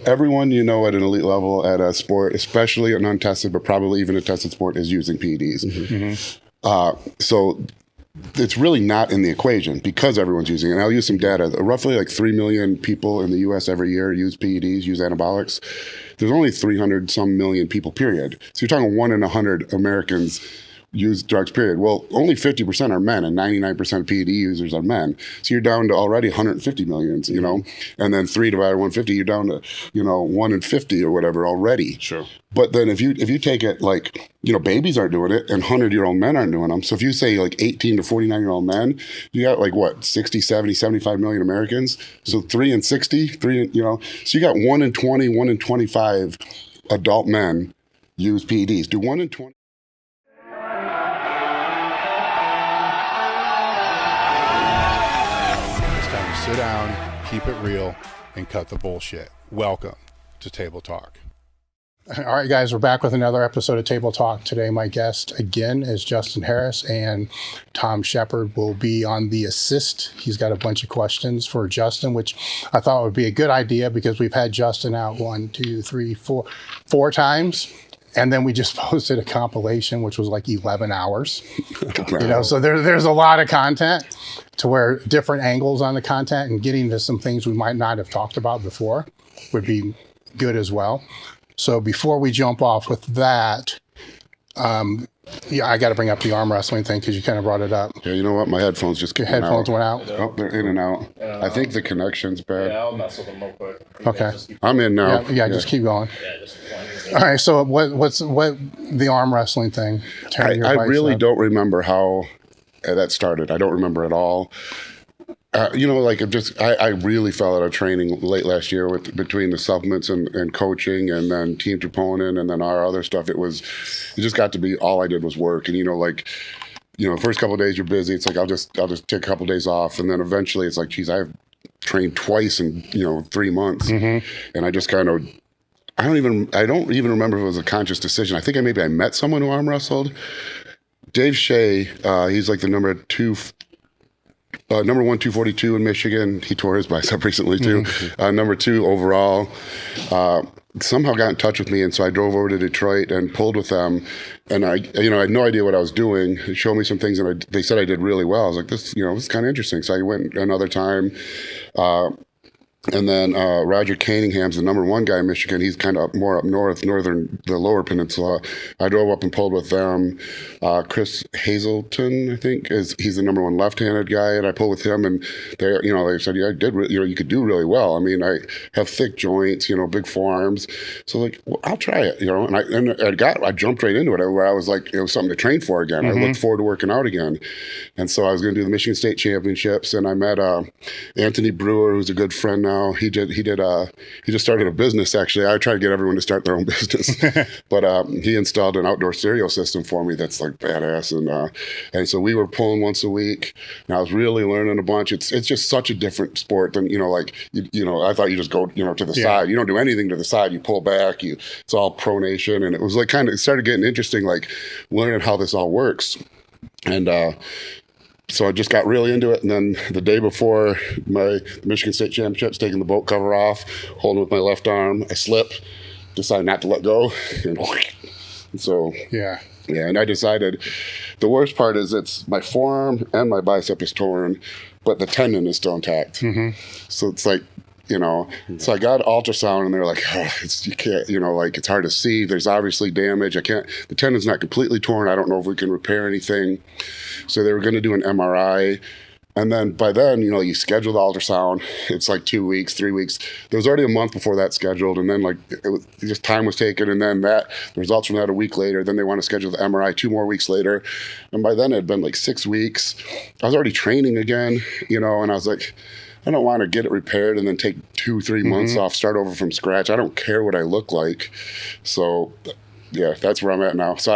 everyone you know at an elite level at a sport, especially an untested, but probably even a tested sport, is using PEDs. So it's really not in the equation because everyone's using it. And I'll use some data. Roughly like 3 million people in the U.S. every year use PEDs, use anabolics. There's only 300 some million people, period. So you're talking 1 in 100 Americans use drugs, period. Well, only 50% are men and 99% of PED users are men. So you're down to already 150 millions, you know, and then 3 divided by 150, you're down to, 1 in 50 or whatever already. Sure. But then if you take it like, babies aren't doing it and 100-year-old men aren't doing them. So if you say like 18 to 49-year-old men, you got like what, 60, 70, 75 million Americans. So 3 in 60, so you got 1 in 20, 1 in 25 adult men use PEDs. Do 1 in 20. Sit down, keep it real, and cut the bullshit. Welcome to Table Talk. All right, guys, we're back with another episode of Table Talk. Today, my guest again is Justin Harris, and Tom Shepard will be on the assist. He's got a bunch of questions for Justin, which I thought would be a good idea because we've had Justin out 4 times. And then we just posted a compilation, which was like 11 hours. So there's a lot of content to where different angles on the content and getting to some things we might not have talked about before would be good as well. So before we jump off with that, I got to bring up the arm wrestling thing because you kind of brought it up. Yeah, you know what? My headphones just came Headphones went out? Oh, they're in and out. I think the connection's bad. Yeah, I'll mess with them real quick. Okay. I'm in now. Yeah, just keep going. Yeah, just all right, so what's the arm wrestling thing? I really don't remember how that started. I don't remember at all. I really fell out of training late last year between the supplements and coaching and then Team Troponin and then our other stuff. It just got to be all I did was work. And, first couple of days you're busy. It's like, I'll just take a couple of days off. And then eventually it's like, geez, I've trained twice in, 3 months. And I just kind of, I don't even remember if it was a conscious decision. I think I met someone who arm wrestled. Dave Shea, he's like the number 1 242 in Michigan. He tore his bicep recently too. Number 2 overall. Somehow got in touch with me, and so I drove over to Detroit and pulled with them. And I had no idea what I was doing. They showed me some things, and they said I did really well. I was like, this is kind of interesting. So I went another time. And then Roger Caningham's the number 1 guy in Michigan. He's kind of more up northern, the lower peninsula. I drove up and pulled with them. Chris Hazelton, I think, he's the number 1 left-handed guy, and I pulled with him. And they said, yeah, I did. You could do really well. I mean, I have thick joints, big forearms. So like, well, I'll try it, And I jumped right into it. Where I was like, it was something to train for again. I looked forward to working out again. And so I was going to do the Michigan State Championships, and I met Anthony Brewer, who's a good friend now. He just started a business, actually. I try to get everyone to start their own business, but he installed an outdoor stereo system for me that's like badass, and so we were pulling once a week, and I was really learning a bunch. It's just such a different sport than I thought you just go to the side. You don't do anything to the side. You pull back. It's all pronation, and it was like it started getting interesting, like learning how this all works, and. So I just got really into it, and then the day before my Michigan State Championships, taking the boat cover off, holding with my left arm, I slip, decide not to let go, and so and I decided the worst part is it's my forearm and my bicep is torn, but the tendon is still intact. So it's like, so I got ultrasound and they're like, you can't, it's hard to see. There's obviously damage. The tendon's not completely torn. I don't know if we can repair anything. So they were going to do an MRI. And then by then, you schedule the ultrasound. It's like 2 weeks, 3 weeks. There was already a month before that scheduled. And then just time was taken. And then the results from that a week later. Then they want to schedule the MRI 2 more weeks later. And by then it had been like 6 weeks. I was already training again, and I was like, I don't want to get it repaired and then take 2-3 months off, start over from scratch. I don't care what I look like. So, yeah, that's where I'm at now. So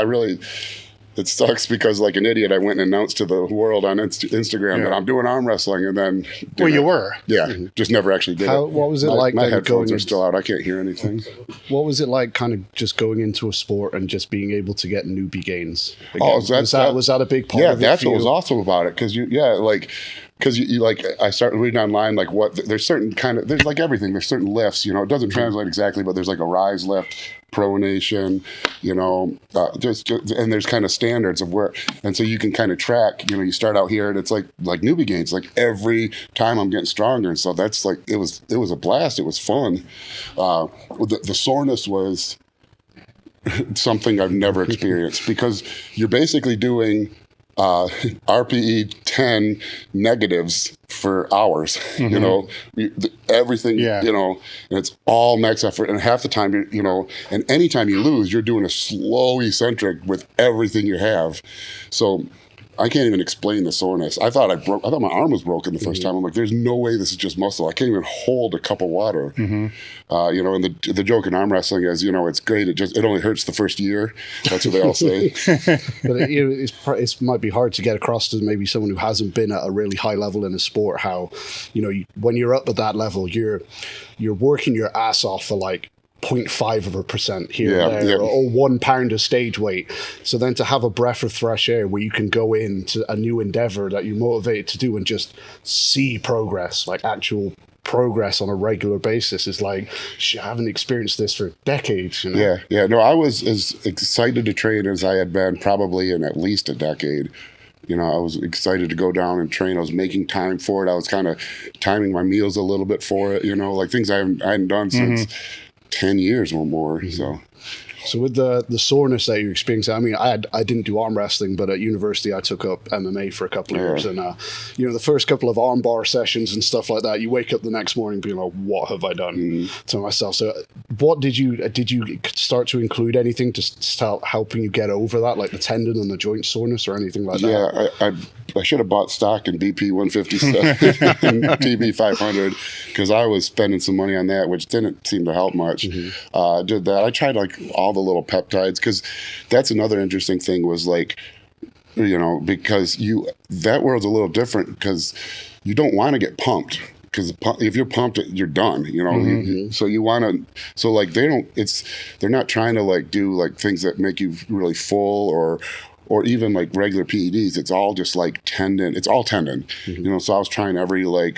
it sucks because like an idiot, I went and announced to the world on Instagram that I'm doing arm wrestling, and then... Well, you were. Yeah, just never actually did it. What was it like? My headphones are still out. I can't hear anything. What was it like kind of just going into a sport and just being able to get newbie gains? Again? Was that a big part of it? Yeah, that's what was awesome about it. Because, because you like, I started reading online, like there's certain there's like everything, there's certain lifts, you know, it doesn't translate exactly, but there's like a rise lift, pronation, you know, and there's kind of standards of where, and so you can kind of track, you know, you start out here and it's like newbie gains, like every time I'm getting stronger. And so that's like, it was a blast. It was fun. The soreness was something I've never experienced because you're basically doing RPE 10 negatives for hours, you know, everything, you know, and it's all max effort. And half the time, you know, and anytime you lose, you're doing a slow eccentric with everything you have. So I can't even explain the soreness. I thought my arm was broken the first time. I'm like, there's no way this is just muscle. I can't even hold a cup of water. You know, and the joke in arm wrestling is, you know, it's great. It only hurts the first year. That's what they all say. But you know, it might be hard to get across to maybe someone who hasn't been at a really high level in a sport, how, you know, when you're up at that level, you're working your ass off for like 0.5% here and there, or 1 pound of stage weight. So then to have a breath of fresh air where you can go into a new endeavor that you're motivated to do and just see progress, like actual progress on a regular basis, is like, I haven't experienced this for decades, you know? No, I was as excited to train as I had been probably in at least a decade. You know, I was excited to go down and train. I was making time for it. I was kind of timing my meals a little bit for it, you know, like things I hadn't done since 10 years or more. So with the soreness that you're experiencing, I mean, I didn't do arm wrestling, but at university I took up MMA for a couple of years, and you know, the first couple of arm bar sessions and stuff like that, you wake up the next morning being like, what have I done to myself? So what did you start to include anything to start helping you get over that, like the tendon and the joint soreness or anything like that? I should have bought stock in BP 157 and TB 500 because I was spending some money on that, which didn't seem to help much. Did that. I tried like all the little peptides, because that's another interesting thing was like, you know, because that world's a little different because you don't want to get pumped. Because if you're pumped, you're done, you know. So you want to, so like they're not trying to like do like things that make you really full or even like regular PEDs. It's all just like tendon. It's all tendon, you know. So I was trying every every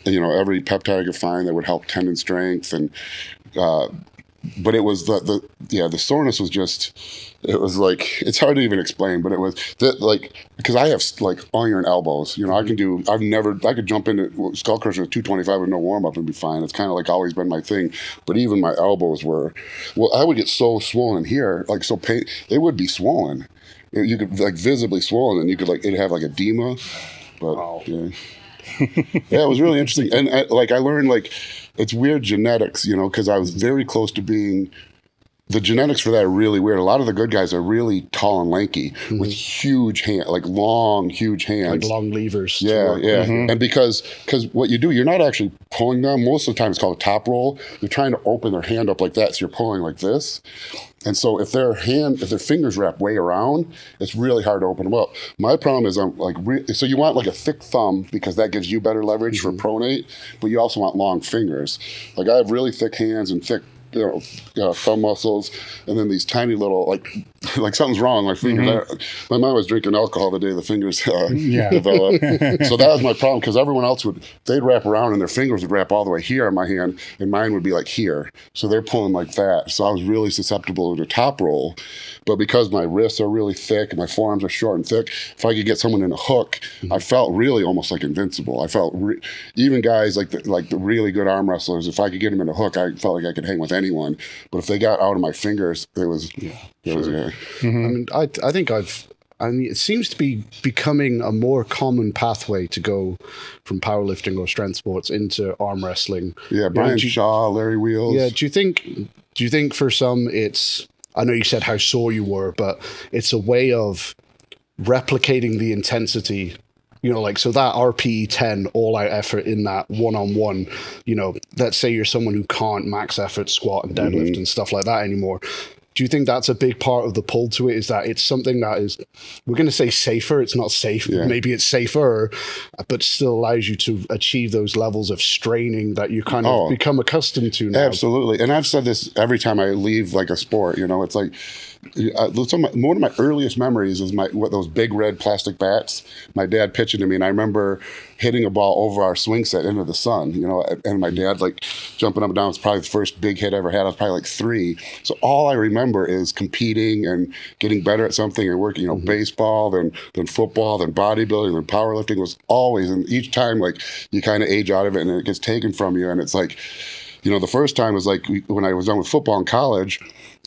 peptide I could find that would help tendon strength, and but it was the soreness was just, it was like, it's hard to even explain, but it was that, like, because I have like iron elbows, you know, I could jump into skull crusher with 225 with no warm up and be fine. It's kind of like always been my thing. But even my elbows I would get so swollen here, like so pain, they would be swollen. You could like visibly swollen, and you could like, it'd have like edema, but yeah, it was really interesting. And I learned like, it's weird genetics, you know, because I was very close to being, the genetics for that are really weird. A lot of the good guys are really tall and lanky with huge hands, like long, huge hands. Like long levers. Yeah. And because what you do, you're not actually pulling them. Most of the time it's called a top roll. You're trying to open their hand up like that. So you're pulling like this. And so if their fingers wrap way around, it's really hard to open them up. My problem is I'm like, so you want like a thick thumb because that gives you better leverage for pronate, but you also want long fingers. Like I have really thick hands and thick, thumb muscles, and then these tiny little, like something's wrong. My fingers, my mom was drinking alcohol the day the fingers developed. So that was my problem, because everyone else they'd wrap around and their fingers would wrap all the way here on my hand, and mine would be like here. So they're pulling like that. So I was really susceptible to top roll. But because my wrists are really thick and my forearms are short and thick, if I could get someone in a hook, I felt really almost like invincible. I felt even guys like the really good arm wrestlers, if I could get them in a hook, I felt like I could hang with anyone. But if they got out of my fingers, it was I mean, I think it seems to be becoming a more common pathway to go from powerlifting or strength sports into arm wrestling. Yeah, Brian Shaw, Larry Wheels. Yeah, do you think for some it's, I know you said how sore you were, but it's a way of replicating the intensity, you know, like, so that RPE 10 all out effort in that one-on-one, you know, let's say you're someone who can't max effort squat and deadlift and stuff like that anymore. Do you think that's a big part of the pull to it, is that it's something that is, we're going to say safer, it's not safe, maybe it's safer, but still allows you to achieve those levels of straining that you kind of become accustomed to now? Absolutely. And I've said this every time I leave like a sport, you know, it's like, one of my earliest memories is those big red plastic bats. My dad pitching to me, and I remember hitting a ball over our swing set into the sun, and my dad like jumping up and down. It's probably the first big hit I ever had. I was probably like 3. So all I remember is competing and getting better at something and working, baseball, then football, then bodybuilding, then powerlifting was always, and each time like you kind of age out of it and it gets taken from you. And it's like, the first time was like when I was done with football in college,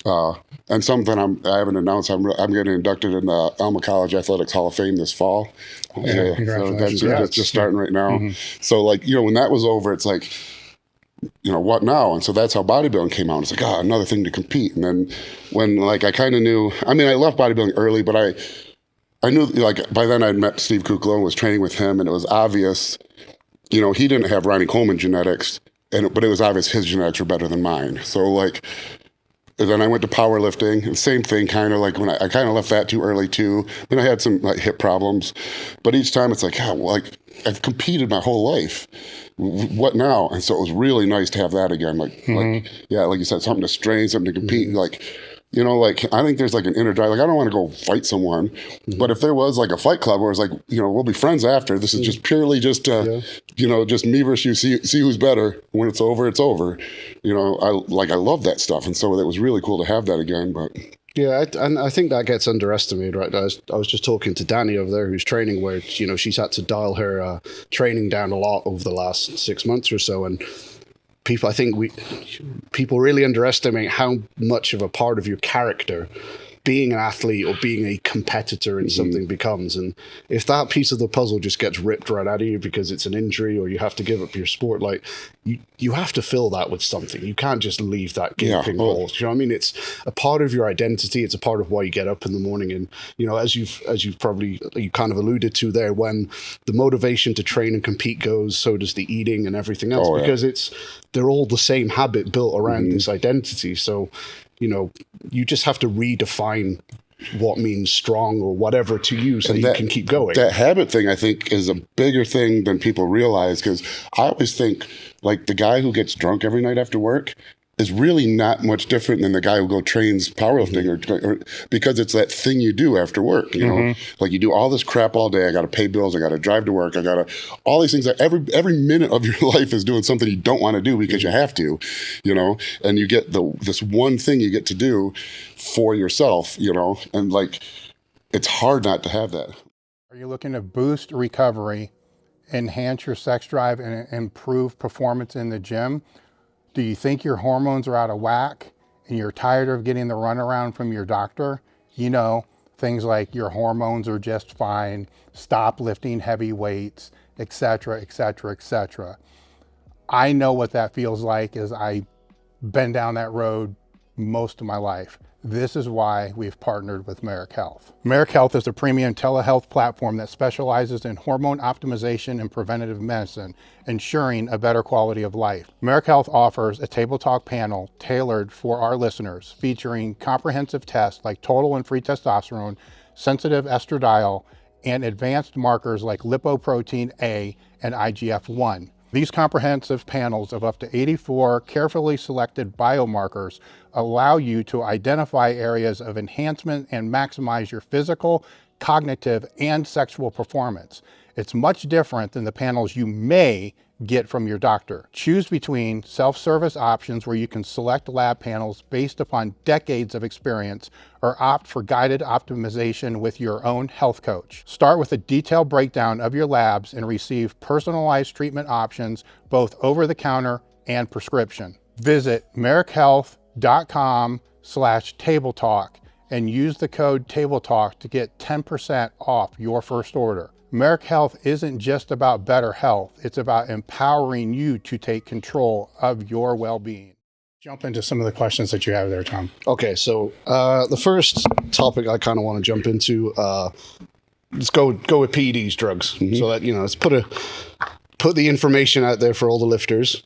and something I haven't announced. I'm getting inducted in the Alma College Athletics Hall of Fame this fall. Yeah, congratulations. So that's just starting right now. So like, when that was over, it's like, what now? And so that's how bodybuilding came out. It's like, another thing to compete. And then when like I kind of knew, I left bodybuilding early, but I knew like by then I'd met Steve Kukla and was training with him, and it was obvious, he didn't have Ronnie Coleman genetics, but it was obvious his genetics were better than mine. So like, and then I went to powerlifting, and same thing, kind of like when I kind of left that too early too. Then I had some like hip problems, but each time it's like, I've competed my whole life. What now? And so it was really nice to have that again. Like you said, something to strain, something to compete. Like, I think there's like an inner drive. Like, I don't want to go fight someone, but if there was like a fight club where it's like, we'll be friends after. This is just purely just, just me versus you. See who's better. When it's over, it's over. I love that stuff, and so it was really cool to have that again. But yeah, and I think that gets underestimated, right? I was just talking to Danny over there, who's training, where she's had to dial her training down a lot over the last 6 months or so, and people really underestimate how much of a part of your character being an athlete or being a competitor in something becomes. And if that piece of the puzzle just gets ripped right out of you because it's an injury or you have to give up your sport, like you have to fill that with something. You can't just leave that gaping hole. You know what I mean? It's a part of your identity. It's a part of why you get up in the morning. And, as you kind of alluded to there, when the motivation to train and compete goes, so does the eating and everything else, because they're all the same habit built around this identity. So, you just have to redefine what means strong or whatever to you so that you can keep going. That habit thing, I think, is a bigger thing than people realize, because I always think like the guy who gets drunk every night after work is really not much different than the guy who go trains powerlifting or because it's that thing you do after work, like you do all this crap all day. I got to pay bills. I got to drive to work. I got to, all these things that every minute of your life is doing something you don't want to do because you have to, and you get this one thing you get to do for yourself, and like, it's hard not to have that. Are you looking to boost recovery, enhance your sex drive, and improve performance in the gym? Do you think your hormones are out of whack and you're tired of getting the runaround from your doctor? Things like your hormones are just fine, stop lifting heavy weights, etc., etc., etc. I know what that feels like, as I've been down that road most of my life. This is why we've partnered with Mer Health. Mer Health is a premium telehealth platform that specializes in hormone optimization and preventative medicine, ensuring a better quality of life. Mer Health offers a Table Talk panel tailored for our listeners, featuring comprehensive tests like total and free testosterone, sensitive estradiol, and advanced markers like lipoprotein A and IGF-1. These comprehensive panels of up to 84 carefully selected biomarkers allow you to identify areas of enhancement and maximize your physical, cognitive, and sexual performance. It's much different than the panels you may get from your doctor. Choose between self-service options where you can select lab panels based upon decades of experience, or opt for guided optimization with your own health coach. Start with a detailed breakdown of your labs and receive personalized treatment options, both over-the-counter and prescription. Visit merrickhealth.com/tabletalk and use the code TABLETALK to get 10% off your first order. Mer Health isn't just about better health, it's about empowering you to take control of your well-being. Jump into some of the questions that you have there, Tom. Okay, so the first topic I kind of want to jump into, let's go with PEDs, drugs. So that, let's put the information out there for all the lifters.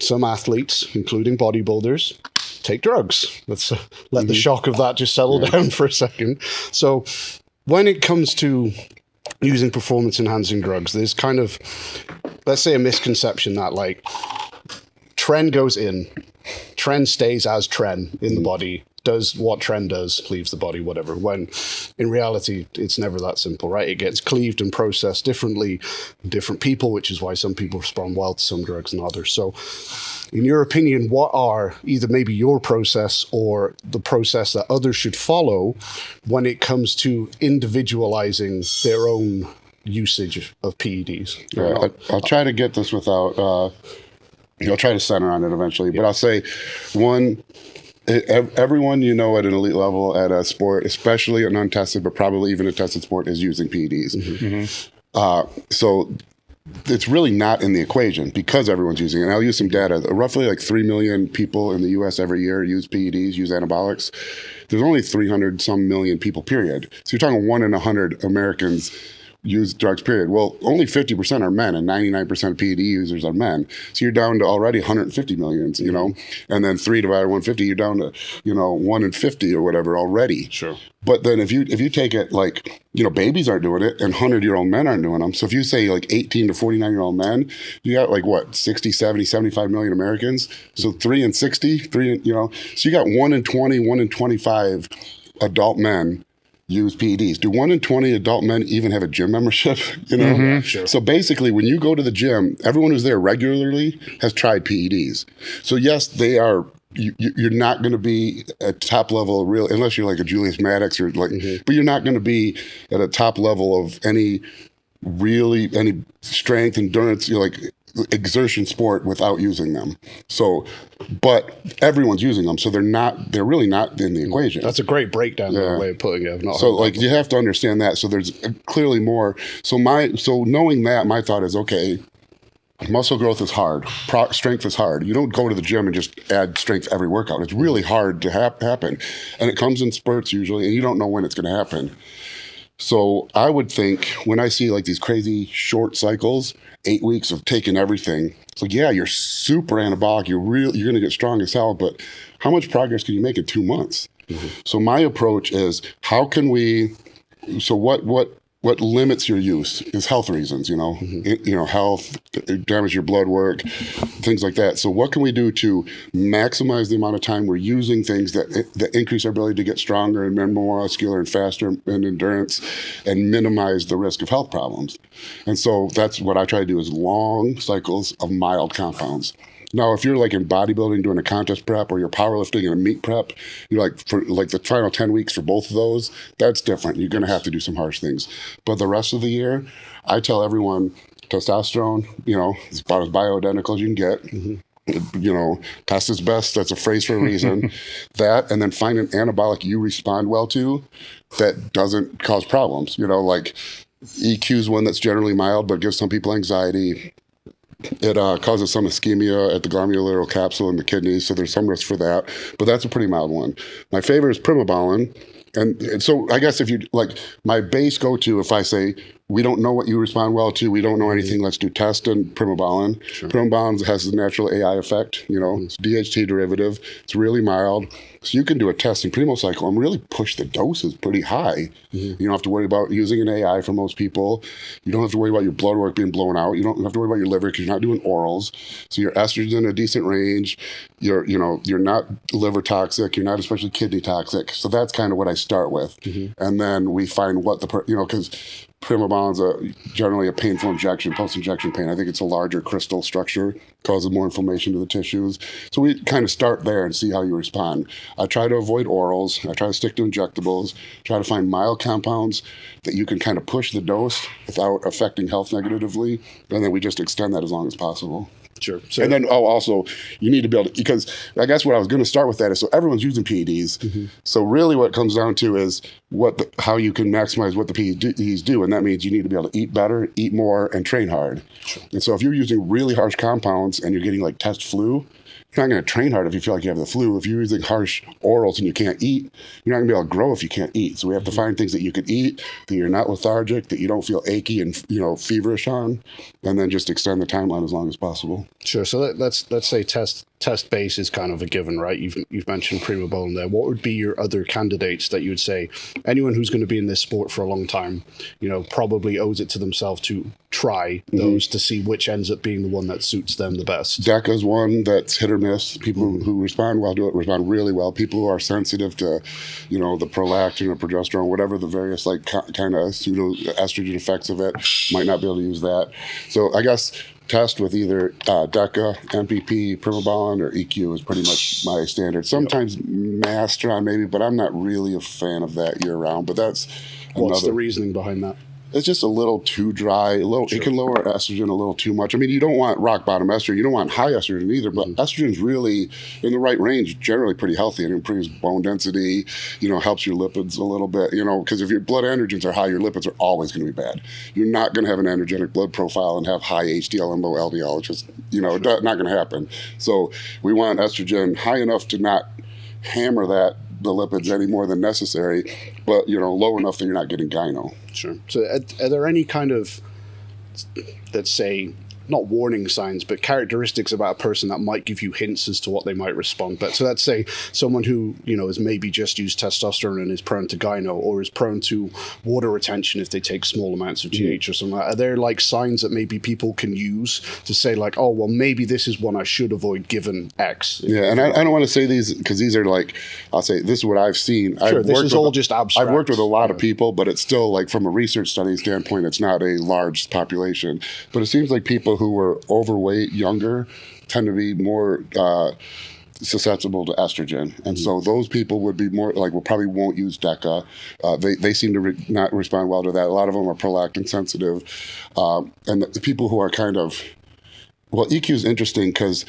Some athletes, including bodybuilders, take drugs. Let's let the shock of that just settle down for a second. So when it comes to using performance enhancing drugs, there's kind of, let's say, a misconception that like trend goes in, trend stays as trend in the body, does what trend does, leaves the body, whatever. When in reality, it's never that simple, right? It gets cleaved and processed differently in different people, which is why some people respond well to some drugs and others. So in your opinion, what are either maybe your process or the process that others should follow when it comes to individualizing their own usage of PEDs? Yeah, I'll try to get this without, I'll try to center on it eventually, but I'll say one, everyone you know at an elite level at a sport, especially an untested, but probably even a tested sport, is using PEDs. So it's really not in the equation because everyone's using it. And I'll use some data. Roughly like 3 million people in the US every year use PEDs, use anabolics. There's only 300 some million people, period. So you're talking 1 in 100 Americans use drugs, period. Well, only 50% are men and 99% of PED users are men. So you're down to already 150 millions, you know, and then 3 divided by 150, you're down to, you know, 1 in 50 or whatever already. Sure. But then if you take it like, you know, babies aren't doing it and 100-year-old men aren't doing them. So if you say like 18 to 49-year-old men, you got like what, 60, 70, 75 million Americans. So 3 in 60, 3 in, you know, so you got 1 in 20, 1 in 25 adult men use PEDs. Do 1 in 20 adult men even have a gym membership? You know, Sure. So basically, when you go to the gym, everyone who's there regularly has tried PEDs. So yes, they are. You're not going to be at top level real unless you're like a Julius Maddox or like, but you're not going to be at a top level of any strength, endurance, you know, like exertion sport without using them. So, but everyone's using them, so they're really not in the equation. That's a great breakdown way of putting it. So like you have to understand that. So there's clearly more. So knowing that, my thought is, okay, muscle growth is hard. Strength is hard. You don't go to the gym and just add strength every workout. It's really hard to happen. And it comes in spurts usually, and you don't know when it's going to happen. So I would think when I see like these crazy short cycles, 8 weeks of taking everything, it's like, yeah, you're super anabolic. You're going to get strong as hell, but how much progress can you make in 2 months? So my approach is what limits your use is health reasons, you know, health, damage your blood work, things like that. So what can we do to maximize the amount of time we're using things that increase our ability to get stronger and more muscular and faster and endurance and minimize the risk of health problems? And so that's what I try to do is long cycles of mild compounds. Now, if you're like in bodybuilding doing a contest prep or you're powerlifting in a meet prep, you're like for like the final 10 weeks for both of those, that's different. You're going to have to do some harsh things. But the rest of the year, I tell everyone testosterone, you know, is about as bioidentical as you can get. You know, test is best. That's a phrase for a reason. That, and then find an anabolic you respond well to that doesn't cause problems. You know, like EQ is one that's generally mild, but gives some people anxiety. It causes some ischemia at the glomerular capsule in the kidneys, so there's some risk for that. But that's a pretty mild one. My favorite is primobolan. And so I guess if you like my base go-to, if I say we don't know what you respond well to, we don't know anything, let's do test and primobolan. Sure. Primobolan has the natural AI effect, you know, it's DHT derivative. It's really mild. So you can do a test in Primo cycle and really push the doses pretty high. You don't have to worry about using an AI for most people. You don't have to worry about your blood work being blown out. You don't have to worry about your liver because you're not doing orals. So your estrogen's in a decent range. You're not liver toxic. You're not especially kidney toxic. So that's kind of what I start with. And then we find what because primobolan's generally a painful injection, post-injection pain. I think it's a larger crystal structure, causes more inflammation to the tissues. So we kind of start there and see how you respond. I try to avoid orals. I try to stick to injectables. Try to find mild compounds that you can kind of push the dose without affecting health negatively. And then we just extend that as long as possible. Sure. So, and then, also, you need to be able to, because I guess what I was going to start with that is, so everyone's using PEDs. So really what it comes down to is how you can maximize what the PEDs do. And that means you need to be able to eat better, eat more, and train hard. Sure. And so if you're using really harsh compounds and you're getting like test flu, you're not going to train hard if you feel like you have the flu. If you're using harsh orals and you can't eat, you're not going to be able to grow if you can't eat. So we have to find things that you could eat, that you're not lethargic, that you don't feel achy and feverish on, and then just extend the timeline as long as possible. Sure. So let's say test test base is kind of a given, right? You've mentioned Primo in there. What would be your other candidates that you would say anyone who's going to be in this sport for a long time, probably owes it to themselves to try those to see which ends up being the one that suits them the best? DECA's one that's hit or miss. People who respond well to it respond really well. People who are sensitive to, the prolactin or progesterone, whatever the various kind of pseudo estrogen effects of it, might not be able to use that. So I guess test with either DECA, MPP, Primobolan, or EQ is pretty much my standard. Sometimes Mastron maybe, but I'm not really a fan of that year round. But that's what's the reasoning behind that? It's just a little too dry. It can lower estrogen a little too much. I mean, you don't want rock bottom estrogen. You don't want high estrogen either, but estrogen is really in the right range, generally pretty healthy. It improves bone density, helps your lipids a little bit, because if your blood androgens are high, your lipids are always going to be bad. You're not going to have an androgenic blood profile and have high HDL and low LDL. It's just, not going to happen. So we want estrogen high enough to not hammer the lipids any more than necessary, but low enough that you're not getting gyno. Sure. So are there any kind of, let's say, not warning signs, but characteristics about a person that might give you hints as to what they might respond? But so let's say someone who, has maybe just used testosterone and is prone to gyno, or is prone to water retention if they take small amounts of GH or something. Are there signs that maybe people can use to say oh, well, maybe this is one I should avoid given X? Yeah, and I don't want to say these because these are I'll say this is what I've seen. Sure, this is all just abstract. I've worked with a lot of people, but it's still from a research study standpoint, it's not a large population. But it seems like people who were overweight, younger, tend to be more susceptible to estrogen. And so those people would be more probably won't use DECA. They seem to not respond well to that. A lot of them are prolactin sensitive. And the people who are EQ is interesting because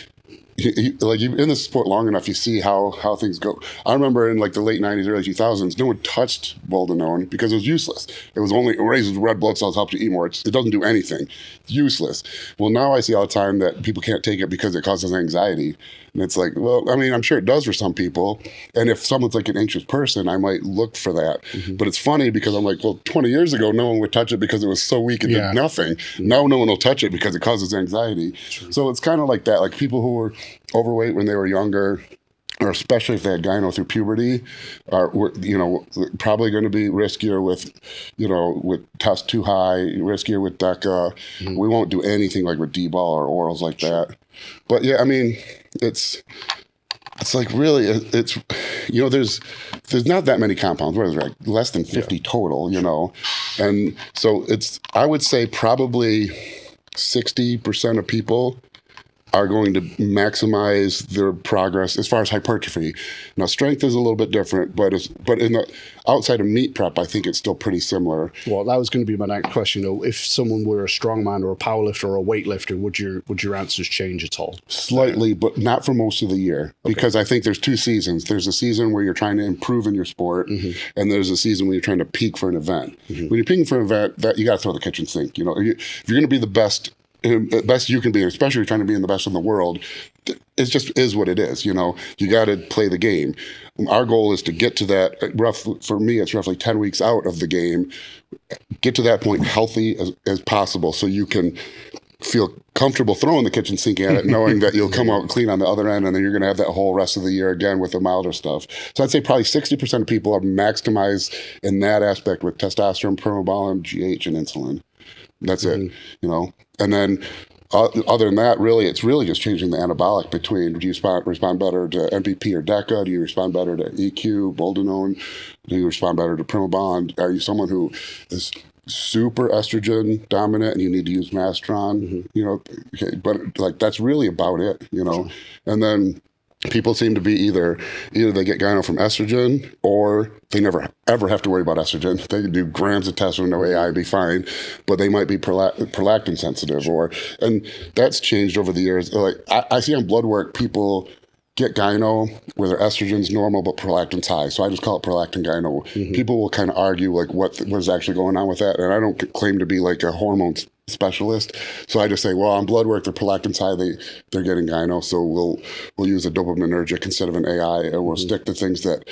you're in the sport long enough, you see how things go. I remember in the late 90s, early 2000s, no one touched boldenone because it was useless. It was only, it raises red blood cells, helps you eat more. It doesn't do anything. It's useless. Well, now I see all the time that people can't take it because it causes anxiety. And it's well, I mean, I'm sure it does for some people. And if someone's an anxious person, I might look for that. But it's funny because I'm well, 20 years ago, no one would touch it because it was so weak and did nothing. Now no one will touch it because it causes anxiety. Sure. So it's kind of like that. People who were overweight when they were younger, or especially if they had gyno through puberty, are probably going to be riskier with test too high, riskier with DECA. We won't do anything with D-ball or orals like that. But yeah, I mean, it's really, it's there's not that many compounds. What is it, less than 50 total, and so I would say probably 60% of people are going to maximize their progress as far as hypertrophy. Now, strength is a little bit different, but in the outside of meat prep, I think it's still pretty similar. Well, that was going to be my next question. If someone were a strongman or a powerlifter or a weightlifter, would your answers change at all? Slightly, but not for most of the year, because I think there's two seasons. There's a season where you're trying to improve in your sport, and there's a season when you're trying to peak for an event. When you're peaking for an event, that you got to throw the kitchen sink. If you're going to be the best you can be, especially if you're trying to be in the best in the world, it just is what it is. You got to play the game. Our goal is to get to that for me, it's roughly 10 weeks out of the game, get to that point healthy as possible so you can feel comfortable throwing the kitchen sink at it, knowing that you'll come out clean on the other end, and then you're going to have that whole rest of the year again with the milder stuff. So I'd say probably 60% of people are maximized in that aspect with testosterone, Primobolan, GH, and insulin. That's it, And then other than that, really, it's really just changing the anabolic between, do you respond better to MPP or DECA? Do you respond better to EQ, boldenone? Do you respond better to Primobolan? Are you someone who is super estrogen dominant and you need to use Mastron? But that's really about it, Sure. And then people seem to be either they get gyno from estrogen, or they never ever have to worry about estrogen. They can do grams of testosterone, no AI, be fine, but they might be prolactin sensitive, and that's changed over the years. I see on blood work, people get gyno where their estrogen's normal but prolactin's high. So I just call it prolactin gyno. People will kind of argue what is actually going on with that, and I don't claim to be a hormone specialist. So I just say, well, on blood work, their prolactin's high, they're getting gyno, so we'll use a dopaminergic instead of an AI, and we'll stick to things that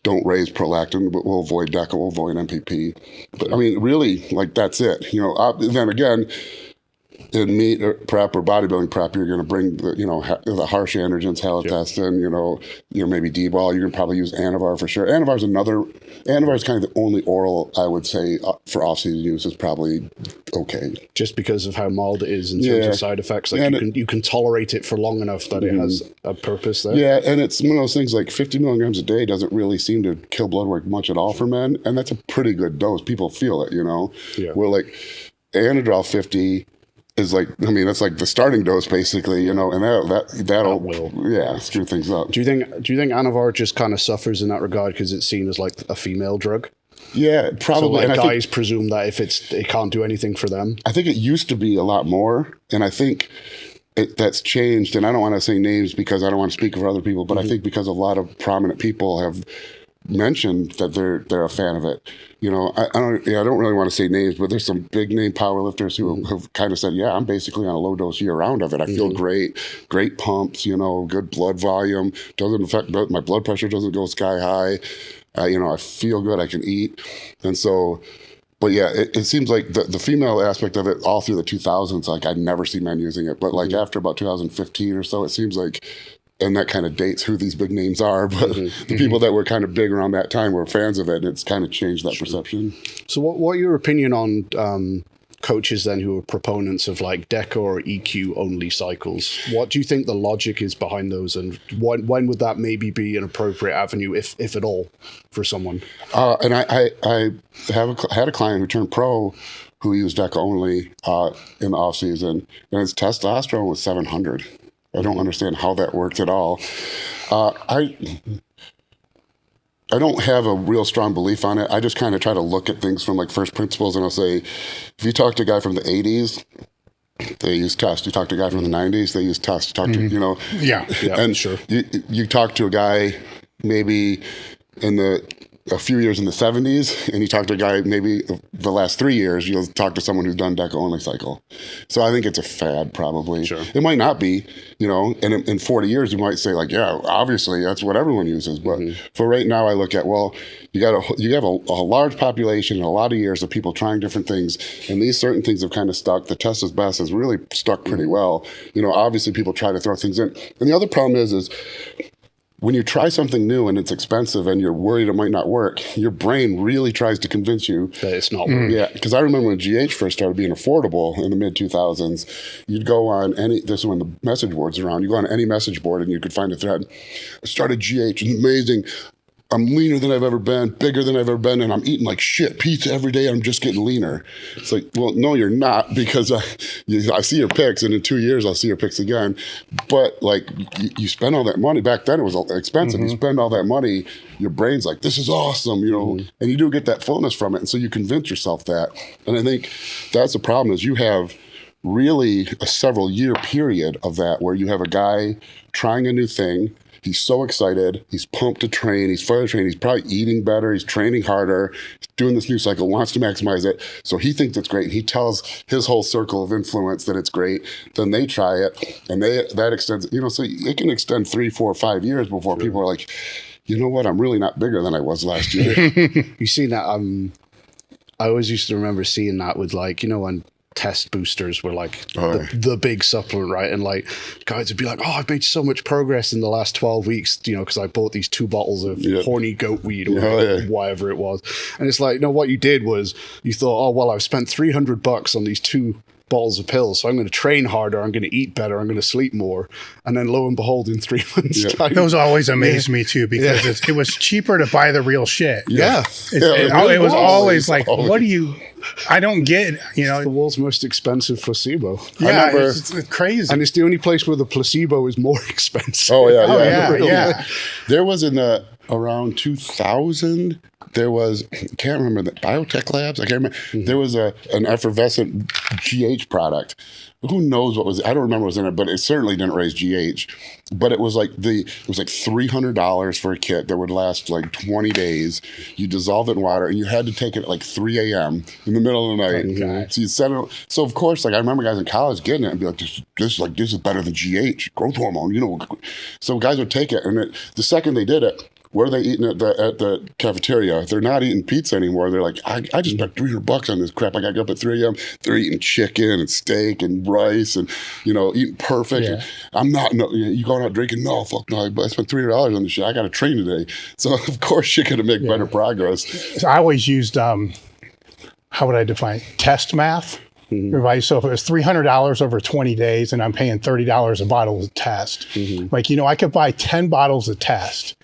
don't raise prolactin, but we'll avoid DECA, we'll avoid MPP. But I mean, really, that's it. Then again, in meat or prep or bodybuilding prep, you're going to bring the harsh androgens, halotestin, maybe D-ball. You're going to probably use Anavar for sure. Anavar is kind of the only oral I would say for off-season use is probably okay. Just because of how mild it is in terms of side effects. Like you can tolerate it for long enough that it has a purpose there. Yeah, and it's one of those things like 50 milligrams a day doesn't really seem to kill blood work much at all for men. And that's a pretty good dose. People feel it, Yeah. Where like Anadrol 50 is like, that's like the starting dose basically, and that'll screw things up. Do you think Anavar just kind of suffers in that regard because it's seen as like a female drug? Yeah, probably. So like guys presume that if it can't do anything for them. I think it used to be a lot more, and I think that's changed. And I don't want to say names because I don't want to speak for other people, but I think because a lot of prominent people have mentioned that they're a fan of it. I don't really want to say names, but there's some big name powerlifters who have kind of said, yeah, I'm basically on a low dose year round of it. I feel great pumps, good blood volume, doesn't affect my blood pressure, doesn't go sky high. I feel good, I can eat. And so, but yeah, it seems like the female aspect of it all through the 2000s, like I'd never see men using it. But like after about 2015 or so, it seems like, and that kind of dates who these big names are, but the people that were kind of big around that time were fans of it, and it's kind of changed that perception. So what are your opinion on coaches then who are proponents of like DECA or EQ only cycles? What do you think the logic is behind those, and when would that maybe be an appropriate avenue, if at all, for someone? And I had a client who turned pro who used DECA only in the off season, and his testosterone was 700. I don't understand how that worked at all. I don't have a real strong belief on it. I just kind of try to look at things from like first principles, and I'll say, if you talk to a guy from the 80s, they use test. You talk to a guy from the 90s, they use test. You talk to, and sure. You talk to a guy maybe a few years in the 70s, and you talk to a guy maybe the last 3 years, you'll talk to someone who's done DECA only cycle. So I think it's a fad probably. Sure. It might not be, and in 40 years you might say like, yeah, obviously that's what everyone uses. But for right now, I look at, well, you have a large population and a lot of years of people trying different things, and these certain things have kind of stuck. The test is best has really stuck pretty well. Obviously people try to throw things in. And the other problem is when you try something new and it's expensive and you're worried it might not work, your brain really tries to convince you that it's not working. Yeah, because I remember when GH first started being affordable in the mid-2000s, you'd go on this is when the message boards were around, you go on any message board and you could find a thread. I started GH, it's amazing. I'm leaner than I've ever been, bigger than I've ever been, and I'm eating like shit pizza every day. I'm just getting leaner. It's like, well, no, you're not, because I see your pics, and in 2 years I'll see your pics again. But like, you spend all that money. Back then it was expensive. You spend all that money, your brain's like, this is awesome, and you do get that fullness from it, and so you convince yourself that. And I think that's the problem, is you have really a several year period of that where you have a guy trying a new thing. He's so excited. He's pumped to train. He's further trained. He's probably eating better. He's training harder. He's doing this new cycle, wants to maximize it. So he thinks it's great. And he tells his whole circle of influence that it's great. Then they try it, and that extends, so it can extend 3, 4, 5 years before people are like, you know what? I'm really not bigger than I was last year. You've seen that. I always used to remember seeing that with like, when test boosters were like the big supplement, right? And like guys would be like, oh, I've made so much progress in the last 12 weeks, because I bought these 2 bottles of horny goat weed or whatever it was. And it's like, no, what you did was you thought, oh, well, I've spent $300 on these 2 bottles of pills, so I'm going to train harder, I'm going to eat better, I'm going to sleep more, and then lo and behold, in 3 months time, those always amaze me too, because it was cheaper to buy the real shit. It was always like, what do you? I don't get. It's the world's most expensive placebo. Yeah, it's crazy, and it's the only place where the placebo is more expensive. Oh yeah. There was around 2000. There was, I can't remember, the Biotech Labs, I can't remember. There was an effervescent GH product. Who knows what was, I don't remember what was in it, but it certainly didn't raise GH. But it was like $300 for a kit that would last like 20 days. You dissolve it in water, and you had to take it at like 3 a.m. in the middle of the night. So you set it. So of course, like I remember guys in college getting it and be like, this is better than GH, growth hormone, So guys would take it, and the second they did it, what are they eating at the cafeteria? They're not eating pizza anymore. They're like, I just spent $300 on this crap. I got to get up at 3 a.m. They're eating chicken and steak and rice and, eating perfect. Yeah. I'm not, no, you going out drinking? No, fuck no. I spent $300 on this shit. I got to train today. So, of course, you're going to make better progress. So I always used, how would I define it? Test math. Right. So if it was $300 over 20 days and I'm paying $30 a bottle of test, I could buy 10 bottles of test.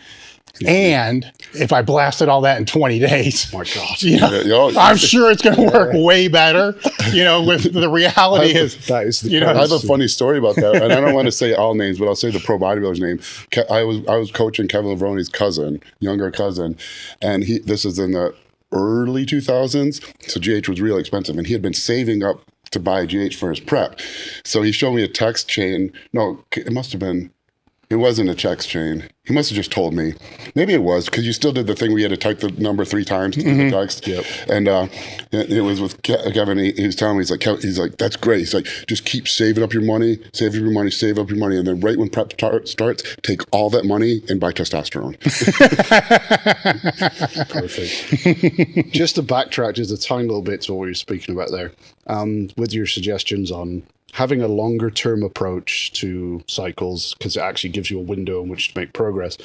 And if I blasted all that in 20 days, oh my God, I'm sure it's going to work way better. With the reality that is the I have a funny story about that, and I don't want to say all names, but I'll say the pro bodybuilder's name. I was coaching Kevin Levroni's cousin, younger cousin, and this is in the early 2000s, so GH was really expensive, and he had been saving up to buy GH for his prep. So he showed me a text chain. No, it wasn't a text chain. He must have just told me. Maybe it was, because you still did the thing where you had to type the number 3 times to do the text. Yep. And it was with Kevin. He was telling me, he's like, that's great. He's like, just keep saving up your money, save up your money. And then right when prep starts, take all that money and buy testosterone. Perfect. Just to backtrack just a tiny little bit to what you were speaking about there, with your suggestions on having a longer term approach to cycles, because it actually gives you a window in which to make progress.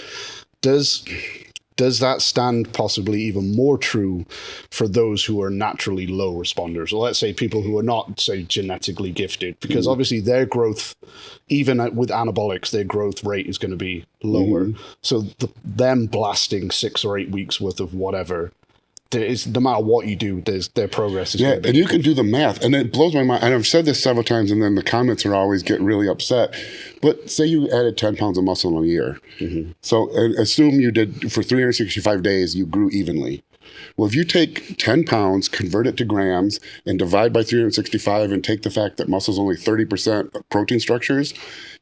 Does that stand possibly even more true for those who are naturally low responders? Or let's say people who are not, say, genetically gifted, because obviously their growth, even with anabolics, their growth rate is going to be lower. So them blasting 6 or 8 weeks worth of whatever, no matter what you do, their progress is going to be. And you can do the math, and it blows my mind. And I've said this several times, and then the comments are always get really upset. But say you added 10 pounds of muscle in a year. So assume you did, for 365 days, you grew evenly. Well, if you take 10 pounds, convert it to grams, and divide by 365, and take the fact that muscle is only 30% protein structures,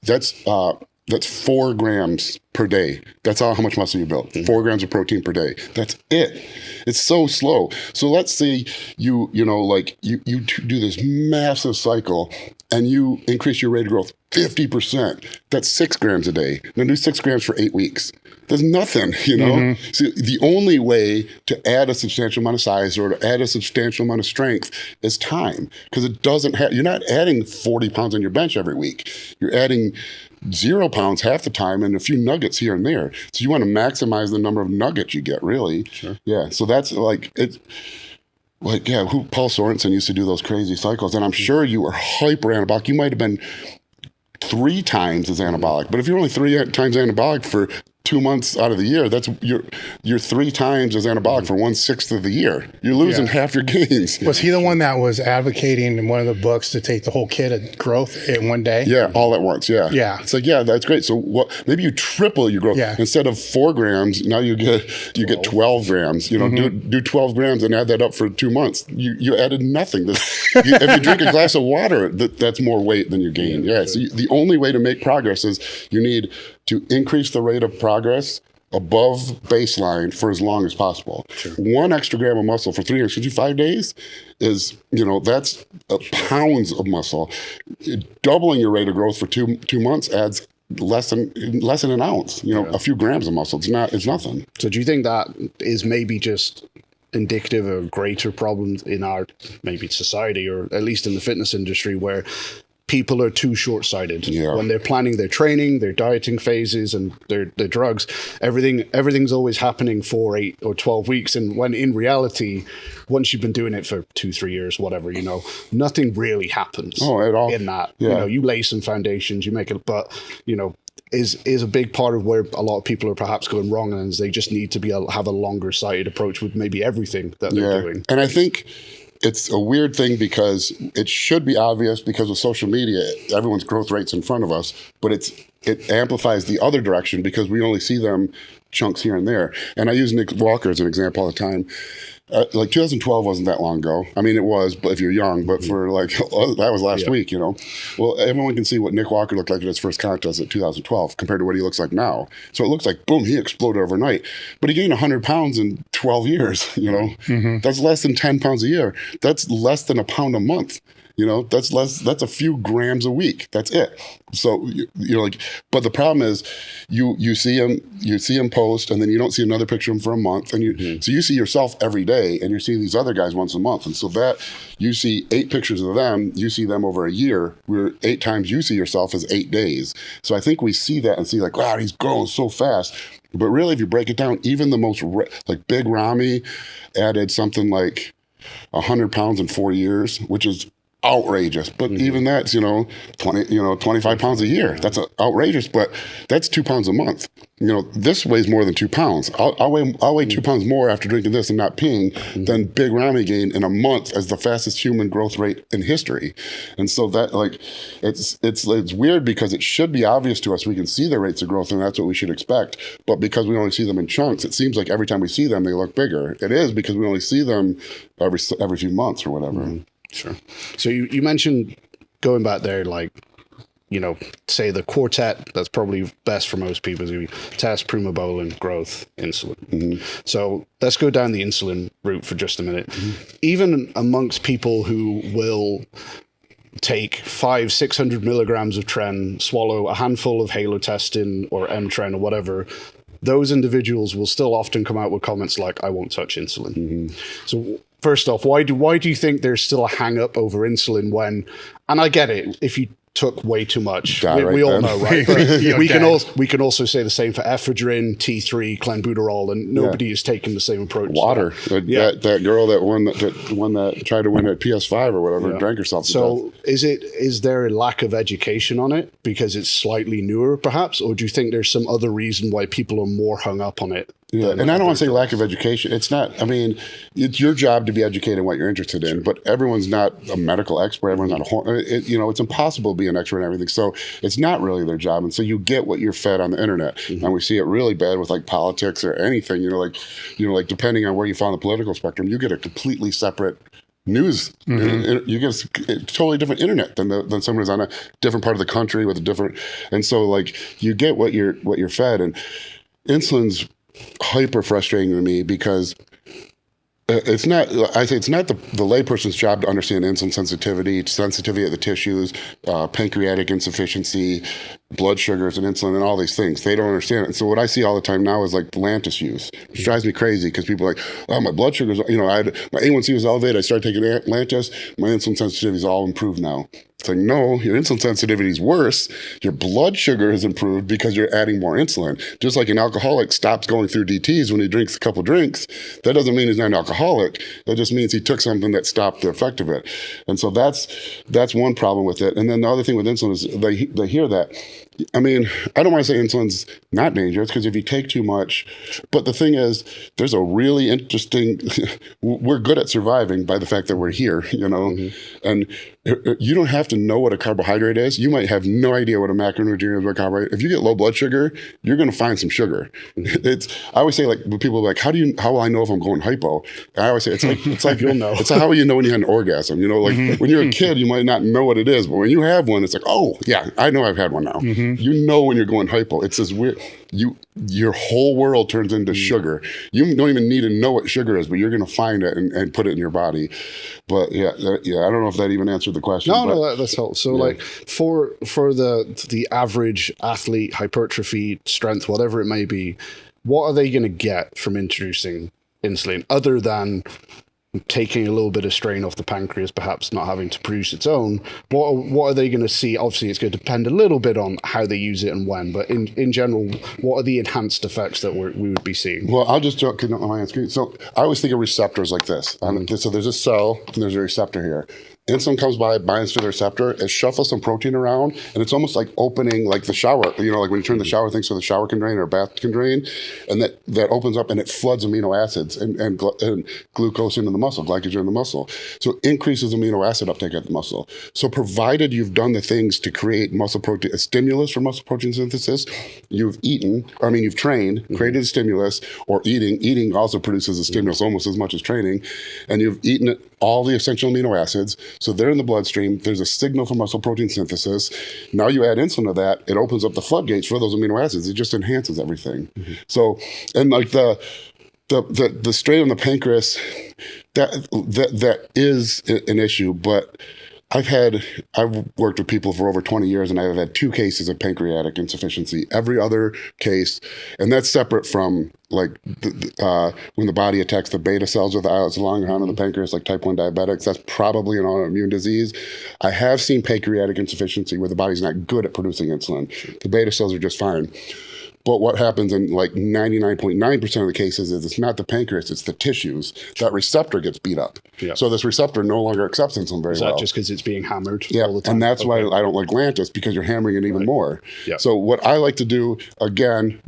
that's 4 grams per day. That's how much muscle you built. 4 grams of protein per day. That's it. It's so slow. So let's say you do this massive cycle and you increase your rate of growth 50%. That's 6 grams a day. Now do 6 grams for 8 weeks. There's nothing, So the only way to add a substantial amount of size or to add a substantial amount of strength is time, because you're not adding 40 pounds on your bench every week. You're adding 0 pounds half the time and a few nuggets here and there. So you want to maximize the number of nuggets you get, really. Sure. Yeah. So that's Paul Sorensen used to do those crazy cycles, and I'm sure you were hyper anabolic. You might have been 3 times as anabolic, but if you're only 3 times anabolic for 2 months out of the year, that's you're 3 times as anabolic for 1/6 of the year. You're losing half your gains. Was he the one that was advocating in one of the books to take the whole kit of growth in one day? Yeah, all at once. Yeah. Yeah. It's like, yeah, that's great. So maybe you triple your growth. Yeah. Instead of 4 grams, now you get 12 grams. Do 12 grams and add that up for 2 months. You added nothing. If you drink a glass of water, that's more weight than you gain. Yeah. So the only way to make progress is you need to increase the rate of progress above baseline for as long as possible. Sure. 1 extra gram of muscle for 365 days is, that's pounds of muscle. Doubling your rate of growth for 2 months adds less than an ounce, a few grams of muscle. It's nothing. So do you think that is maybe just indicative of greater problems in our maybe society, or at least in the fitness industry, where people are too short-sighted when they're planning their training, their dieting phases, and their drugs? Everything's always happening for 8 or 12 weeks, and when in reality, once you've been doing it for 2-3 years, whatever, nothing really happens. At all. In that. Yeah. You lay some foundations, you make it, but is a big part of where a lot of people are perhaps going wrong, and is they just need to have a longer sighted approach with maybe everything that they're doing. And I think it's a weird thing, because it should be obvious, because with social media, everyone's growth rate's in front of us, but it amplifies the other direction because we only see them chunks here and there. And I use Nick Walker as an example all the time. 2012 wasn't that long ago. I mean, it was, but if you're young, but for that was last week, Well, everyone can see what Nick Walker looked like at his first contest at 2012 compared to what he looks like now. So it looks like, boom, he exploded overnight. But he gained 100 pounds in 12 years, That's less than 10 pounds a year. That's less than a pound a month. That's a few grams a week. That's it. So but the problem is you see him post, and then you don't see another picture of them for a month, and so you see yourself every day, and you're seeing these other guys once a month, and so that you see 8 pictures of them, you see them over a year, where 8 times you see yourself as 8 days. So I think we see that and see like, wow, he's growing so fast. But really, if you break it down, even the most like Big Ramy added something like 100 pounds in 4 years, which is outrageous. But even that's 25 pounds a year. That's outrageous, but that's 2 pounds a month. This weighs more than 2 pounds. I'll weigh 2 pounds more after drinking this and not peeing than Big Ramy gained in a month as the fastest human growth rate in history. And so that it's weird because it should be obvious to us. We can see the rates of growth and that's what we should expect. But because we only see them in chunks, it seems like every time we see them, they look bigger. It is because we only see them every few months or whatever. Sure. So you mentioned going back there, like, say the quartet, that's probably best for most people is going to be test, Primo, growth, insulin. So let's go down the insulin route for just a minute. Even amongst people who will take 500-600 milligrams of tren, swallow a handful of halotestin or M-tren or whatever, those individuals will still often come out with comments like, I won't touch insulin. So first off, why do you think there's still a hang up over insulin when, and I get it, if you took way too much, we all know, right? But we can also say the same for ephedrine, T3, clenbuterol, and nobody is taking the same approach. Water. That girl that won that tried to win at PS5 or whatever drank herself to death. Is there a lack of education on it because it's slightly newer, perhaps, or do you think there's some other reason why people are more hung up on it? Yeah, and I don't want to say lack of education. It's not, it's your job to be educated in what you're interested in, but everyone's not a medical expert. Everyone's not it's impossible to be an expert in everything. So it's not really their job. And so you get what you're fed on the internet. And we see it really bad with like politics or anything, like depending on where you fall on the political spectrum, you get a completely separate news. You get a totally different internet than someone who's on a different part of the country with a different, and so like you get what you're fed. And insulin's hyper frustrating to me because it's not the layperson's job to understand insulin sensitivity of the tissues, pancreatic insufficiency, blood sugars and insulin and all these things. They don't understand it. And so what I see all the time now is like Lantus use, which drives me crazy because people are like, oh, my blood sugars, my A1C was elevated. I started taking Lantus. My insulin sensitivity is all improved now. It's like, no, your insulin sensitivity is worse. Your blood sugar has improved because you're adding more insulin. Just like an alcoholic stops going through DTs when he drinks a couple drinks, that doesn't mean he's not an alcoholic. That just means he took something that stopped the effect of it. And so that's one problem with it. And then the other thing with insulin is they hear that. I don't want to say insulin's not dangerous because if you take too much, but the thing is, there's a really interesting, we're good at surviving by the fact that we're here, and you don't have to know what a carbohydrate is. You might have no idea what a macronutrient is, what a carbohydrate. If you get low blood sugar, you're going to find some sugar. I always say, like, when people are like, how will I know if I'm going hypo? And I always say, it's like you'll know. It's like, how will you know when you had an orgasm? Like when you're a kid, you might not know what it is, but when you have one, it's like, oh yeah, I know I've had one now. You know when you're going hypo. It's this weird, your whole world turns into sugar. You don't even need to know what sugar is, but you're going to find it and put it in your body. But I don't know if that even answered the question. No, that's helpful. So like for the average athlete, hypertrophy, strength, whatever it may be, what are they going to get from introducing insulin other than taking a little bit of strain off the pancreas, perhaps not having to produce its own? What are they going to see? Obviously, it's going to depend a little bit on how they use it and when, but in general, what are the enhanced effects that we would be seeing? Well, I'll just joke on my screen. So I always think of receptors like this. So there's a cell and there's a receptor here. Insulin comes by, binds to the receptor, it shuffles some protein around, and it's almost like opening like the shower, like when you turn the shower thing so the shower can drain or a bath can drain, and that opens up and it floods amino acids and glucose into the muscle, glycogen in the muscle. So it increases amino acid uptake at the muscle. So provided you've done the things to create muscle protein, a stimulus for muscle protein synthesis, you've trained, created a stimulus, or eating also produces a stimulus almost as much as training, and you've eaten all the essential amino acids. So they're in the bloodstream. There's a signal for muscle protein synthesis. Now you add insulin to that, it opens up the floodgates for those amino acids. It just enhances everything. So, and like the strain on the pancreas, that is an issue, but I've worked with people for over 20 years, and I've had 2 cases of pancreatic insufficiency. Every other case, and that's separate from like when the body attacks the beta cells or the islets along around in the pancreas, like type 1 diabetics. That's probably an autoimmune disease. I have seen pancreatic insufficiency where the body's not good at producing insulin. The beta cells are just fine. But what happens in like 99.9% of the cases is it's not the pancreas, it's the tissues. That receptor gets beat up. Yeah. So this receptor no longer accepts insulin very well. Is that just because it's being hammered Yeah, all the time? and that's why I don't like Lantus, because you're hammering it even more. Yeah. So what I like to do, again,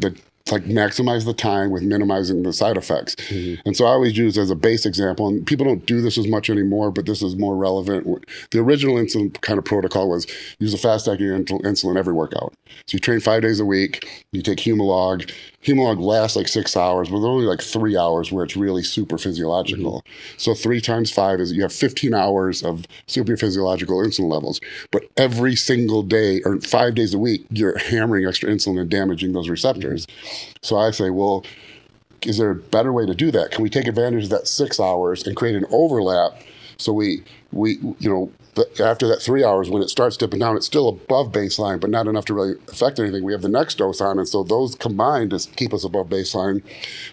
like maximize the time with minimizing the side effects. And so I always use as a base example, and people don't do this as much anymore, but this is more relevant. The original insulin kind of protocol was use a fast-acting insulin every workout. So you train 5 days a week, you take Humalog. Humalog lasts like 6 hours, but only like 3 hours where it's really super physiological. So 3 times 5 is you have 15 hours of super physiological insulin levels. But every single day or 5 days a week, you're hammering extra insulin and damaging those receptors. So I say, well, is there a better way to do that? Can we take advantage of that 6 hours and create an overlap? So we after that 3 hours, when it starts dipping down, it's still above baseline, but not enough to really affect anything. We have the next dose on, and so those combined to keep us above baseline.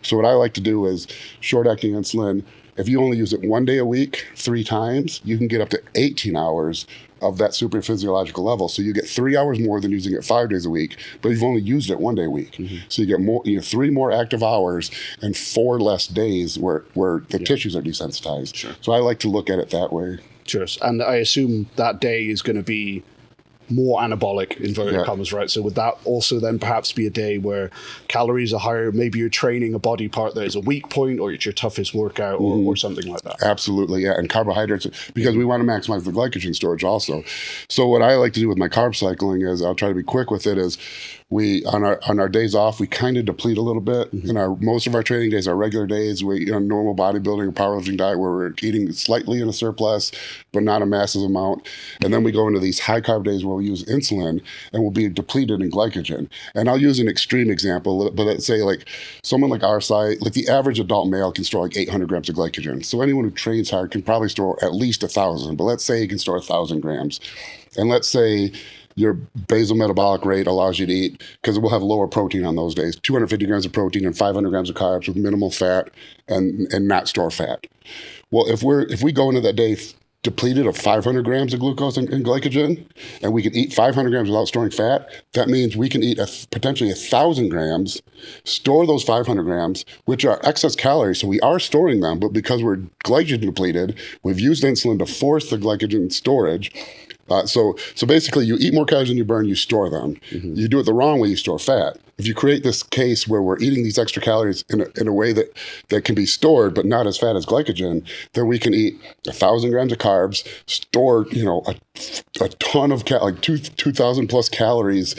So what I like to do is short-acting insulin. If you only use it 1 day a week, 3 times, you can get up to 18 hours of that super physiological level. So you get 3 hours more than using it 5 days a week, but you've only used it 1 day a week. So you get more, 3 more active hours and 4 less days where the tissues are desensitized. Sure. So I like to look at it that way. Sure. And I assume that day is going to be more anabolic, inverted commas, right? So would that also then perhaps be a day where calories are higher? Maybe you're training a body part that is a weak point, or it's your toughest workout, or something like that. Absolutely, yeah. And carbohydrates, because we want to maximize the glycogen storage also. So what I like to do with my carb cycling is, I'll try to be quick with it, is we on our days off, we kind of deplete a little bit. In most of our training days, our regular days, we normal bodybuilding or powerlifting diet where we're eating slightly in a surplus, but not a massive amount. And then we go into these high carb days where we use insulin and we'll be depleted in glycogen. And I'll use an extreme example, but let's say like someone like our size, like the average adult male can store like 800 grams of glycogen. So anyone who trains hard can probably store at least 1,000, but let's say you can store 1,000 grams. And let's say your basal metabolic rate allows you to eat, because we'll have lower protein on those days, 250 grams of protein and 500 grams of carbs with minimal fat and not store fat. Well, if we go into that day depleted of 500 grams of glucose and glycogen, and we can eat 500 grams without storing fat, that means we can eat potentially 1,000 grams, store those 500 grams, which are excess calories, so we are storing them, but because we're glycogen depleted, we've used insulin to force the glycogen storage. So basically, you eat more calories than you burn, you store them. You do it the wrong way, you store fat. If you create this case where we're eating these extra calories in a way that can be stored, but not as fat as glycogen, then we can eat 1,000 grams of carbs, store a ton of like 2,000 plus calories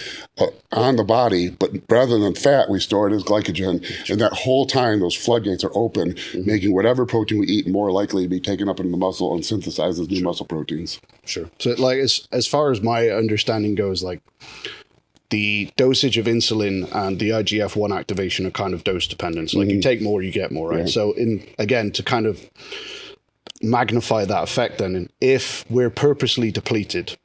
on the body, but rather than fat, we store it as glycogen. And that whole time, those floodgates are open, making whatever protein we eat more likely to be taken up into the muscle and synthesized as new muscle proteins. Sure. So like as far as my understanding goes, like the dosage of insulin and the IGF-1 activation are kind of dose dependent. So like you take more, you get more, right? So to kind of magnify that effect, then if we're purposely depleted,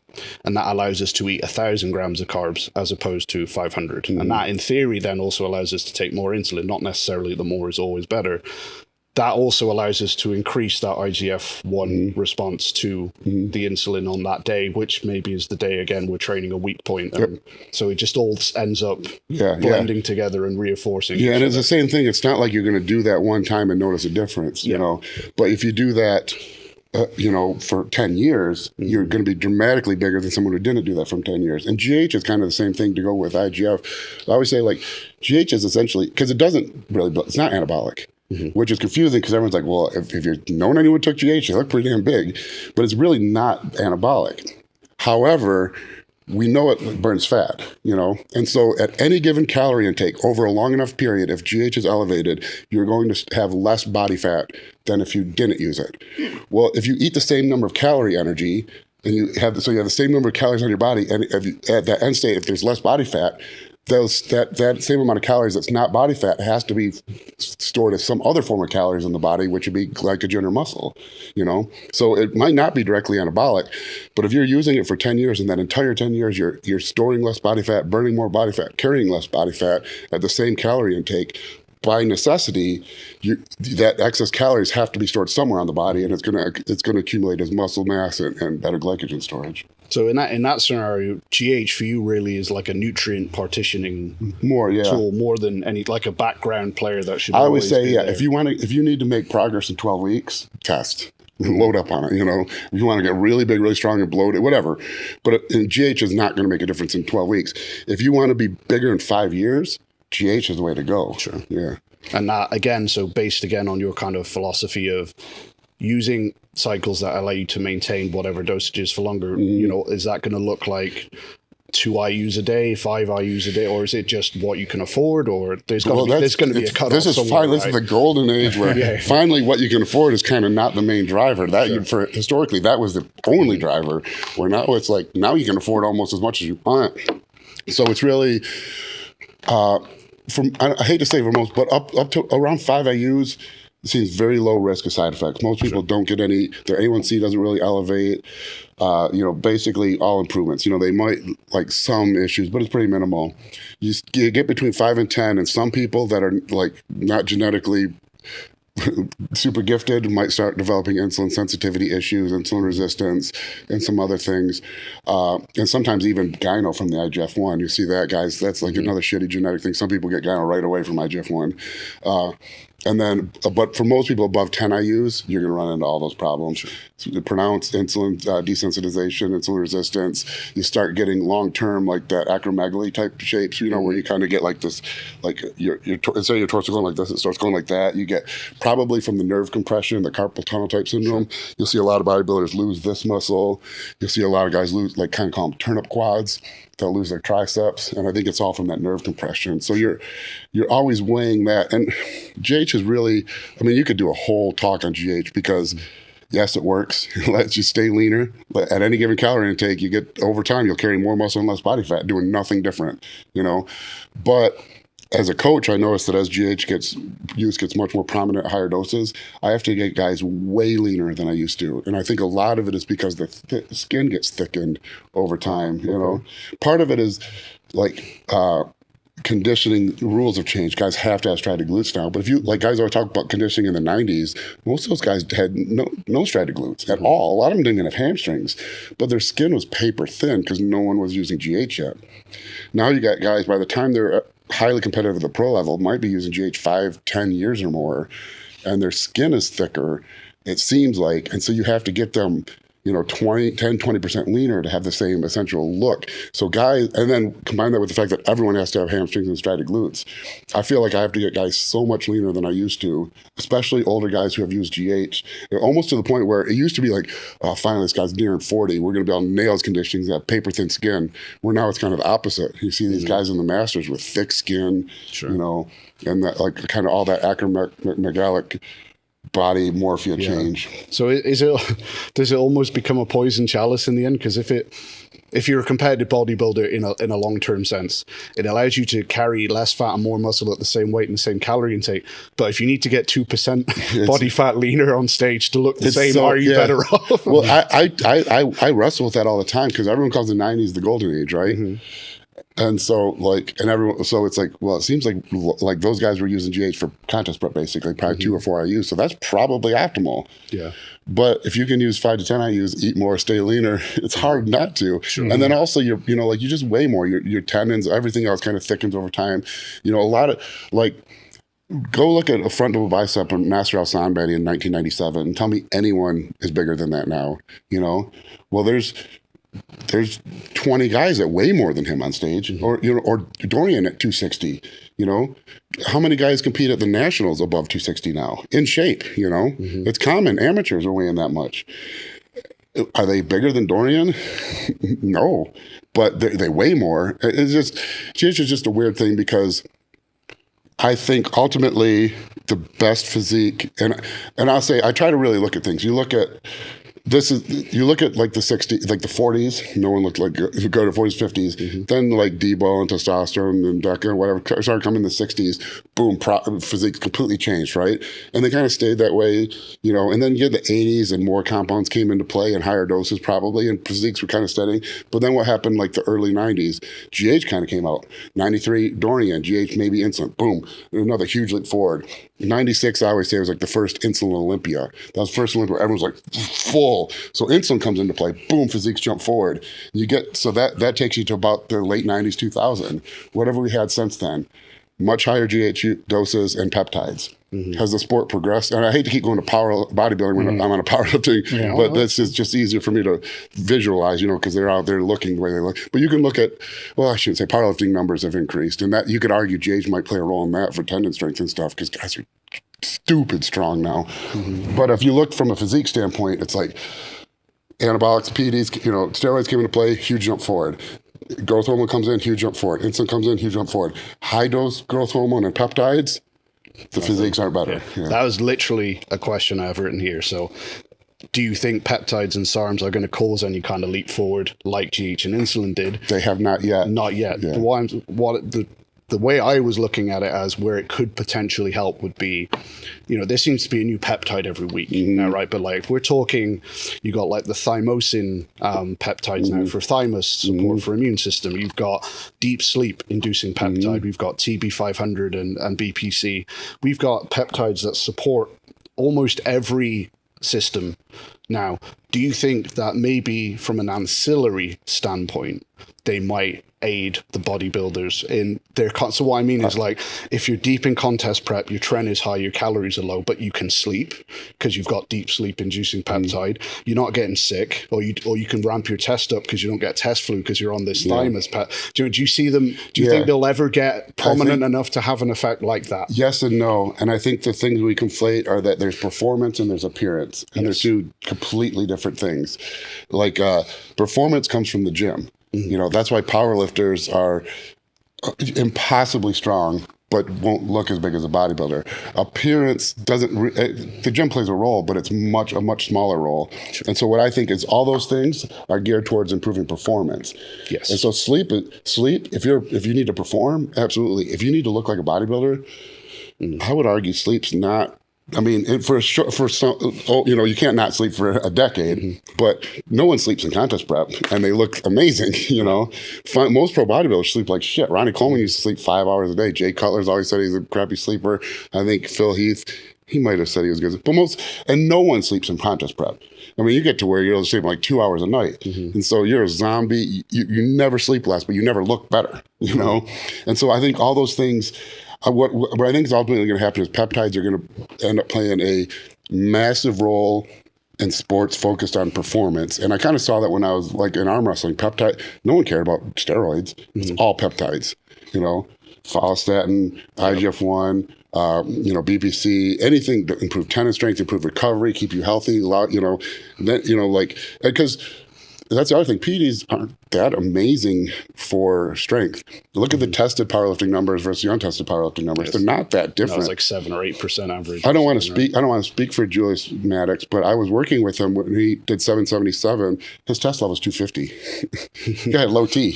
and that allows us to eat 1,000 grams of carbs as opposed to 500. And that in theory then also allows us to take more insulin, not necessarily the more is always better. That also allows us to increase that IGF-1 response to the insulin on that day, which maybe is the day, again, we're training a weak point. So it just all ends up blending together and reinforcing. Yeah, and it's the same thing. It's not like you're going to do that one time and notice a difference, you know. But if you do that, for 10 years, you're going to be dramatically bigger than someone who didn't do that from 10 years. And GH is kind of the same thing to go with IGF. I always say, like, GH is essentially, because it's not anabolic. Which is confusing because everyone's like, well, if you've known anyone who took GH, they look pretty damn big, but it's really not anabolic. However, we know it burns fat, and so at any given calorie intake over a long enough period, if GH is elevated, you're going to have less body fat than if you didn't use it. Well, if you eat the same number of calorie energy, and you have the same number of calories on your body, and at that end state, if there's less body fat, that same amount of calories that's not body fat has to be stored as some other form of calories in the body, which would be glycogen or muscle, So it might not be directly anabolic, but if you're using it for 10 years and that entire 10 years, you're storing less body fat, burning more body fat, carrying less body fat at the same calorie intake, by necessity, that excess calories have to be stored somewhere on the body, and it's gonna accumulate as muscle mass and better glycogen storage. So in that scenario, GH for you really is like a nutrient partitioning tool more than any, like a background player that should. I always say, if you need to make progress in 12 weeks, test. Load up on it, If you want to get really big, really strong and bloated, whatever. But GH is not going to make a difference in 12 weeks. If you want to be bigger in 5 years, GH is the way to go. Sure. Yeah. And that, again, so based again on your kind of philosophy of using cycles that allow you to maintain whatever dosages for longer, is that going to look like 2 IUs a day, 5 IUs a day, or is it just what you can afford, or there's going to be a cutoff? This is the golden age where finally what you can afford is kind of not the main driver. Historically, that was the only driver, where now it's like, now you can afford almost as much as you want. So it's really... I hate to say for most, but up to around 5 IUs, it seems very low risk of side effects. Most people don't get any. Their A1C doesn't really elevate. Basically all improvements. They might like some issues, but it's pretty minimal. You get between 5 and 10, and some people that are like not genetically super gifted might start developing insulin sensitivity issues, insulin resistance, and some other things. And sometimes even gyno from the IGF-1. You see that, guys? That's like another shitty genetic thing. Some people get gyno right away from IGF-1. And then, but for most people above 10 IUs, you're going to run into all those problems. Sure. So pronounced insulin desensitization, insulin resistance. You start getting long-term, like that acromegaly type shapes, where you kind of get like this, like instead of your torso going like this, it starts going like that. You get probably from the nerve compression, the carpal tunnel type syndrome. Sure. You'll see a lot of bodybuilders lose this muscle. You'll see a lot of guys lose, like kind of call them turnip quads. They'll lose their triceps, and I think it's all from that nerve compression. So you're always weighing that. And GH is really, you could do a whole talk on GH because, yes, it works. It lets you stay leaner. But at any given calorie intake, you get over time, you'll carry more muscle and less body fat, doing nothing different, But as a coach, I noticed that as GH gets much more prominent at higher doses, I have to get guys way leaner than I used to. And I think a lot of it is because the skin gets thickened over time, Part of it is like conditioning rules have changed. Guys have to have striated glutes now. But if you, like guys always talk about conditioning in the 90s, most of those guys had no striated glutes at all. A lot of them didn't even have hamstrings, but their skin was paper thin because no one was using GH yet. Now you got guys, by the time they're highly competitive at the pro level, might be using GH 5-10 years or more, and their skin is thicker, it seems like, and so you have to get them 10-20% leaner to have the same essential look. So guys, and then combine that with the fact that everyone has to have hamstrings and striated glutes. I feel like I have to get guys so much leaner than I used to, especially older guys who have used GH. They're almost to the point where it used to be like, oh, finally this guy's nearing 40. We're going to be able to nail his conditioning, that paper thin skin. Where now it's kind of the opposite. You see these guys in the masters with thick skin, and that like kind of all that acromegalic body morphia change. So does it almost become a poison chalice in the end? Because if you're a competitive bodybuilder in a long-term sense, it allows you to carry less fat and more muscle at the same weight and the same calorie intake. But if you need to get 2% body fat leaner on stage to look the same, are you better off? Well, I wrestle with that all the time because everyone calls the 90s the golden age, right? Mm-hmm. And so so it's like, well, it seems like those guys were using GH for contest prep, basically, probably 2 or 4 IUs. So that's probably optimal. Yeah. But if you can use 5 to 10 IUs, eat more, stay leaner, it's hard not to. Sure. And then also you just weigh more. Your tendons, everything else kind of thickens over time. A lot of go look at a front double bicep of Nasser Al-Sanbadi in 1997 and tell me anyone is bigger than that now. Well, there's 20 guys that weigh more than him on stage, or Dorian at 260. How many guys compete at the nationals above 260 now in shape? It's common. Amateurs are weighing that much. Are they bigger than Dorian? No, but they weigh more. It's just a weird thing because I think ultimately the best physique, and I'll say I try to really look at things. You look at this is, you look at like the 60s, like the 40s, no one looked like, go to 40s, 50s, then like Debo and testosterone and DECA and whatever started coming in the 60s, boom, physique completely changed, right? And they kind of stayed that way, you know, and then you get the 80s and more compounds came into play and higher doses probably, and physiques were kind of steady. But then what happened like the early 90s, GH kind of came out. 93, Dorian, GH, maybe insulin, boom, another huge leap forward. 96, I always say, was like the first insulin Olympia. That was the first Olympia where everyone was like full. So insulin comes into play, boom, physiques jump forward. You get, so that takes you to about the late 90s, 2000. Whatever we had since then, much higher GH doses and peptides. Has the sport progressed? And I hate to keep going to bodybuilding when I'm on a powerlifting, but this is just easier for me to visualize, you know, because they're out there looking the way they look. But you can look at, well, I shouldn't say powerlifting numbers have increased, and that you could argue GH might play a role in that for tendon strength and stuff, because guys are stupid strong now. But if you look from a physique standpoint, it's like anabolics, PEDs, you know, steroids came into play, huge jump forward. Growth hormone comes in, huge jump forward. Insulin comes in, huge jump forward. High dose growth hormone and peptides, the physiques aren't better. Yeah. That was literally a question I've written here. So do you think peptides and serums are going to cause any kind of leap forward like GH and insulin did? They have not yet. Not yet. Yeah. The way I was looking at it as where it could potentially help would be, you know, there seems to be a new peptide every week now, right? But like if we're talking, you got like the thymosin peptides now for thymus support for immune system. You've got deep sleep inducing peptide. We've got TB500 and BPC. We've got peptides that support almost every system now. Do you think that maybe from an ancillary standpoint, they might aid the bodybuilders in their so what I mean is, like, if you're deep in contest prep, your tren is high, your calories are low, but you can sleep because you've got deep sleep inducing peptide, you're not getting sick, or you can ramp your test up because you don't get test flu because you're on this thymus pep. Do you see them, do you think they'll ever get prominent enough to have an effect like that? Yes and no. And I think the things we conflate are that there's performance and there's appearance, and they're two completely different things. Like performance comes from the gym. You know, that's why powerlifters are impossibly strong, but won't look as big as a bodybuilder. Appearance doesn't, the gym plays a role, but it's a much smaller role. Sure. And so what I think is all those things are geared towards improving performance. Yes. And so sleep, if you need to perform, absolutely. If you need to look like a bodybuilder, I would argue sleep's not, I mean, for some, you know, you can't not sleep for a decade, but no one sleeps in contest prep, and they look amazing. You know, most pro bodybuilders sleep like shit. Ronnie Coleman used to sleep 5 hours a day. Jay Cutler's always said he's a crappy sleeper. I think Phil Heath, he might have said he was good, but no one sleeps in contest prep. I mean, you get to where you're sleeping like 2 hours a night, and so you're a zombie. You never sleep less, but you never look better. You know, and so I think all those things. What I think is ultimately going to happen is peptides are going to end up playing a massive role in sports focused on performance. And I kind of saw that when I was like in arm wrestling. Peptide, no one cared about steroids. It's all peptides, you know, follistatin, IGF-1, you know, BPC, anything to improve tendon strength, improve recovery, keep you healthy, you know, then, you know, like, because that's the other thing. PEDs aren't that amazing for strength. Look at the tested powerlifting numbers versus the untested powerlifting numbers. They're not that different. No, it's like 7 or 8% average. I don't want to speak for Julius Maddox, but I was working with him when he did 777. His test level was 250. He had low T.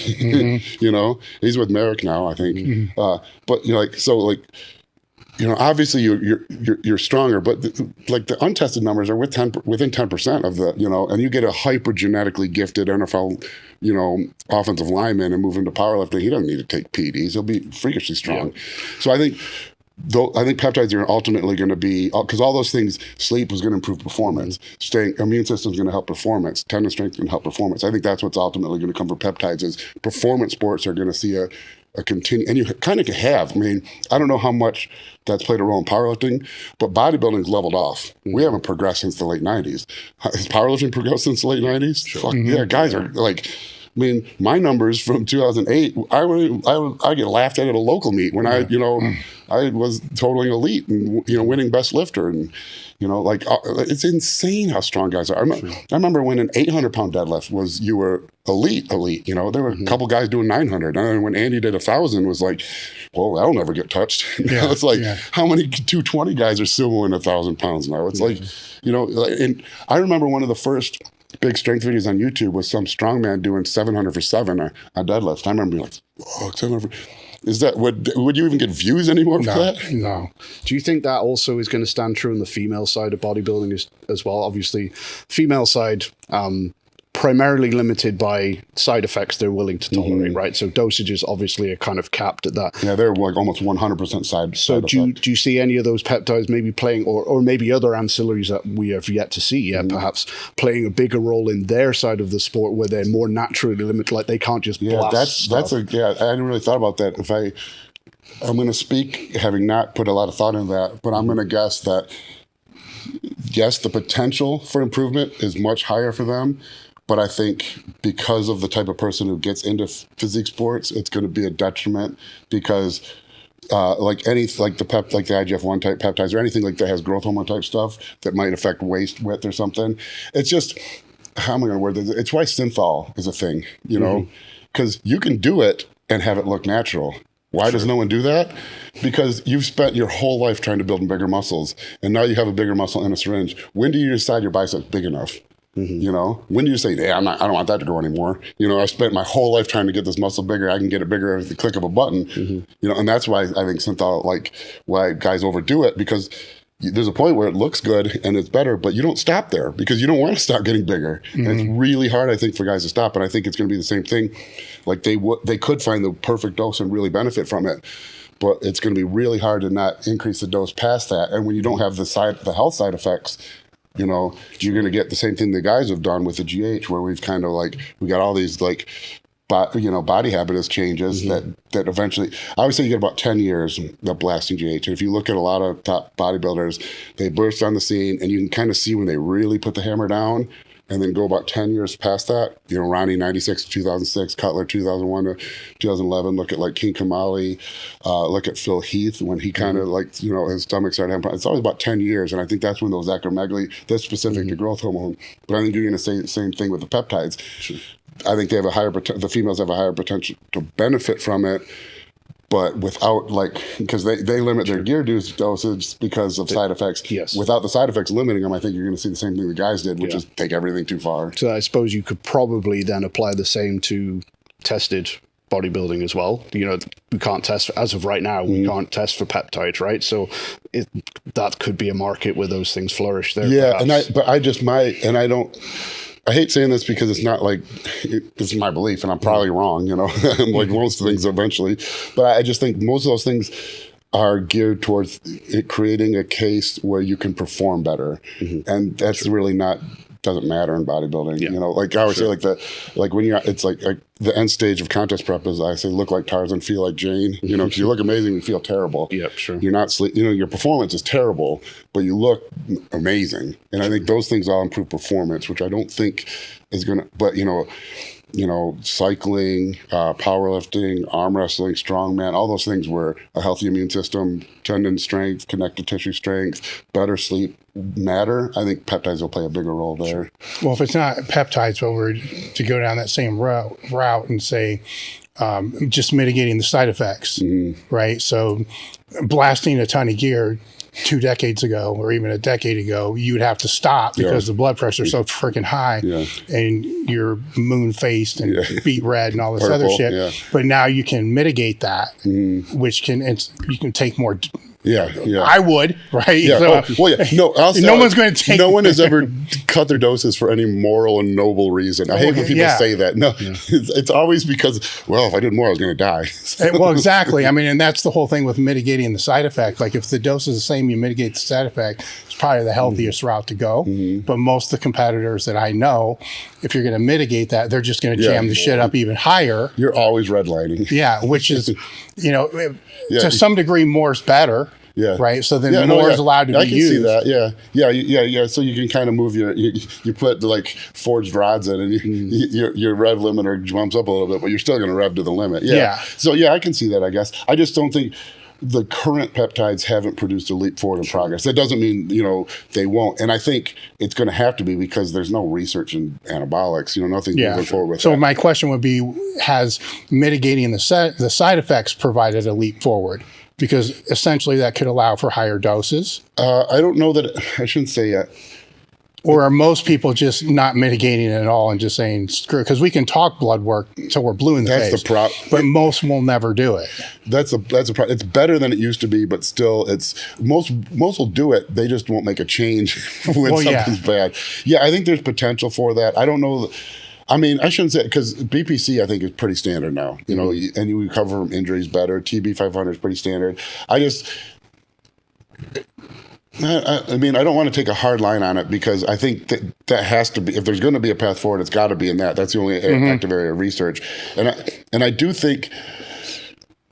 You know, he's with Merrick now, I think. But you know, like, so like, you know, obviously you're stronger, but like the untested numbers are within 10% of the, you know, and you get a hyper genetically gifted NFL, you know, offensive lineman and move him to powerlifting. He doesn't need to take PEDs. He'll be freakishly strong. Yeah. So I think peptides are ultimately going to be, because all those things, sleep is going to improve performance, immune system is going to help performance, tendon strength is going to help performance. I think that's what's ultimately going to come from peptides is performance sports are going to see a continue, and you kind of have. I mean, I don't know how much that's played a role in powerlifting, but bodybuilding's leveled off. We haven't progressed since the late 90s. Has powerlifting progressed since the late 90s? Sure. Fuck yeah, guys are like, mean, my numbers from 2008, I get laughed at a local meet when I was totally elite and, winning best lifter. And, like it's insane how strong guys are. I remember when an 800-pound deadlift you were elite. There were a couple guys doing 900. And when Andy did 1,000, was like, well, that'll never get touched. It's like, how many 220 guys are sumoing 1,000 pounds now? It's like, and I remember one of the first big strength videos on YouTube was some strongman doing 700 for 7 on deadlift. I remember being like, oh, 700 for... Is that would you even get views anymore for that? No. Do you think that also is going to stand true on the female side of bodybuilding as well? Obviously, female side primarily limited by side effects they're willing to tolerate, right? So dosages obviously are kind of capped at that. Yeah, they're like almost 100% side. So do you see any of those peptides maybe playing, or maybe other ancillaries that we have yet to see yet, perhaps playing a bigger role in their side of the sport where they're more naturally limited, like they can't just blast I hadn't really thought about that. I'm going to speak having not put a lot of thought into that, but I'm going to guess that yes, the potential for improvement is much higher for them. But I think because of the type of person who gets into physique sports, it's going to be a detriment because like the IGF-1 type peptides or anything like that has growth hormone type stuff that might affect waist width or something. It's just, how am I going to word this? It's why synthol is a thing, because you can do it and have it look natural. Why does no one do that? Because you've spent your whole life trying to build bigger muscles, and now you have a bigger muscle in a syringe. When do you decide your bicep's big enough? When do you say, I don't want that to grow anymore? I spent my whole life trying to get this muscle bigger. I can get it bigger at the click of a button. And that's why I think synthol, why guys overdo it, because there's a point where it looks good and it's better, but you don't stop there because you don't want to stop getting bigger. And it's really hard, I think, for guys to stop. And I think it's going to be the same thing. Like they could find the perfect dose and really benefit from it, but it's going to be really hard to not increase the dose past that. And when you don't have the health side effects, you're going to get the same thing the guys have done with the GH, where we've kind of we got all these body habitus changes that eventually, I would say you get about 10 years of blasting GH. And if you look at a lot of top bodybuilders, they burst on the scene and you can kind of see when they really put the hammer down and then go about 10 years past that. Ronnie 96 to 2006, Cutler 2001 to 2011. Look at King Kamali. Look at Phil Heath when he kind of his stomach started having problems. It's always about 10 years. And I think that's when those acromegaly, that's specific to growth hormone. But I think you're going to say the same thing with the peptides. Sure. I think they have the females have a higher potential to benefit from it, but without because they limit their gear dosage because of side effects. Yes. Without the side effects limiting them, I think you're going to see the same thing the guys did, which is take everything too far. So I suppose you could probably then apply the same to tested bodybuilding as well. We can't test as of right now. We can't test for peptides, right? So that could be a market where those things flourish there. Yeah, perhaps. I hate saying this because it's not this is my belief and I'm probably wrong, like most things eventually, but I just think most of those things are geared towards creating a case where you can perform better. And that's really doesn't matter in bodybuilding. I always say when you're, it's like the end stage of contest prep is I say, look like Tarzan, feel like Jane, because you look amazing, you feel terrible. Yep, sure. You're not your performance is terrible, but you look amazing. And I think those things all improve performance, which I don't think is going to, but cycling, powerlifting, arm wrestling, strongman, all those things where a healthy immune system, tendon strength, connective tissue strength, better sleep matter. I think peptides will play a bigger role there. Well, if it's not peptides, but we're to go down that same route and say, just mitigating the side effects, right? So blasting a ton of gear 2 decades ago or even a decade ago, you would have to stop because the blood pressure is so freaking high and you're moon faced and beet red and all this other shit. Yeah. But now you can mitigate that, which you can take more. I would, right? Yeah. So, no one's going to take. No one has ever cut their doses for any moral and noble reason. I hate when people say that. No, it's always because, if I did more, I was going to die. Well, exactly. I mean, and that's the whole thing with mitigating the side effect. Like if the dose is the same, you mitigate the side effect. It's probably the healthiest route to go. But most of the competitors that I know, if you're going to mitigate that, they're just going to jam the shit up even higher. You're always redlining. Yeah, which is, to some degree, more is better. Yeah. Right. So then more is allowed to be used. I can see that. Yeah. So you can kind of move you put like forged rods in, and your rev limiter jumps up a little bit, but you're still going to rev to the limit. Yeah. So I can see that. I guess I just don't think the current peptides haven't produced a leap forward in progress. That doesn't mean, they won't. And I think it's going to have to be, because there's no research in anabolics, nothing moving forward with so that. My question would be, has mitigating the side effects provided a leap forward? Because essentially that could allow for higher doses. I don't know that, I shouldn't say yet. Or are most people just not mitigating it at all and just saying, screw it? Because we can talk blood work till we're blue in the face. That's the problem. But most will never do it. That's a problem. It's better than it used to be, but still, most will do it. They just won't make a change when something's bad. Yeah, I think there's potential for that. I don't know. I mean, I shouldn't say, because BPC, I think, is pretty standard now, and you recover from injuries better. TB 500 is pretty standard. I mean, I don't want to take a hard line on it, because I think that has to be, if there's going to be a path forward, it's got to be in that. That's the only active area of research. And I do think,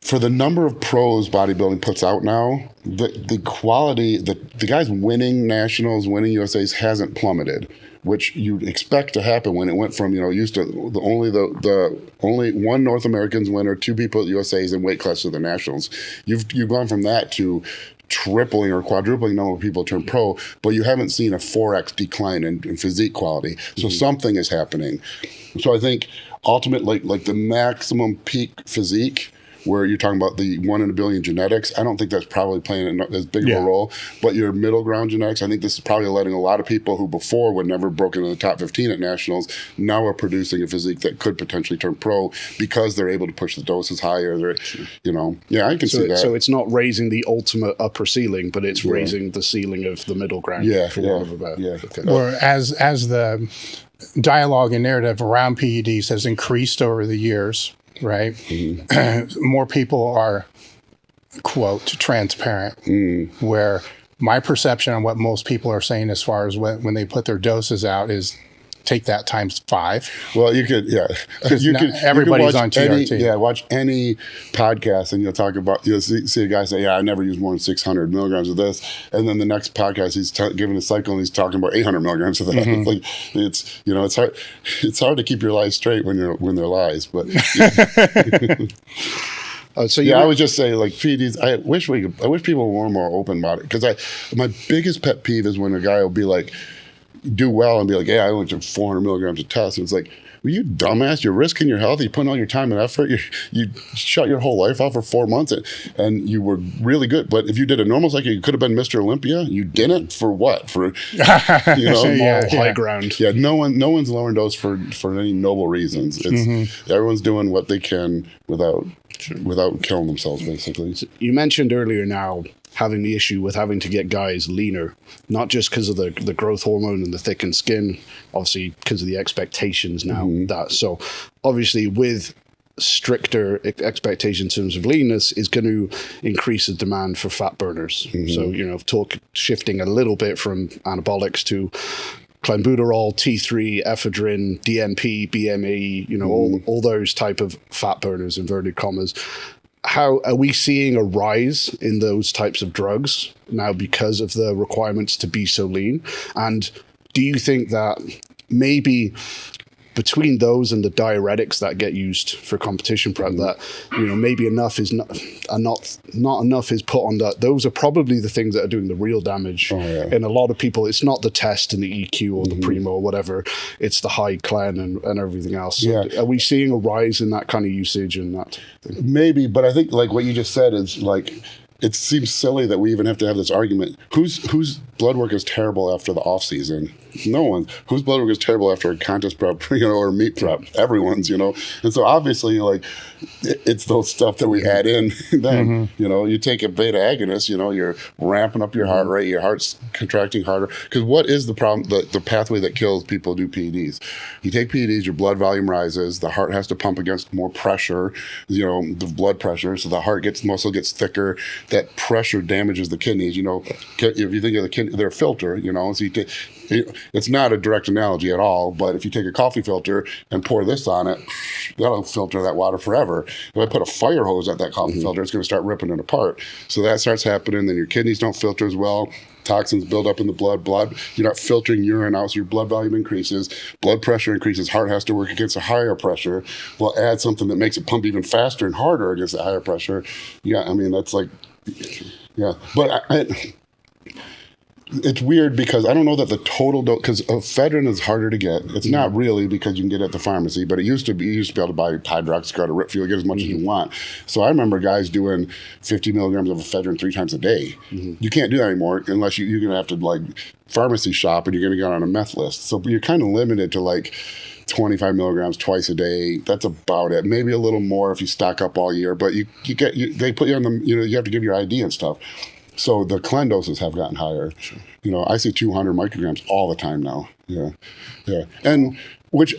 for the number of pros bodybuilding puts out now, the quality, the guys winning nationals, winning USAs hasn't plummeted, which you'd expect to happen when it went from, used to the only one North Americans winner, 2 people at USAs, and weight class to the nationals. You've gone from that to tripling or quadrupling number of people turn pro, but you haven't seen a 4x decline in physique quality. So something is happening. So I think ultimately, like the maximum peak physique, where you're talking about the 1 in a billion genetics, I don't think that's probably playing as big of a role. But your middle ground genetics, I think this is probably letting a lot of people who before would never broke into the top 15 at nationals now are producing a physique that could potentially turn pro, because they're able to push the doses higher. I can see that. So it's not raising the ultimate upper ceiling, but it's raising the ceiling of the middle ground. Or as the dialogue and narrative around PEDs has increased over the years, right? More people are, quote, transparent, where my perception on what most people are saying as far as when they put their doses out is take that times 5. Well, you could, everybody's on TRT. Watch any podcast, and you'll see a guy say, I never use more than 600 milligrams of this. And then the next podcast, he's giving a cycle, and he's talking about 800 milligrams of that. It's hard. It's hard to keep your lies straight when they're lies, but. I would just say, like, PEDs, I wish people were more open about it, because my biggest pet peeve is when a guy will be like, do well and be like, I only took 400 milligrams of test. And it's like, well, you dumbass, you're risking your health. You're putting all your time and effort. You shut your whole life off for 4 months, and you were really good. But if you did a normal cycle, you could have been Mr. Olympia. You didn't. For what? For high ground. Yeah, no one's lowering dose for any noble reasons. It's everyone's doing what they can without killing themselves, basically. So you mentioned earlier now having the issue with having to get guys leaner, not just because of the growth hormone and the thickened skin, obviously because of the expectations now. So obviously with stricter expectations in terms of leanness is going to increase the demand for fat burners. So, shifting a little bit from anabolics to clenbuterol, T3, ephedrine, DNP, BMAE, all those type of fat burners, inverted commas. How are we seeing a rise in those types of drugs now because of the requirements to be so lean? And do you think that maybe between those and the diuretics that get used for competition prep, that maybe enough is not enough is put on that? Those are probably the things that are doing the real damage. In a lot of people, it's not the test and the EQ or the Primo or whatever, it's the high clen and everything else. So are we seeing a rise in that kind of usage and that thing? Maybe, but I think, like what you just said, is like, it seems silly that we even have to have this argument. Whose blood work is terrible after the off season? No one. Whose blood work is terrible after a contest prep, or meet prep? Everyone's, And so obviously, like, it's those stuff that we add in. Then, you take a beta agonist, you're ramping up your heart rate, your heart's contracting harder. Because what is the problem? The pathway that kills people who do PEDs. You take PEDs, your blood volume rises, the heart has to pump against more pressure, the blood pressure. So the muscle gets thicker. That pressure damages the kidneys. If you think of the kidney they're a filter, so you take, it's not a direct analogy at all, but if you take a coffee filter and pour this on it, that'll filter that water forever. If I put a fire hose at that coffee filter, it's going to start ripping it apart. So that starts happening, then your kidneys don't filter as well. Toxins build up in the blood. You're not filtering urine out, so your blood volume increases. Blood pressure increases. Heart has to work against a higher pressure. We'll add something that makes it pump even faster and harder against the higher pressure. Yeah, I mean, that's like, yeah. But it's weird because I don't know that the total dose, because ephedrine is harder to get. It's not really, because you can get it at the pharmacy, but it used to be, you used to be able to buy hydroxychloroquine or Rip Fuel, get as much as you want. So I remember guys doing 50 milligrams of ephedrine 3 times a day. You can't do that anymore unless you're going to have to like pharmacy shop and you're going to get on a meth list. So you're kind of limited to like 25 milligrams twice a day. That's about it. Maybe a little more if you stock up all year, but they put you on the, you have to give your ID and stuff. So the clen doses have gotten higher. Sure. I see 200 micrograms all the time now. Yeah. And which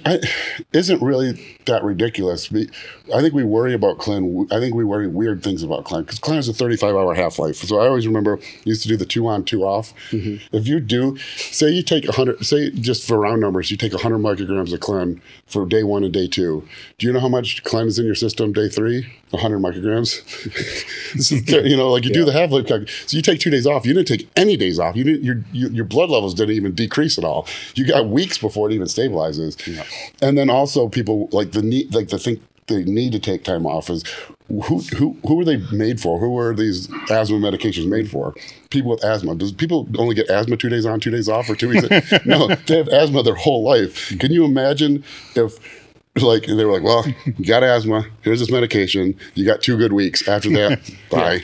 isn't really that ridiculous. I think we worry about clen. I think we worry weird things about clen, because clen has a 35-hour half-life. So I always remember used to do the 2 on, 2 off. If you do, say you take 100, say just for round numbers, you take 100 micrograms of clen for day 1 and day 2. Do you know how much clen is in your system day 3? 100 micrograms. This is, like you do the half-life calculation. So you take 2 days off. You didn't take any days off. You didn't. Your blood levels didn't even decrease at all. You got weeks before it even stabilizes. Yeah. And then also people think they need to take time off is who are they made for? Who are these asthma medications made for? People with asthma. Does people only get asthma 2 days on, 2 days off, or 2 weeks? No, they have asthma their whole life. Can you imagine if like they were like, well, you got asthma, here's this medication, you got 2 good weeks, after that bye.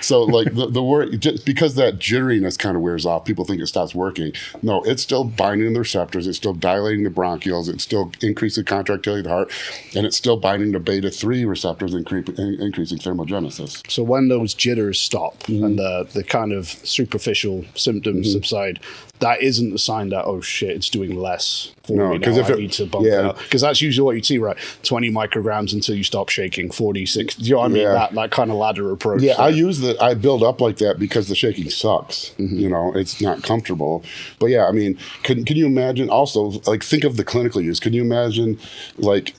So like the word, just because that jitteriness kind of wears off, people think it stops working. No, it's still binding the receptors, it's still dilating the bronchioles, it's still increasing contractility of the heart, and it's still binding the beta-3 receptors, increasing thermogenesis. So when those jitters stop and the kind of superficial symptoms subside, that isn't a sign that, oh shit, it's doing less for me now, I need to bump it up. Because that's usually what you see, right? 20 micrograms until you stop shaking, 40, 60. Do you know what I mean? That kind of ladder approach. Yeah, I build up like that because the shaking sucks. It's not comfortable. But yeah, I mean, can you imagine also, like, think of the clinical use. Can you imagine, like,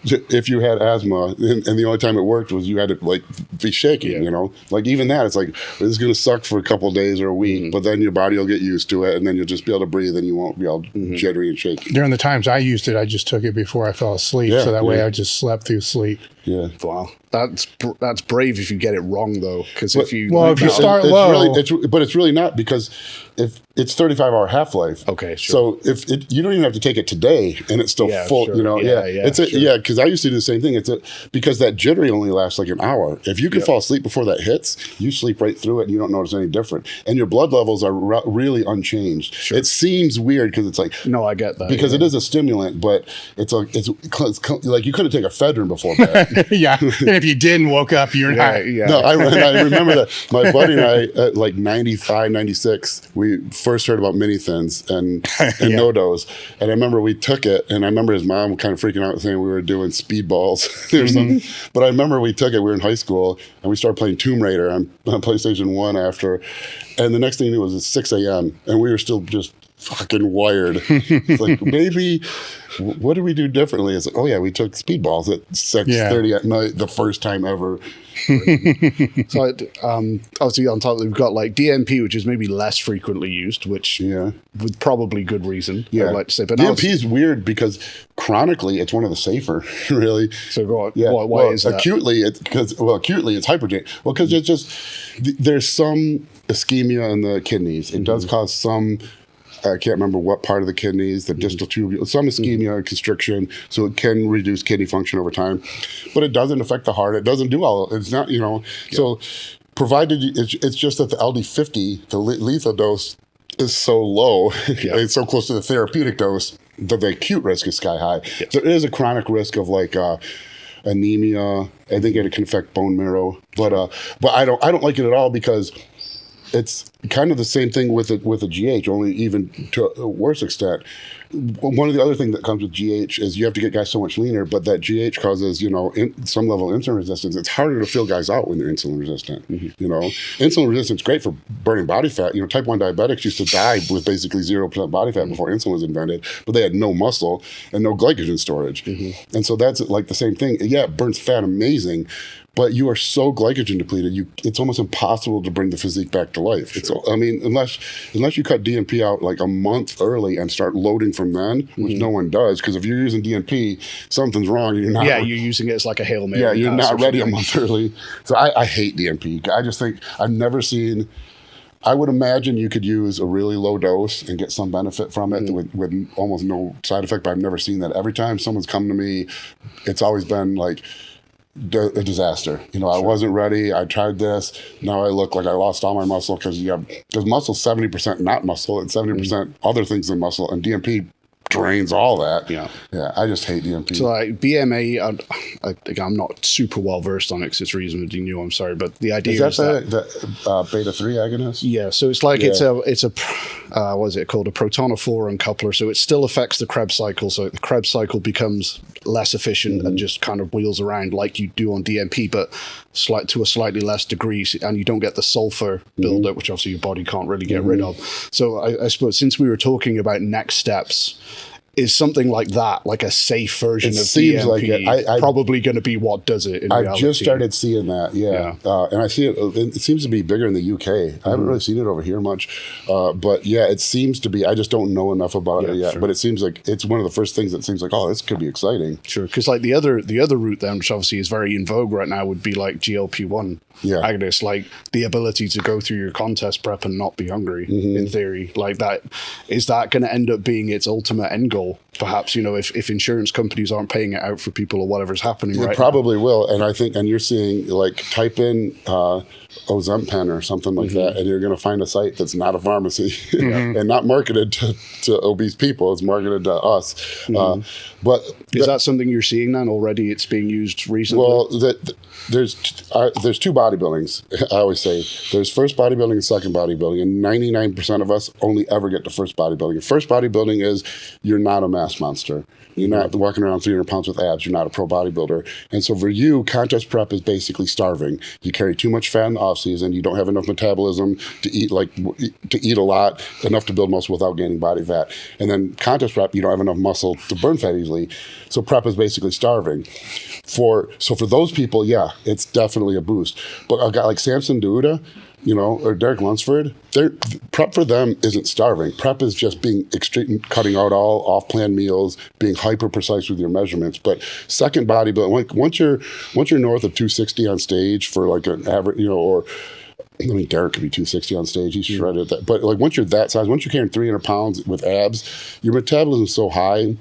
if you had asthma and the only time it worked was you had to like be shaking, like even that, it's like, this is going to suck for a couple of days or a week, but then your body will get used to it and then you'll just be able to breathe and you won't be all jittery and shaky. During the times I used it, I just took it before I fell asleep. So that way I just slept through sleep. Yeah. Wow. That's brave if you get it wrong though, because if you start low, but it's really not, because if it's 35-hour half-life. Okay, sure. So if you don't even have to take it today and it's still full, sure. because I used to do the same thing. Because that jittery only lasts like an hour. If you can fall asleep before that hits, you sleep right through it and you don't notice any different. And your blood levels are really unchanged. Sure. It seems weird because it's like, no, I get that, because it is a stimulant, but it's like you couldn't take ephedrine before that. Yeah. And if you didn't woke up, you're not. Yeah. No, I remember that. My buddy and I, at like 95, 96, we first heard about mini thins and no-dos. And I remember we took it, and I remember his mom kind of freaking out saying we were doing speedballs or something. But I remember we took it, we were in high school, and we started playing Tomb Raider on PlayStation 1 after. And the next thing we knew, it was 6 a.m. and we were still just fucking wired. It's like, maybe, what did we do differently? It's like, oh yeah, we took speedballs at 6:30 at night, the first time ever. So obviously on top of that, we've got like DNP, which is maybe less frequently used, which with probably good reason, I'd like to say. But DNP is weird because chronically it's one of the safer, really. So go on. Why is that? Acutely it's hypertension. Well, because it's just, there's some ischemia in the kidneys. It does cause some, I can't remember what part of the kidneys, the distal tubule, some ischemia, constriction, so it can reduce kidney function over time. But it doesn't affect the heart. It doesn't do all, it's not, so provided, it's just that the LD50, the lethal dose, is so low, it's so close to the therapeutic dose, that the acute risk is sky high. So it is a chronic risk of like anemia. I think it can affect bone marrow, but I don't like it at all, because it's kind of the same thing with a GH, only even to a worse extent. One of the other things that comes with GH is you have to get guys so much leaner, but that GH causes, some level of insulin resistance. It's harder to fill guys out when they're insulin resistant. Insulin resistance is great for burning body fat. Type 1 diabetics used to die with basically 0% body fat before insulin was invented, but they had no muscle and no glycogen storage. And so that's like the same thing. Yeah, it burns fat amazing, but you are so glycogen depleted, it's almost impossible to bring the physique back to life. Sure. Unless you cut DNP out like a month early and start loading from then, which no one does, because if you're using DNP, something's wrong. You're not. Yeah, you're using it as like a Hail Mary. Yeah, you're not ready a month early. So I hate DNP. I just think I've never seen. I would imagine you could use a really low dose and get some benefit from it with almost no side effect, but I've never seen that. Every time someone's come to me, it's always been like a disaster. I wasn't ready. I tried this. Now I look like I lost all my muscle because muscle's 70% not muscle and 70% other things than muscle, and DNP drains all that. Yeah. I just hate DNP. So like BMA, I'm not super well versed on it because it's reasonably new. I'm sorry, but the idea is that the beta 3 agonist. Yeah. So it's like it's a what is it called? A protonophore uncoupler. So it still affects the Krebs cycle. So the Krebs cycle becomes less efficient and just kind of wheels around like you do on DNP, but to a slightly less degree, and you don't get the sulfur buildup, which obviously your body can't really get rid of. So I suppose since we were talking about next steps, is something like that, like a safe version of DNP, like probably going to be what does it in reality? I just started seeing that, and I see it seems to be bigger in the UK. I haven't really seen it over here much, but yeah, it seems to be. I just don't know enough about it yet, but it seems like it's one of the first things that seems like, oh, this could be exciting. Sure, because like the other route then, which obviously is very in vogue right now, would be like GLP-1 agonists, like the ability to go through your contest prep and not be hungry, in theory. Like that, is that going to end up being its ultimate end goal? Perhaps, if insurance companies aren't paying it out for people or whatever's happening right now. It probably will. And I think, and you're seeing, like, type in Ozempic or something like that, and you're going to find a site that's not a pharmacy and not marketed to obese people. It's marketed to us. But is that something you're seeing then already? It's being used recently? Well, there's two bodybuildings. I always say there's first bodybuilding and second bodybuilding, and 99% of us only ever get to first bodybuilding. First bodybuilding is you're not a mass monster. You're not walking around 300 pounds with abs. You're not a pro bodybuilder. And so for you, contest prep is basically starving. You carry too much fat in the off season. You don't have enough metabolism to eat a lot, enough to build muscle without gaining body fat. And then contest prep, you don't have enough muscle to burn fat easily. So prep is basically starving. For those people, yeah, it's definitely a boost. But a guy like Samson Dauda, or Derek Lunsford, prep for them isn't starving. Prep is just being extreme, cutting out all off-plan meals, being hyper precise with your measurements. But second bodybuilding, once you're north of 260 on stage for like an average, Derek could be 260 on stage. He's shredded that. But like once you're that size, once you're carrying 300 pounds with abs, your metabolism is so high.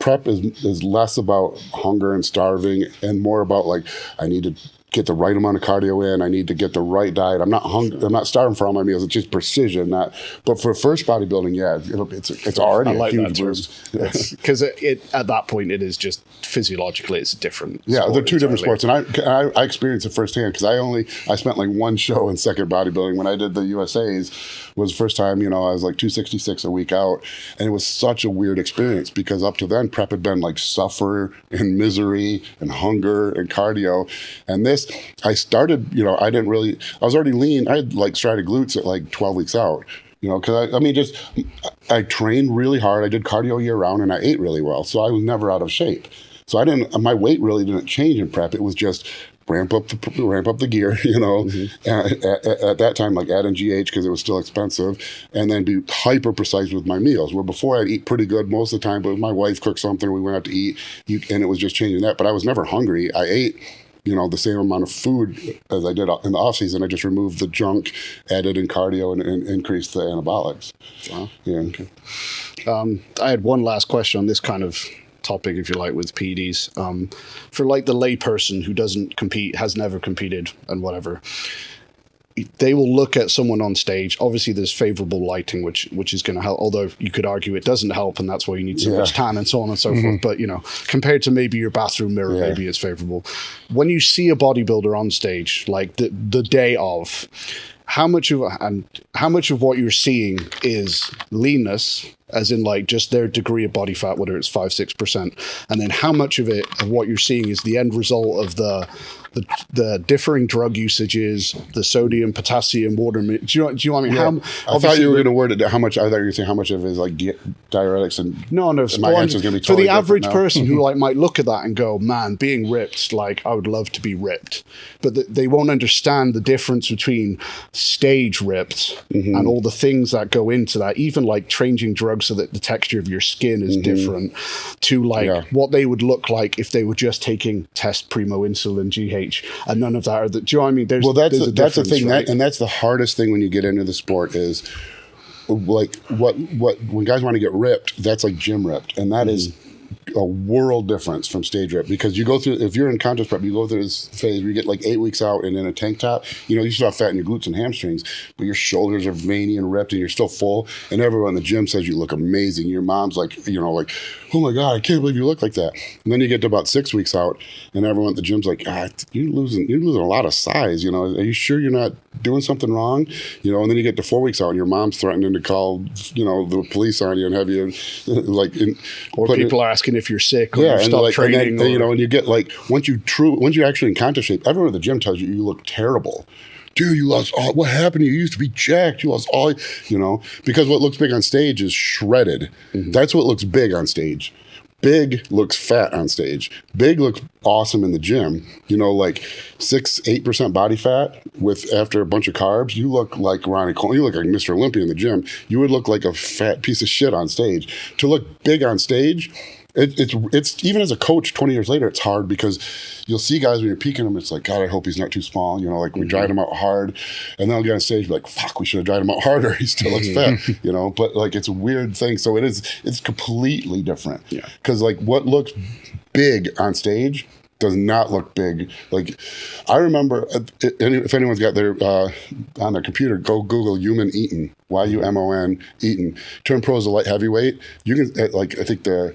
Prep is less about hunger and starving and more about like, I need to get the right amount of cardio in. I need to get the right diet. I'm not hungry. I'm not starving for all my meals. It's just precision. But for first bodybuilding, it's already a huge boost. Because at that point it is just physiologically it's different. Yeah, they're two different sports, and I experienced it firsthand because I spent like one show in second bodybuilding when I did the USA's. Was the first time, I was like 266 a week out, and it was such a weird experience because up to then prep had been like suffer and misery and hunger and cardio, and this I started, I was already lean. I had like striated glutes at like 12 weeks out, because I trained really hard. I did cardio year round and I ate really well, so I was never out of shape. So my weight really didn't change in prep. It was just ramp up the gear, at that time, like add in GH because it was still expensive, and then be hyper precise with my meals. Where before I'd eat pretty good most of the time, but if my wife cooked something, we went out to eat, and it was just changing that. But I was never hungry. I ate, the same amount of food as I did in the off season. I just removed the junk, added in cardio, and increased the anabolics. Wow. Yeah. Okay. I had one last question on this kind of topic, if you like, with PEDs. For like the layperson who doesn't compete, has never competed and whatever, they will look at someone on stage. Obviously there's favorable lighting, which is going to help, although you could argue it doesn't help and that's why you need so much tan and so on and so forth. But compared to maybe your bathroom mirror, maybe it's favorable. When you see a bodybuilder on stage, like the day of, how much of what you're seeing is leanness, as in like just their degree of body fat, whether it's 5-6%, and then how much of what you're seeing is the end result of the differing drug usages, the sodium, potassium, water. Do you know what I mean? Yeah. I thought you were going to word it. How much? I thought you were going to say how much of it is like diuretics and no. My answer's going to be for totally the average now. person who like might look at that and go, "Man, being ripped, like I would love to be ripped," but they won't understand the difference between stage ripped and all the things that go into that. Even like changing drugs so that the texture of your skin is different to like what they would look like if they were just taking Primo, Insulin, GH. And none of that. Do you know what I mean? That's the thing, right? And that's the hardest thing when you get into the sport is like what when guys want to get ripped, that's like gym ripped, and that is a world difference from stage rep, because you go through, if you're in contest prep, you go through this phase where you get like 8 weeks out and in a tank top, you still have fat in your glutes and hamstrings, but your shoulders are veiny and ripped and you're still full, and everyone in the gym says you look amazing. Your mom's like, like, oh my God, I can't believe you look like that. And then you get to about 6 weeks out and everyone at the gym's like, you're losing a lot of size, are you sure you're not doing something wrong? And then you get to 4 weeks out and your mom's threatening to call, the police on you and have you people are asking if you're sick or you've stopped training. And you get like, once you're actually in contest shape, everyone at the gym tells you look terrible. Dude, you lost all, what happened to you? You used to be jacked. You lost all, because what looks big on stage is shredded. That's what looks big on stage. Big looks fat on stage. Big looks awesome in the gym. Like 6-8% body fat after a bunch of carbs. You look like Ronnie Coleman. You look like Mr. Olympia in the gym. You would look like a fat piece of shit on stage. To look big on stage, it's even as a coach 20 years later, it's hard because you'll see guys when you're peaking them, it's like, God, I hope he's not too small. Like we dried him out hard, and then I'll get on stage and be like, fuck, we should have dried him out harder. He still looks fat, but like it's a weird thing. So it's completely different. Yeah. Because like what looks big on stage does not look big. Like I remember, if anyone's got their on their computer, go Google Human Eaton, YUMON Eaton. Turn pro as a light heavyweight. You can I think the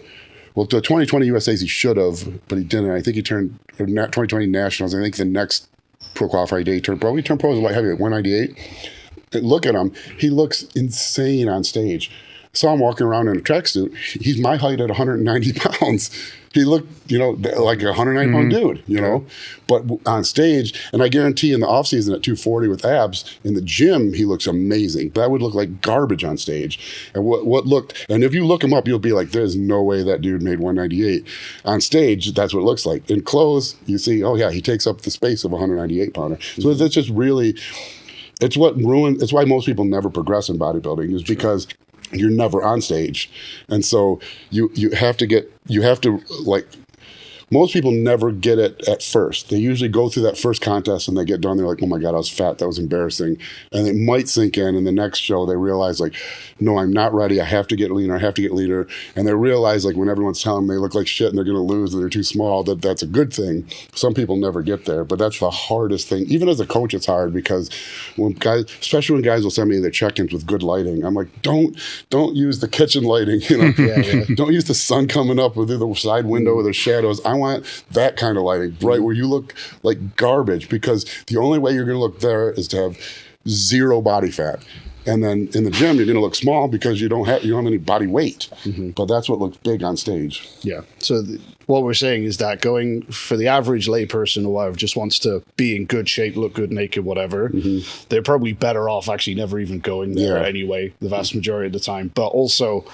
2020 USA's he should have, but he didn't. I think he turned 2020 Nationals. I think the next pro qualifier day he turned pro. He turned pro as a light heavyweight, 198. Look at him. He looks insane on stage. Saw him walking around in a tracksuit. He's my height at 190 pounds. He looked, like a 190-pound dude, But on stage, and I guarantee in the offseason at 240 with abs, in the gym, he looks amazing. That would look like garbage on stage. And and if you look him up, you'll be like, there's no way that dude made 198. On stage, that's what it looks like. In clothes, you see, oh yeah, he takes up the space of a 198-pounder. So that's just really, it's why most people never progress in bodybuilding, is because you're never on stage. And so you have to like, most people never get it at first. They usually go through that first contest and they get done. They're like, oh my God, I was fat. That was embarrassing. And it might sink in. And the next show they realize like, no, I'm not ready. I have to get leaner. I have to get leaner. And they realize like when everyone's telling them they look like shit and they're going to lose and they're too small, that's a good thing. Some people never get there, but that's the hardest thing. Even as a coach, it's hard because when guys, especially when guys will send me their check-ins with good lighting, I'm like, don't use the kitchen lighting, Don't use the sun coming up through the side window with the shadows. I want that kind of lighting, right, where you look like garbage, because the only way you're going to look there is to have zero body fat. And then in the gym, you're going to look small because you don't have any body weight. But that's what looks big on stage. Yeah. So what we're saying is that going for the average layperson or whatever just wants to be in good shape, look good, naked, whatever, they're probably better off actually never even going there anyway, the vast majority of the time. But also,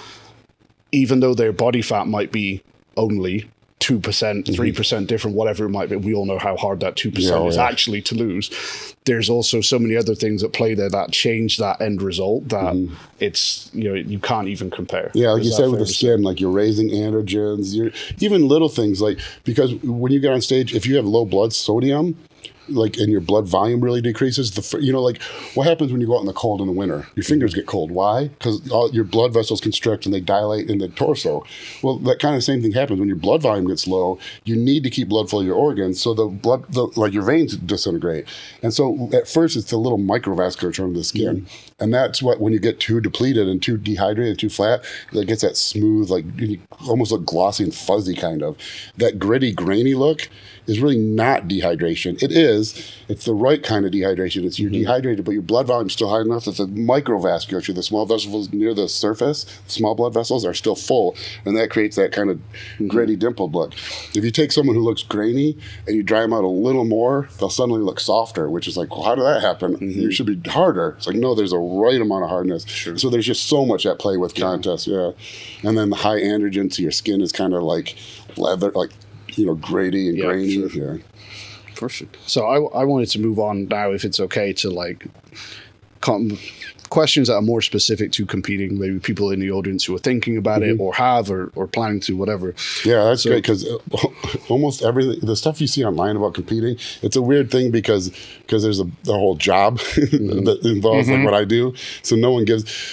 even though their body fat might be only 2%, 3% different, whatever it might be. We all know how hard that 2% is actually to lose. There's also so many other things at play there that change that end result that it's, you can't even compare. Yeah, like you said with the skin, like you're raising androgens, even little things like, because when you get on stage, if you have low blood sodium, like, and your blood volume really decreases, like what happens when you go out in the cold in the winter? Your fingers get cold. Why? Because all your blood vessels constrict and they dilate in the torso. Well, that kind of same thing happens when your blood volume gets low. You need to keep blood flow to your organs, so like your veins disintegrate. And so at first it's the little microvasculature of the skin. And that's what, when you get too depleted and too dehydrated, too flat, that gets that smooth, like you almost look glossy and fuzzy kind of. That gritty, grainy look is really not dehydration. It is, is, it's the right kind of dehydration. It's you're dehydrated, but your blood volume's still high enough that the microvasculature, the small vessels near the surface, the small blood vessels are still full, and that creates that kind of gritty, dimpled look. If you take someone who looks grainy and you dry them out a little more, they'll suddenly look softer, which is like, well, how did that happen? You should be harder. It's like, no, there's a right amount of hardness. So there's just so much at play with contests, And then the high androgen, so your skin is kind of like leather, like, grady and grainy. Perfect. So I wanted to move on now, if it's okay, to like questions that are more specific to competing, maybe people in the audience who are thinking about it or have or planning to, whatever. Yeah, that's great, because almost everything, the stuff you see online about competing, it's a weird thing because there's the whole job that involves like what I do. So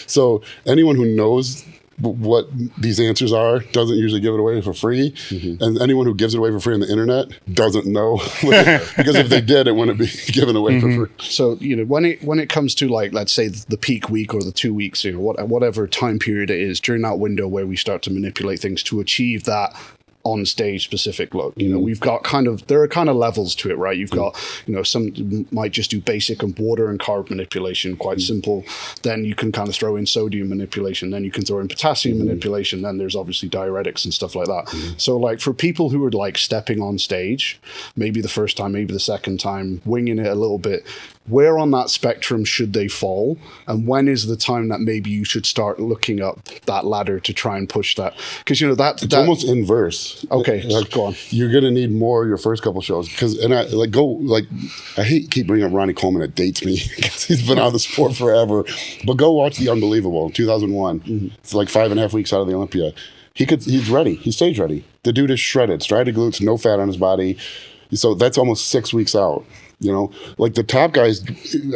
so anyone who knows what these answers are doesn't usually give it away for free, and anyone who gives it away for free on the internet doesn't know, because if they did, it wouldn't be given away for free. So when it comes to, like, let's say the peak week or the 2 weeks, whatever time period it is, during that window where we start to manipulate things to achieve that on stage specific look, we've got there are kind of levels to it, right? You've got, some might just do basic and water and carb manipulation, quite simple. Then you can kind of throw in sodium manipulation. Then you can throw in potassium manipulation. Then there's obviously diuretics and stuff like that. So like for people who are like stepping on stage, maybe the first time, maybe the second time, winging it a little bit, where on that spectrum should they fall? And when is the time that maybe you should start looking up that ladder to try and push that? Because, it's almost inverse. Okay, go on. You're going to need more your first couple shows. I hate keep bringing up Ronnie Coleman. It dates me because he's been out of the sport forever. But go watch The Unbelievable, 2001. It's like 5.5 weeks out of the Olympia. He's ready. He's stage ready. The dude is shredded. Striated glutes, no fat on his body. So that's almost 6 weeks out. Like the top guys,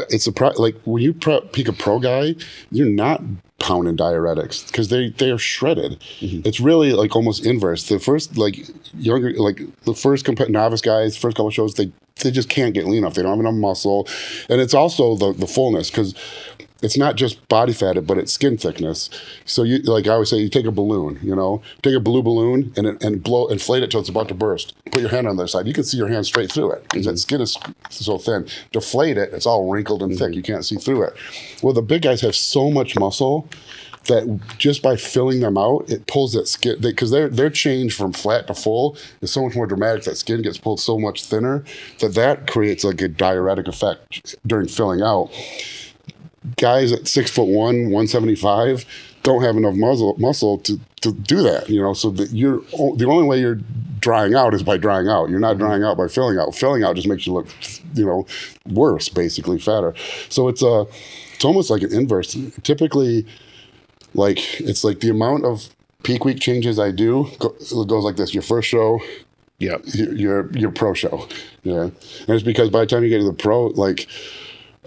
it's like when you pick a pro guy, you're not pounding diuretics because they are shredded. It's really like almost inverse. The first novice guys, first couple shows, they just can't get lean enough. They don't have enough muscle, and it's also the fullness, because it's not just body fat, but it's skin thickness. So you, like I always say, you take a balloon, take a blue balloon and inflate it till it's about to burst. Put your hand on the other side. You can see your hand straight through it because that skin is so thin. Deflate it, it's all wrinkled and thick. You can't see through it. Well, the big guys have so much muscle that just by filling them out, it pulls that skin, because their change from flat to full is so much more dramatic. That skin gets pulled so much thinner that creates like a diuretic effect during filling out. Guys at 6'1", 175 don't have enough muscle to do that, so that the only way you're drying out is by drying out. You're not drying out by filling out. Filling out just makes you look, worse, basically fatter. So it's almost like an inverse. Typically, like it's like the amount of peak week changes I do goes like this: your first show, your pro show, and it's because by the time you get to the pro, like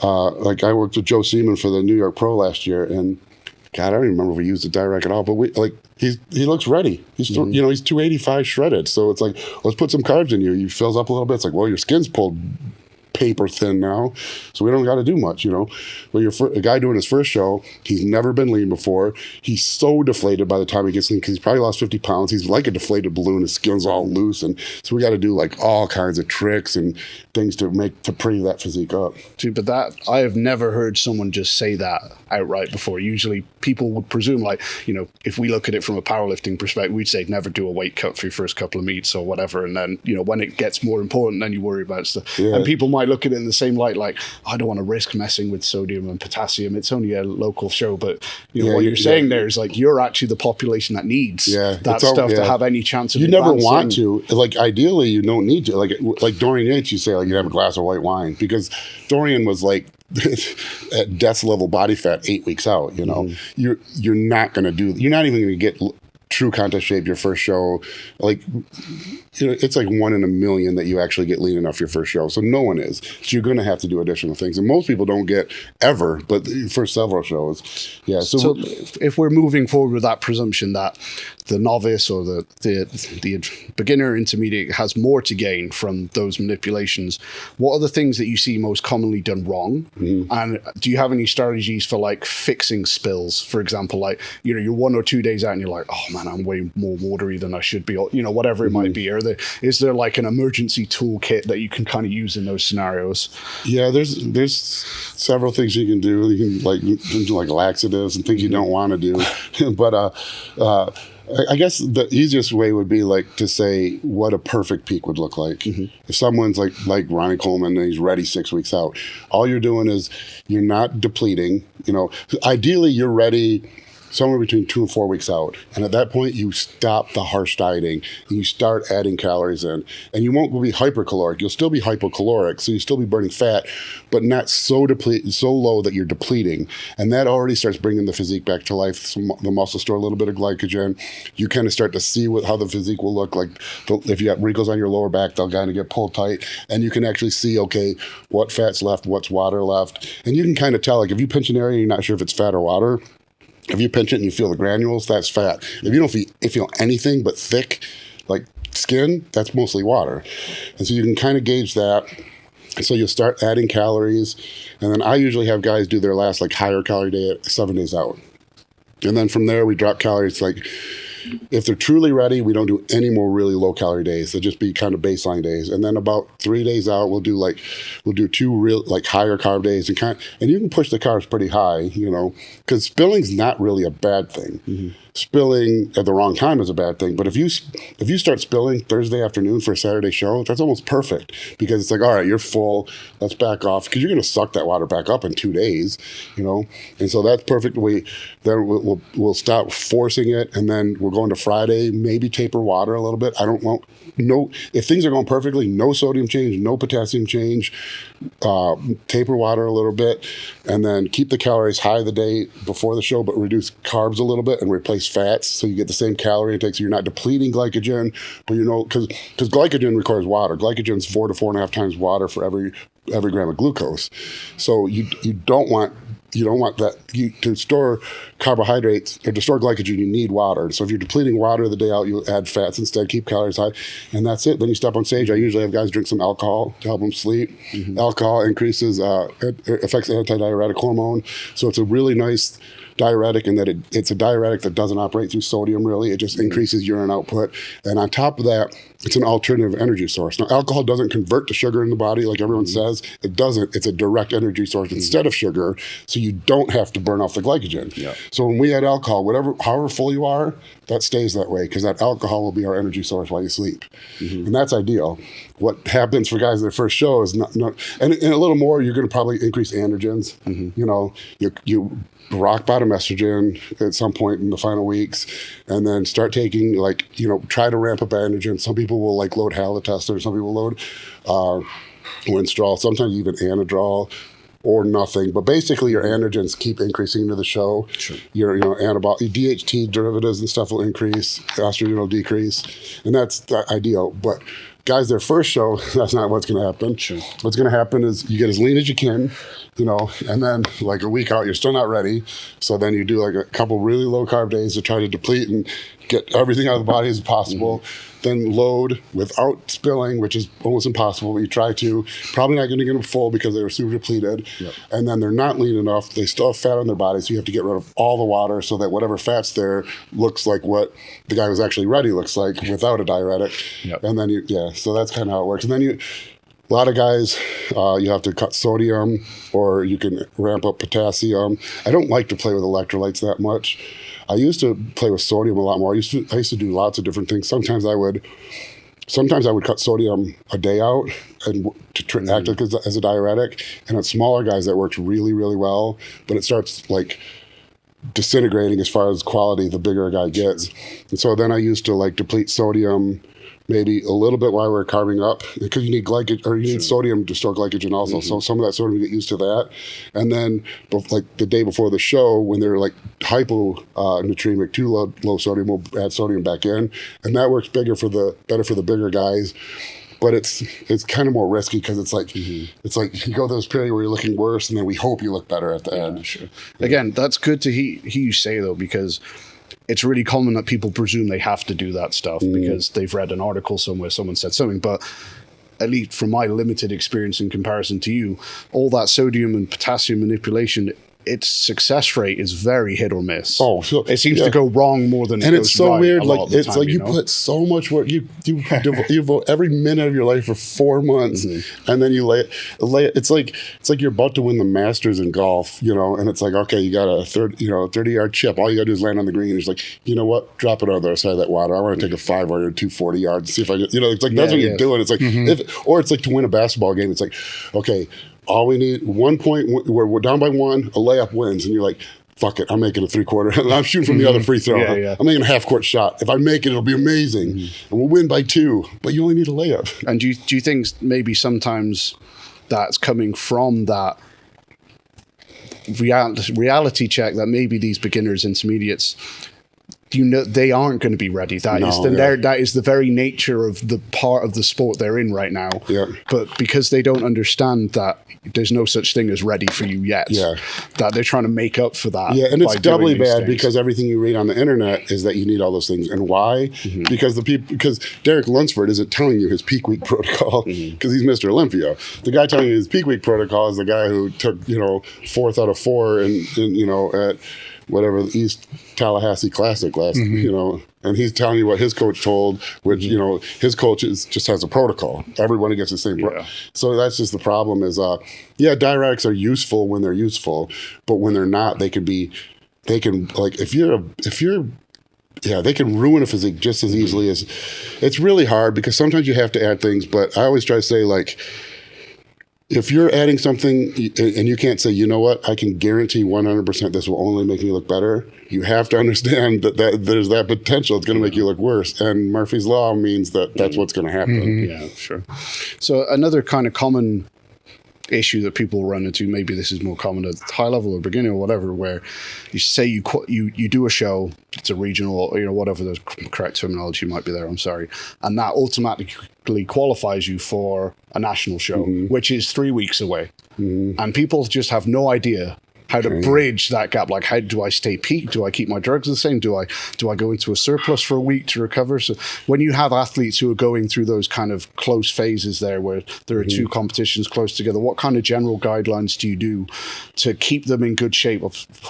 I worked with Joe Seaman for the New York Pro last year, and God, I don't even remember if we used the diuretic at all, but he looks ready. He's he's 285 shredded, so it's like, let's put some carbs in you. He fills up a little bit. It's like, well, your skin's pulled paper thin now, so we don't got to do much, But a guy doing his first show, he's never been lean before. He's so deflated by the time he gets lean because he's probably lost 50 pounds. He's like a deflated balloon. His skin's all loose, and so we got to do like all kinds of tricks and things to pretty that physique up. Dude, but that I have never heard someone just say that outright before. Usually people would presume, like, if we look at it from a powerlifting perspective, we'd say never do a weight cut for your first couple of meets or whatever, and then when it gets more important, then you worry about stuff. And people might look at it in the same light, like, I don't want to risk messing with sodium and potassium. It's only a local show, but what you're saying there is like you're actually the population that needs that stuff to have any chance of you never want to. Like ideally, you don't need to. Like Dorian Yates, you say like you have a glass of white wine, because Dorian was like at death level body fat 8 weeks out. You're not going to do. You're not even going to get true contest shape your first show. Like, it's like 1 in a million that you actually get lean enough your first show. So no one is. So you're going to have to do additional things. And most people don't get ever, but for several shows. Yeah. So if we're moving forward with that presumption that the novice or the beginner intermediate has more to gain from those manipulations, what are the things that you see most commonly done wrong? And do you have any strategies for like fixing spills? For example, like, you're 1 or 2 days out and you're like, oh man, man, I'm way more watery than I should be, or, you know, whatever it might be? Is there like an emergency toolkit that you can kind of use in those scenarios? Yeah, there's several things you can do. You can do like laxatives and things you don't want to do. But I guess the easiest way would be like to say what a perfect peak would look like. If someone's like Ronnie Coleman and he's ready 6 weeks out, all you're doing is you're not depleting. You know, ideally you're ready somewhere between 2 and 4 weeks out. And at that point, you stop the harsh dieting and you start adding calories in. And you won't be hypercaloric. You'll still be hypocaloric, so you'll still be burning fat, but not so low that you're depleting. And that already starts bringing the physique back to life. So the muscles store a little bit of glycogen. You kind of start to see how the physique will look like. If you have wrinkles on your lower back, they'll kind of get pulled tight. And you can actually see, okay, what fat's left, what's water left. And you can kind of tell, like if you pinch an area, you're not sure if it's fat or water. If you pinch it and you feel the granules, that's fat. If you don't feel anything but thick, like skin, that's mostly water. And so you can kind of gauge that. So you'll start adding calories. And then I usually have guys do their last like higher calorie day at 7 days out. And then from there, we drop calories. Like if they're truly ready, we don't do any more really low calorie days. They'll just be kind of baseline days. And then about 3 days out, we'll do 2 real like higher carb days and you can push the carbs pretty high, you know, because spilling's not really a bad thing. Spilling at the wrong time is a bad thing. But if you start spilling Thursday afternoon for a Saturday show, that's almost perfect because it's like, all right, you're full. Let's back off because you're going to suck that water back up in 2 days, you know. And so that's perfect. Then we'll stop forcing it, and then we'll go into Friday. Maybe taper water a little bit. I don't want if things are going perfectly, no sodium change, no potassium change. Taper water a little bit, and then keep the calories high the day before the show, but reduce carbs a little bit and replace fats so you get the same calorie intake. So you're not depleting glycogen, but you know, because glycogen requires water. Glycogen's 4 to 4.5 times water for every gram of glucose. So you don't want that. To store carbohydrates or to store glycogen, you need water. So if you're depleting water the day out, you add fats instead, keep calories high, and that's it. Then you step on stage. I usually have guys drink some alcohol to help them sleep. Alcohol increases, affects antidiuretic hormone. So it's a really nice diuretic in that it's a diuretic that doesn't operate through sodium really. It just increases urine output. And on top of that, it's an alternative energy source. Now, alcohol doesn't convert to sugar in the body like everyone says. It doesn't. It's a direct energy source instead of sugar, so you don't have to burn off the glycogen. Yeah. So when we add alcohol, however full you are, that stays that way because that alcohol will be our energy source while you sleep. And that's ideal. What happens for guys in their first show is not and a little more, you're going to probably increase androgens. You know, you rock bottom estrogen at some point in the final weeks, and then start taking try to ramp up androgen. Some people will load halotestin, some people load Winstrol, sometimes even Anadrol or nothing. But basically your androgens keep increasing into the show. Sure. Your DHT derivatives and stuff will increase, estrogen will decrease, and that's ideal. But guys, their first show, that's not what's going to happen. Sure. What's going to happen is you get as lean as you can, and then a week out, you're still not ready. So then you do a couple really low carb days to try to deplete and get everything out of the body as possible. Then load without spilling, which is almost impossible, but you try to. Probably not going to get them full because they were super depleted. Yep. And then they're not lean enough. They still have fat on their body, so you have to get rid of all the water so that whatever fat's there looks like what the guy who's actually ready looks like without a diuretic. Yep. And then so that's kind of how it works. And then a lot of guys, you have to cut sodium or you can ramp up potassium. I don't like to play with electrolytes that much. I used to play with sodium a lot more. I used to do lots of different things. Sometimes I would cut sodium a day out and to act as a diuretic. And on smaller guys, that works really, really well. But it starts disintegrating as far as quality the bigger a guy gets. And so then I used to deplete sodium maybe a little bit while we're carving up because you need glycogen or you need sodium to store glycogen also. So some of that sodium, you get used to that. And then the day before the show, when they're hyponatremic, too low sodium, we'll add sodium back in. And that works better for the bigger guys. But it's kind of more risky because it's you go through this period where you're looking worse and then we hope you look better at the end. Sure. Again, that's good to hear you say though, because it's really common that people presume they have to do that stuff because they've read an article somewhere, someone said something. But at least from my limited experience in comparison to you, all that sodium and potassium manipulation its success rate is very hit or miss. Oh, so it seems to go wrong more than it and goes it's so right weird. a lot Like of the it's time, like you put so much work. You devote every minute of your life for 4 months, and then you lay it. It's like you're about to win the Masters in golf, and it's like, okay, you got a 30-yard chip. All you got to do is land on the green. It's like, you know what? Drop it on the other side of that water. I want to take a 5-iron, 240 yards. See if I get. It's like that's what you're doing. It's like or it's like to win a basketball game. It's like, okay, all we need 1 point. We're down by 1. A layup wins, and you're like, fuck it, I'm making a 3-quarter. I'm shooting from the other free throw. I'm making a half-court shot. If I make it, it'll be amazing. And we'll win by 2, but you only need a layup. And do you think maybe sometimes that's coming from that reality check that maybe these beginners, intermediates, they aren't going to be ready. That is the very nature of the part of the sport they're in right now. Yeah. But because they don't understand that there's no such thing as ready for you yet, that they're trying to make up for that. Yeah, and it's doubly bad because everything you read on the internet is that you need all those things. And why? Because Derek Lunsford isn't telling you his peak week protocol because he's Mr. Olympia. The guy telling you his peak week protocol is the guy who took 4th out of 4 at whatever the East Tallahassee Classic last, and he's telling you what his coach told, which, his coach just has a protocol. Everybody gets the same. So that's just the problem is, diuretics are useful when they're useful, but when they're not, they can ruin a physique just as easily as, it's really hard because sometimes you have to add things, but I always try to say, like, if you're adding something and you can't say, you know what, I can guarantee 100% this will only make me look better, you have to understand that there's that potential. It's going to make you look worse. And Murphy's Law means that that's what's going to happen. Yeah, sure. So another kind of common issue that people run into, maybe this is more common at high level or beginning or whatever, where you say you do a show, it's a regional or whatever the correct terminology might be there, I'm sorry, and that automatically qualifies you for a national show, which is 3 weeks away, and people just have no idea how to bridge that gap. Like, how do I stay peak? Do I keep my drugs the same? Do I go into a surplus for a week to recover? So when you have athletes who are going through those kind of close phases there where there are 2 competitions close together, what kind of general guidelines do you do to keep them in good shape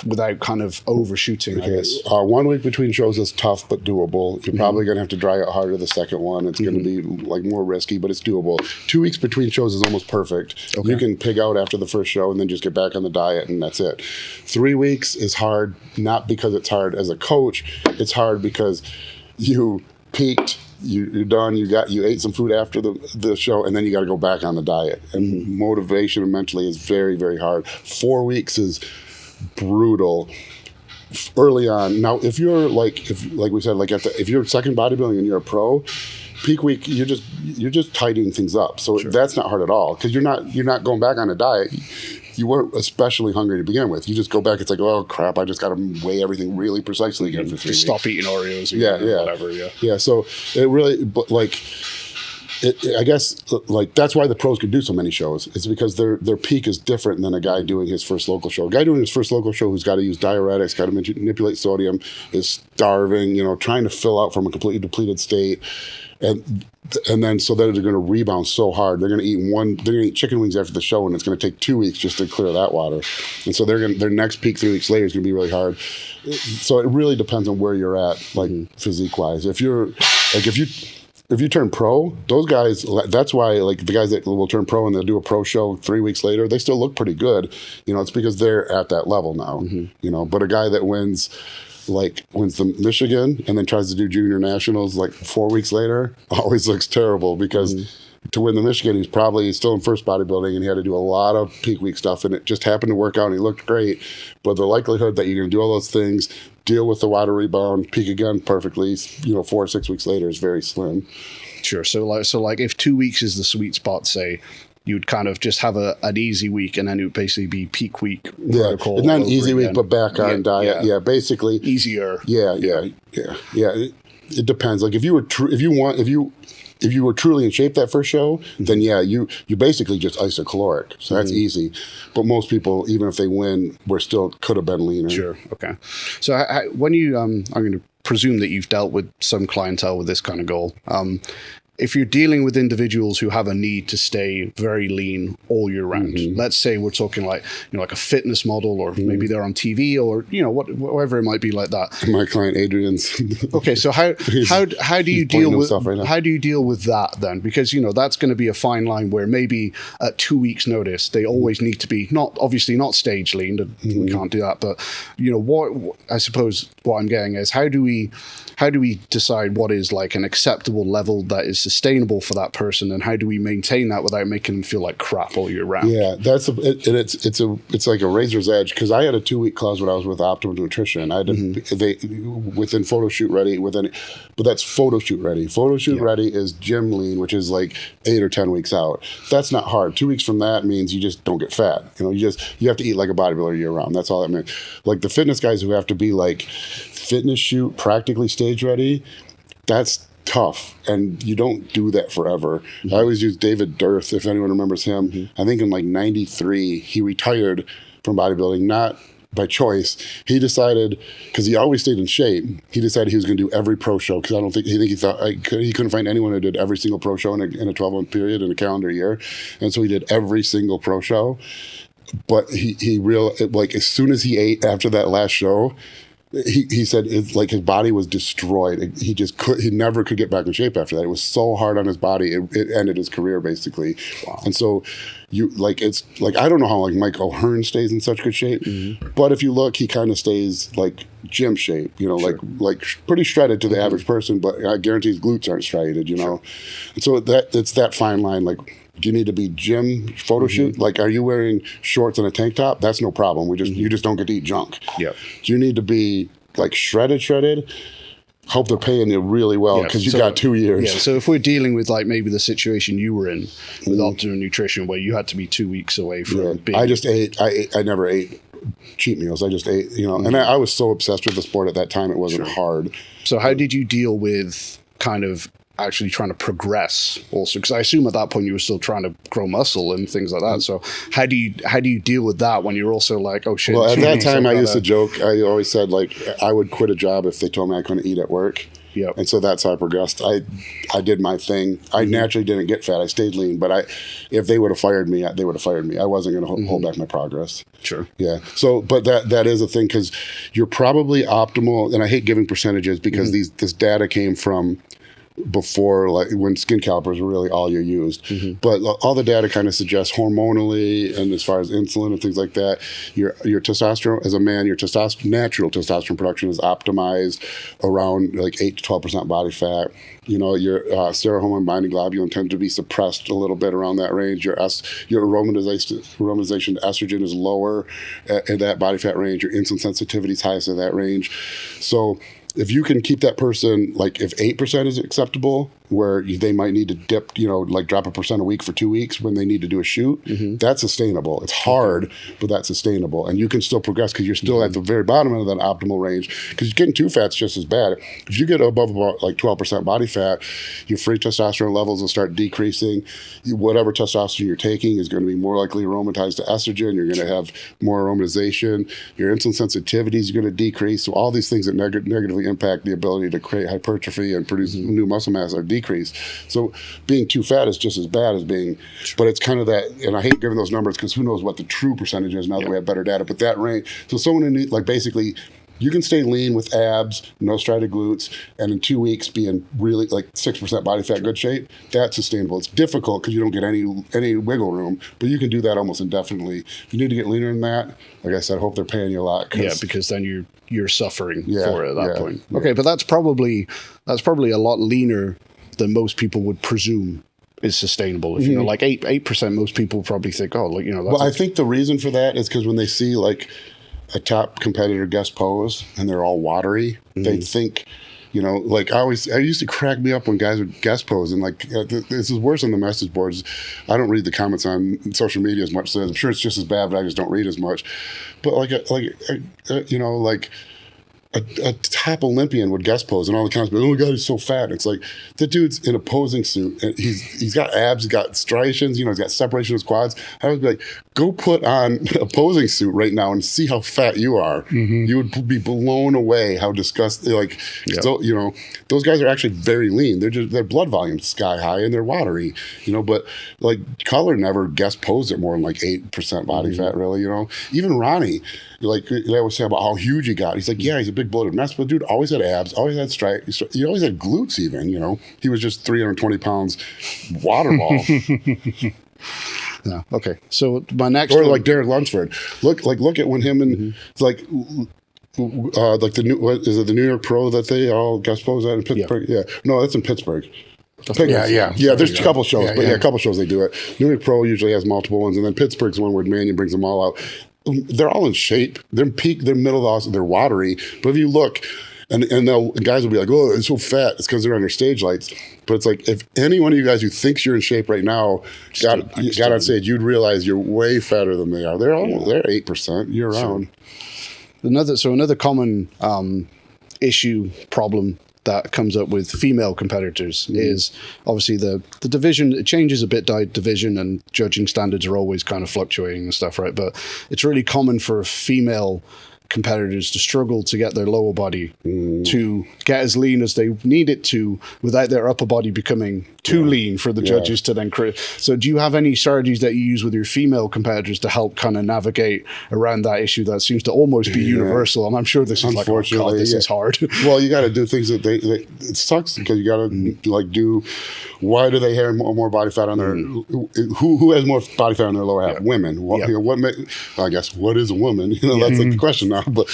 without kind of overshooting, I guess? 1 week between shows is tough but doable. You're probably going to have to dry out harder the second one. It's going to be like more risky, but it's doable. 2 weeks between shows is almost perfect. You can pig out after the first show and then just get back on the diet, and that's it. 3 weeks is hard, not because it's hard as a coach. It's hard because you peaked, you're done, you ate some food after the show, and then you got to go back on the diet. And motivation mentally is very, very hard. 4 weeks is brutal early on. Now, if you're like we said, like if you're second bodybuilding and you're a pro, peak week, you're just tidying things up. So that's not hard at all because you're not going back on a diet. You weren't especially hungry to begin with. You just go back. It's like, oh crap! I just got to weigh everything really precisely again for 3 weeks. Stop eating Oreos. Whatever. Yeah. So it really, but like, I guess like that's why the pros can do so many shows. It's because their peak is different than a guy doing his first local show. A guy doing his first local show who's got to use diuretics, got to manipulate sodium, is starving. Trying to fill out from a completely depleted state. And then so that they're going to rebound so hard. They're going to eat chicken wings after the show, and it's going to take 2 weeks just to clear that water. And so their next peak 3 weeks later is going to be really hard. So it really depends on where you're at, like physique wise. If you turn pro, those guys, that's why like the guys that will turn pro and they'll do a pro show 3 weeks later, they still look pretty good. It's because they're at that level now. But a guy that wins the Michigan and then tries to do junior nationals like 4 weeks later always looks terrible because to win the Michigan, he's probably still in first bodybuilding and he had to do a lot of peak week stuff, and it just happened to work out and he looked great. But the likelihood that you're going to do all those things, deal with the water rebound, peak again perfectly, 4 or 6 weeks later is very slim. Sure. So like if 2 weeks is the sweet spot, say, you'd kind of just have an easy week, and then it would basically be peak week. It's not an easy week, but back on diet. Yeah, basically easier. Yeah. It depends. Like if you were truly in shape that first show, then you basically just isocaloric. So that's easy. But most people, even if they win, could have been leaner. Sure. Okay. So when you, I'm going to presume that you've dealt with some clientele with this kind of goal. if you're dealing with individuals who have a need to stay very lean all year round, let's say we're talking like, like a fitness model, or maybe they're on TV, or, whatever it might be like that. My client Adrian's. Okay, so how do you deal with how do you deal with that then? Because that's going to be a fine line where maybe at 2 weeks' notice they always need to be obviously not stage lean. We can't do that, but what I suppose what I'm getting is how do we decide what is like an acceptable level that is sustainable for that person, and how do we maintain that without making them feel like crap all year round? Yeah, it's like a razor's edge, because I had a 2 week clause when I was with Troponin Nutrition. I had to, within photo shoot ready, but that's photo shoot ready. Photo shoot ready is gym lean, which is like 8 or 10 weeks out. That's not hard. 2 weeks from that means you just don't get fat. You have to eat like a bodybuilder year round. That's all that means. Like the fitness guys who have to be like fitness shoot practically stage ready, that's tough, and you don't do that forever. I always use David Dirth, if anyone remembers him. I think in like 93 he retired from bodybuilding, not by choice. He decided, because he always stayed in shape, he decided he was going to do every pro show, because he thought he couldn't find anyone who did every single pro show in a 12-month period in a calendar year, and so he did every single pro show. But he like as soon as he ate after that last show, he said like his body was destroyed. He never could get back in shape after that. It was so hard on his body. It ended his career basically. Wow. And so it's like, I don't know how like Mike O'Hearn stays in such good shape, but if you look, he kind of stays like gym shape, like pretty shredded to the average person, but I guarantee his glutes aren't striated, And so it's that fine line. Like, do you need to be gym photo shoot? Like, are you wearing shorts and a tank top? That's no problem. You just don't get to eat junk. Yeah. Do you need to be like shredded? Hope they're paying you really well, because you've got 2 years. Yeah. So if we're dealing with like maybe the situation you were in with Optimum Nutrition, where you had to be 2 weeks away from being... I just ate. I never ate cheat meals. I just ate, and I was so obsessed with the sport at that time, it wasn't hard. So how did you deal with kind of actually trying to progress also, because I assume at that point you were still trying to grow muscle and things like that? So how do you deal with that when you're also like, oh shit? Well, at that time I used to joke, I always said like I would quit a job if they told me I couldn't eat at work. Yeah. And so that's how I progressed. I did my thing. I naturally didn't get fat. I stayed lean, but if they would have fired me, they would have fired me. I wasn't going to hold back my progress. Sure. Yeah. So, but that is a thing, because you're probably optimal, and I hate giving percentages because this data came from before, like when skin calipers were really all you used. But all the data kind of suggests hormonally, and as far as insulin and things like that, your testosterone, as a man, your natural testosterone production is optimized around like 8 to 12% body fat. Your steroid hormone binding globulin tend to be suppressed a little bit around that range. Your aromatization to estrogen is lower in that body fat range. Your insulin sensitivity is highest in that range. So if you can keep that person, like if 8% is acceptable, where they might need to dip, like drop 1% a week for 2 weeks when they need to do a shoot, that's sustainable. It's hard, but that's sustainable. And you can still progress, because you're still at the very bottom of that optimal range, because getting too fat's just as bad. If you get above about like 12% body fat, your free testosterone levels will start decreasing. Whatever testosterone you're taking is going to be more likely aromatized to estrogen. You're going to have more aromatization. Your insulin sensitivity is going to decrease. So all these things that negatively impact the ability to create hypertrophy and produce new muscle mass are decreased. So being too fat is just as bad as being, but it's kind of that, and I hate giving those numbers because who knows what the true percentage is now that we have better data, but that range. So someone who needs, like, basically, you can stay lean with abs, no striated glutes, and in 2 weeks be in really like 6% body fat, good shape. That's sustainable. It's difficult because you don't get any wiggle room, but you can do that almost indefinitely. If you need to get leaner than that, like I said, I hope they're paying you a lot. Yeah, because then you're suffering for it at that point. Yeah. Okay, but that's probably a lot leaner than most people would presume is sustainable. If like 8%, most people probably think, oh, like, that's I think the reason for that is because when they see like a top competitor guest pose and they're all watery, they think, like I used to crack me up when guys would guest pose, and like this is worse on the message boards. I don't read the comments on social media as much, so I'm sure it's just as bad, but I just don't read as much. But a top Olympian would guest pose, and all the comments be, oh my God, he's so fat. It's like, the dude's in a posing suit, and he's got abs, he's got striations, he's got separation of his quads. I would be like, go put on a posing suit right now and see how fat you are. You would be blown away how disgusting. Like, so, you know, those guys are actually very lean. Their blood volume's sky high and they're watery. You know, but like Cutler never guest posed at more than like 8% body fat. Really, you know. Even Ronnie, like they always say about how huge he got. He's like, yeah, he's a big bloated mess, but dude always had abs, always had stripes. He always had glutes. Even, you know, he was just 320 pounds water ball. Yeah. Okay. So my next, or like Derek Lunsford. Look at when him and it's like the new, what is it, the New York Pro that they all guest pose at in Pittsburgh? Yeah. No, that's in Pittsburgh. Yeah. There's a couple shows, a couple shows they do it. New York Pro usually has multiple ones, and then Pittsburgh's one where Mannion brings them all out. They're all in shape. They're peak. They're middle of the, they're watery. But if you look. And guys will be like, oh, it's so fat. It's because they're on their stage lights. But it's like, if any one of you guys who thinks you're in shape right now got on stage, you'd realize you're way fatter than they are. They're 8% year round. Another common problem that comes up with female competitors is obviously the division. It changes a bit, division, and judging standards are always kind of fluctuating and stuff, right? But it's really common for female competitors to struggle to get their lower body to get as lean as they need it to without their upper body becoming too lean for the judges to then create. So do you have any strategies that you use with your female competitors to help kind of navigate around that issue that seems to almost be universal? And I'm sure this is like, oh God, this is hard. Well, you got to do things that it sucks because you got to like do, why do they have more body fat on their, who has more body fat on their lower half? Women. You know, I guess, what is a woman? You know, that's like the question now. But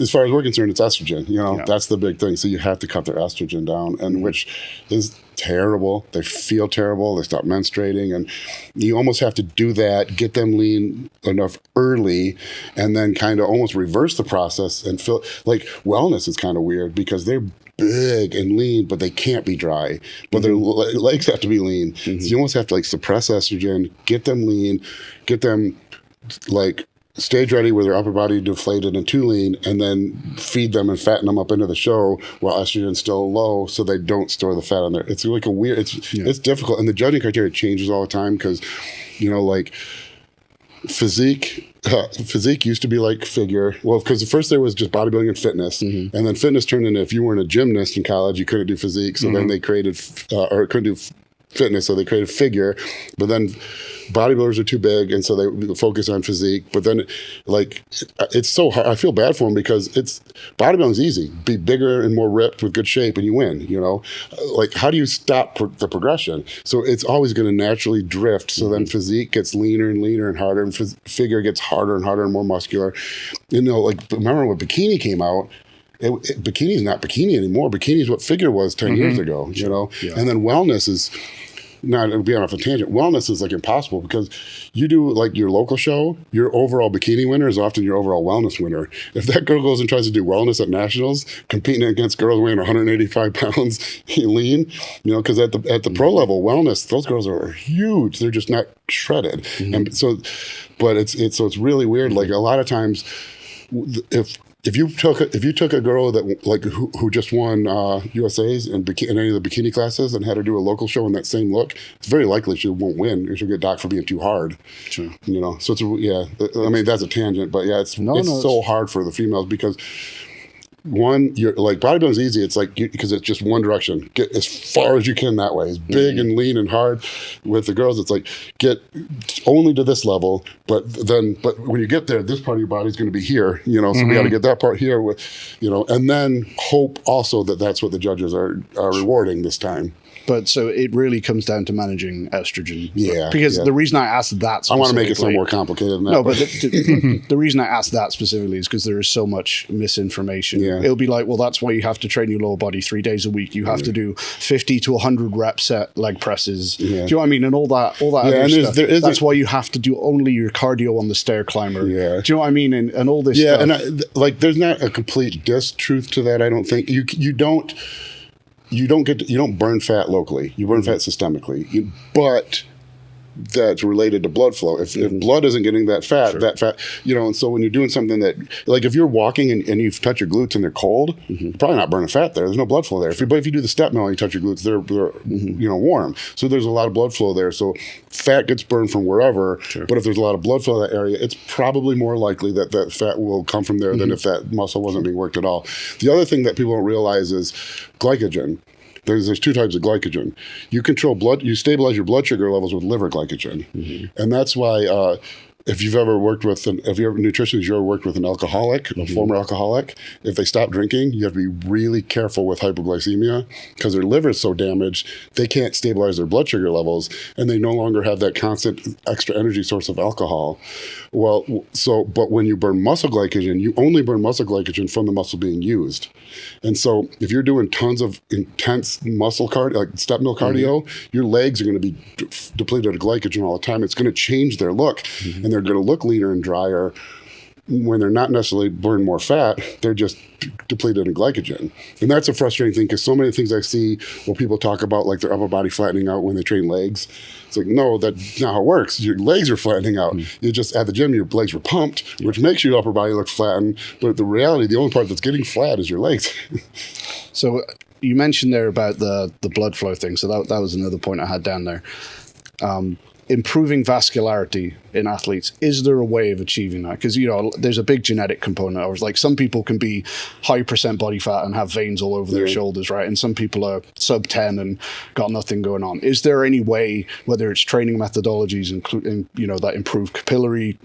as far as we're concerned, it's estrogen. You know, that's the big thing. So you have to cut their estrogen down, and which is terrible. They feel terrible. They stop menstruating, and you almost have to do that, get them lean enough early, and then kind of almost reverse the process and feel like wellness is kind of weird because they're big and lean, but they can't be dry. But their legs have to be lean. So you almost have to like suppress estrogen, get them lean, get them like stage ready with their upper body deflated and too lean, and then feed them and fatten them up into the show while estrogen's still low so they don't store the fat on there. It's like a weird, it's difficult. And the judging criteria changes all the time because, you know, like physique used to be like figure. Well, because at first there was just bodybuilding and fitness, and then fitness turned into, if you weren't a gymnast in college, you couldn't do physique. So then they created, or couldn't do fitness, so they created figure. But then bodybuilders are too big, and so they focus on physique. But then, like, it's so hard. I feel bad for them because bodybuilding's easy. Be bigger and more ripped with good shape, and you win. You know, like, how do you stop the progression? So it's always going to naturally drift. So then physique gets leaner and leaner and harder, and figure gets harder and harder and more muscular. You know, like, remember when bikini came out? Bikini's not bikini anymore. Bikini is what figure was 10 years ago. You know, and then wellness is. Not to be off a tangent, wellness is like impossible because you do like your local show, your overall bikini winner is often your overall wellness winner. If that girl goes and tries to do wellness at nationals, competing against girls weighing 185 pounds lean, you know, because at the pro level wellness, those girls are huge. They're just not shredded, and so, but it's really weird. Like a lot of times, if you took a girl that like who just won USA's in any of the bikini classes and had her do a local show in that same look, it's very likely she won't win or she'll get docked for being too hard. Sure. You know, so I mean that's a tangent, but yeah, it's so hard for the females because one, you're like bodybuilding is easy. It's like because it's just one direction. Get as far as you can that way. It's big and lean and hard. With the girls, it's like get only to this level. But when you get there, this part of your body is going to be here. You know, so we got to get that part here. With, you know, and then hope also that that's what the judges are rewarding this time. But so it really comes down to managing estrogen. Yeah. Because the reason I asked that I want to make it so more complicated than that. No, but the reason I asked that specifically is because there is so much misinformation. Yeah. It'll be like, well, that's why you have to train your lower body 3 days a week. You have to do 50 to 100 rep set leg presses. Yeah. Do you know what I mean? And all that other stuff. That's why you have to do only your cardio on the stair climber. Yeah. Do you know what I mean? And all this stuff. Yeah, and there's not a complete truth to that, I don't think. You don't burn fat locally. You burn fat systemically. But that's related to blood flow. If blood isn't getting that fat, and so when you're doing something that, like if you're walking and you touch your glutes and they're cold, you're probably not burning fat there. There's no blood flow there. But if you do the step mill and you touch your glutes, they're warm. So there's a lot of blood flow there. So fat gets burned from wherever. Sure. But if there's a lot of blood flow in that area, it's probably more likely that that fat will come from there than if that muscle wasn't being worked at all. The other thing that people don't realize is glycogen. There's two types of glycogen. You stabilize your blood sugar levels with liver glycogen. And that's why if you've ever worked with if you're a nutritionist, you've ever worked with an alcoholic, a former alcoholic, if they stop drinking, you have to be really careful with hypoglycemia because their liver is so damaged, they can't stabilize their blood sugar levels and they no longer have that constant extra energy source of alcohol. But when you burn muscle glycogen, you only burn muscle glycogen from the muscle being used. And so if you're doing tons of intense muscle cardio, like step mill cardio, your legs are going to be depleted of glycogen all the time. It's going to change their look. And they're going to look leaner and drier when they're not necessarily burn more fat. They're just depleted in glycogen. And that's a frustrating thing because so many things I see where people talk about like their upper body flattening out when they train legs. It's like, no, that's not how it works. Your legs are flattening out. You just, at the gym, your legs were pumped, which makes your upper body look flattened. But the reality, the only part that's getting flat is your legs. So you mentioned there about the blood flow thing. So that was another point I had down there. Improving vascularity in athletes, is there a way of achieving that? Because there's a big genetic component. Or like some people can be high percent body fat and have veins all over their shoulders, right? And some people are sub 10 and got nothing going on. Is there any way, whether it's training methodologies, including that improve capillary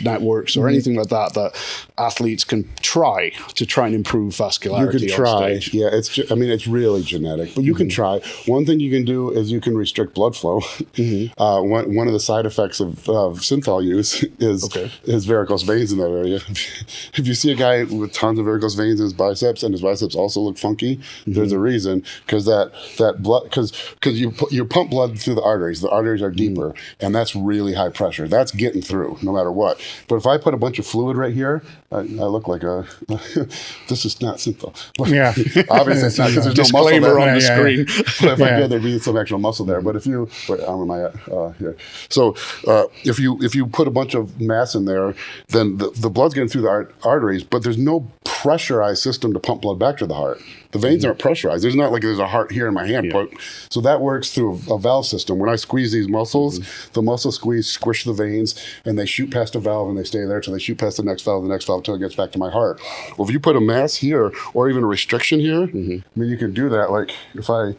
networks or anything like that athletes can try and improve vascularity? You can try. On stage? Yeah, it's really genetic, but you can try. One thing you can do is you can restrict blood flow. One of the side effects of synthol use is varicose veins in that area. If you see a guy with tons of varicose veins in his biceps and his biceps also look funky, there's a reason, because that blood, because you pump blood through the arteries. The arteries are deeper, and that's really high pressure. That's getting through no matter what. But if I put a bunch of fluid right here, I look like this is not synthol. Yeah. Obviously it's not, because there's Disclaimer no muscle there on the screen. But if I did, there'd be some actual muscle there. But if you, wait, how am I at? Here. So if you put a bunch of mass in there, then the blood's getting through the arteries, but there's no pressurized system to pump blood back to the heart. The veins aren't pressurized. There's not like there's a heart here in my hand. But so that works through a valve system. When I squeeze these muscles, the muscles squish the veins, and they shoot past a valve and they stay there till they shoot past the next valve, till it gets back to my heart. Well, if you put a mass here or even a restriction here, I mean, you can do that. Like if I,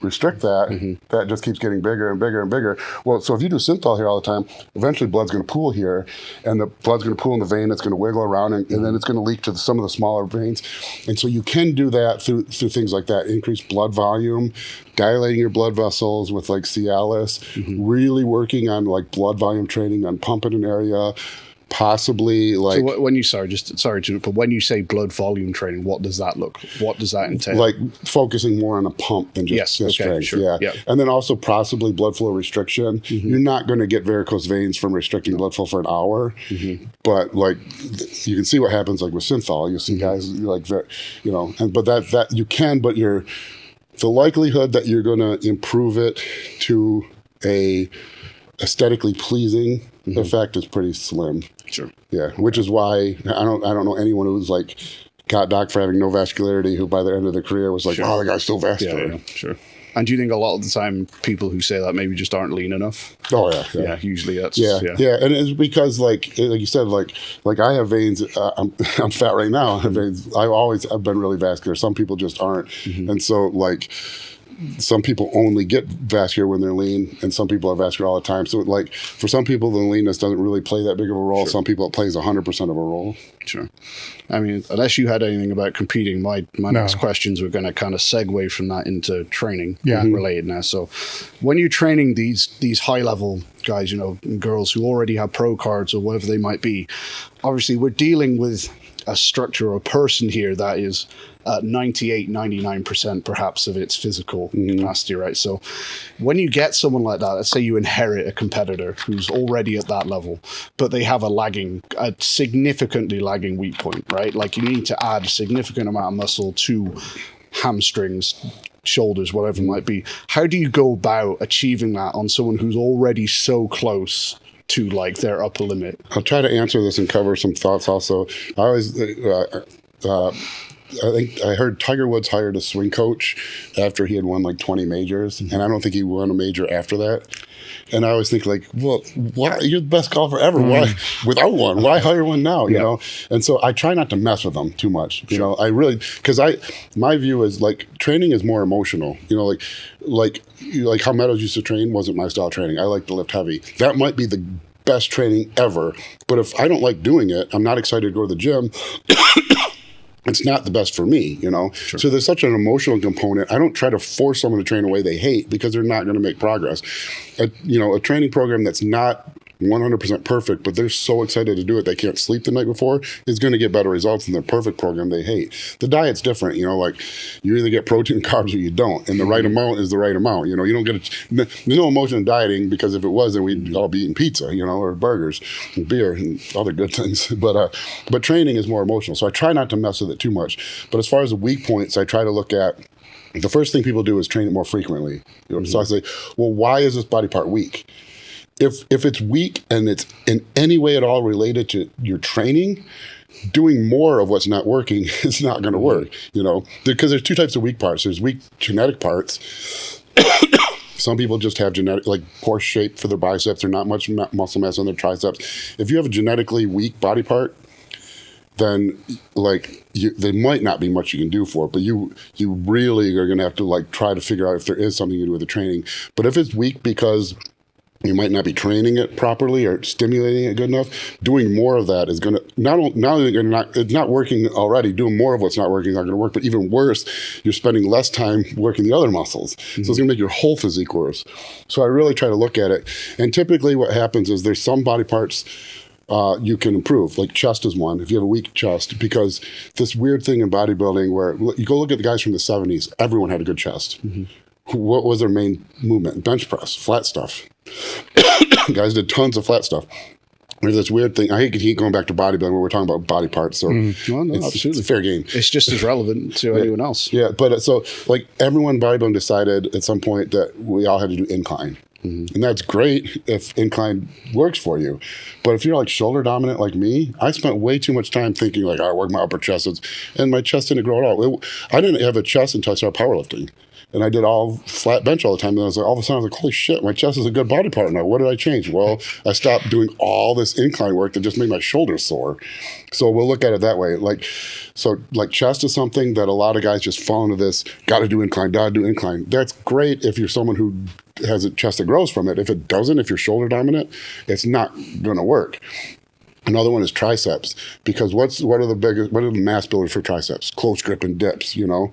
restrict that, that just keeps getting bigger and bigger and bigger. Well, so if you do synthol here all the time, eventually blood's going to pool here, and the blood's going to pool in the vein. It's going to wiggle around, and then it's going to leak to some of the smaller veins. And so you can do that through things like that. Increase blood volume, dilating your blood vessels with like Cialis, really working on like blood volume training on pumping an area. Possibly like, so when you say blood volume training, what does that entail? Like focusing more on a pump than just strength. Sure. Yeah. And then also possibly blood flow restriction. You're not going to get varicose veins from restricting blood flow for an hour, but like you can see what happens like with synthol. You see guys like, but that you can, but the likelihood that you're going to improve it to a aesthetically pleasing effect is pretty slim. Sure. Yeah, which is why I don't know anyone who's like got docked for having no vascularity who by the end of their career was like, oh, the guy's still vascular. Yeah, sure. And do you think a lot of the time people who say that maybe just aren't lean enough? Oh yeah. Yeah, usually that's yeah. And it's because like you said, like I have veins. I'm fat right now. I have veins. I've been really vascular. Some people just aren't, and so like. Some people only get vascular when they're lean, and some people are vascular all the time. So, like, for some people, the leanness doesn't really play that big of a role. Sure. Some people, it plays 100% of a role. Sure. I mean, unless you had anything about competing, my next questions were going to kind of segue from that into training related now. So, when you're training these high-level guys, girls who already have pro cards or whatever they might be, obviously we're dealing with a structure or a person here that is 98-99% perhaps of its physical capacity, right? So when you get someone like that, let's say you inherit a competitor who's already at that level, but they have a significantly lagging weak point, right? Like you need to add a significant amount of muscle to hamstrings, shoulders, whatever it might be. How do you go about achieving that on someone who's already so close to like their upper limit? I'll try to answer this and cover some thoughts also. I always, I think I heard Tiger Woods hired a swing coach after he had won like 20 majors, and I don't think he won a major after that. And I always think like, well, why, you're the best golfer ever. Why, without one, why hire one now? You know? And so I try not to mess with them too much. You know, I really, because my view is like training is more emotional. You know, like how Meadows used to train wasn't my style of training. I like to lift heavy. That might be the best training ever. But if I don't like doing it, I'm not excited to go to the gym. It's not the best for me, you know? Sure. So there's such an emotional component. I don't try to force someone to train a way they hate because they're not going to make progress. A training program that's not 100% perfect, but they're so excited to do it they can't sleep the night before, is going to get better results than their perfect program they hate. The diet's different, you know, like you either get protein and carbs or you don't, and the right amount is the right amount. You know, you don't get there's no emotion in dieting, because if it was, then we'd all be eating pizza, you know, or burgers and beer and other good things. But training is more emotional, so I try not to mess with it too much. But as far as the weak points, I try to look at the first thing people do is train it more frequently. You know? So I say, well, why is this body part weak? If it's weak and it's in any way at all related to your training, doing more of what's not working is not going to work, you know, because there's two types of weak parts. There's weak genetic parts. Some people just have genetic, like poor shape for their biceps or not much muscle mass on their triceps. If you have a genetically weak body part, then like there might not be much you can do for it, but you really are going to have to like try to figure out if there is something you can do with the training. But if it's weak because you might not be training it properly or stimulating it good enough, doing more of that is going to not only it's not working already, doing more of what's not working is not going to work, but even worse, you're spending less time working the other muscles. So it's going to make your whole physique worse. So I really try to look at it. And typically what happens is there's some body parts you can improve, like chest is one, if you have a weak chest, because this weird thing in bodybuilding where you go look at the guys from the 70s, everyone had a good chest. What was their main movement? Bench press, flat stuff. Guys did tons of flat stuff. There's this weird thing. I hate to keep going back to bodybuilding where we're talking about body parts. So absolutely. It's fair game. It's just as relevant to anyone else. Yeah, but so like everyone bodybuilding decided at some point that we all had to do incline. And that's great if incline works for you. But if you're like shoulder dominant like me, I spent way too much time thinking like, I work my upper chest, and my chest didn't grow at all. I didn't have a chest until I started powerlifting. And I did all flat bench all the time. And I was like, all of a sudden I was like, holy shit, my chest is a good body part now. What did I change? Well, I stopped doing all this incline work that just made my shoulders sore. So we'll look at it that way. Like chest is something that a lot of guys just fall into this, gotta do incline. That's great if you're someone who has a chest that grows from it. If it doesn't, if you're shoulder dominant, it's not gonna work. Another one is triceps, because what are the mass builders for triceps? Close grip and dips, you know?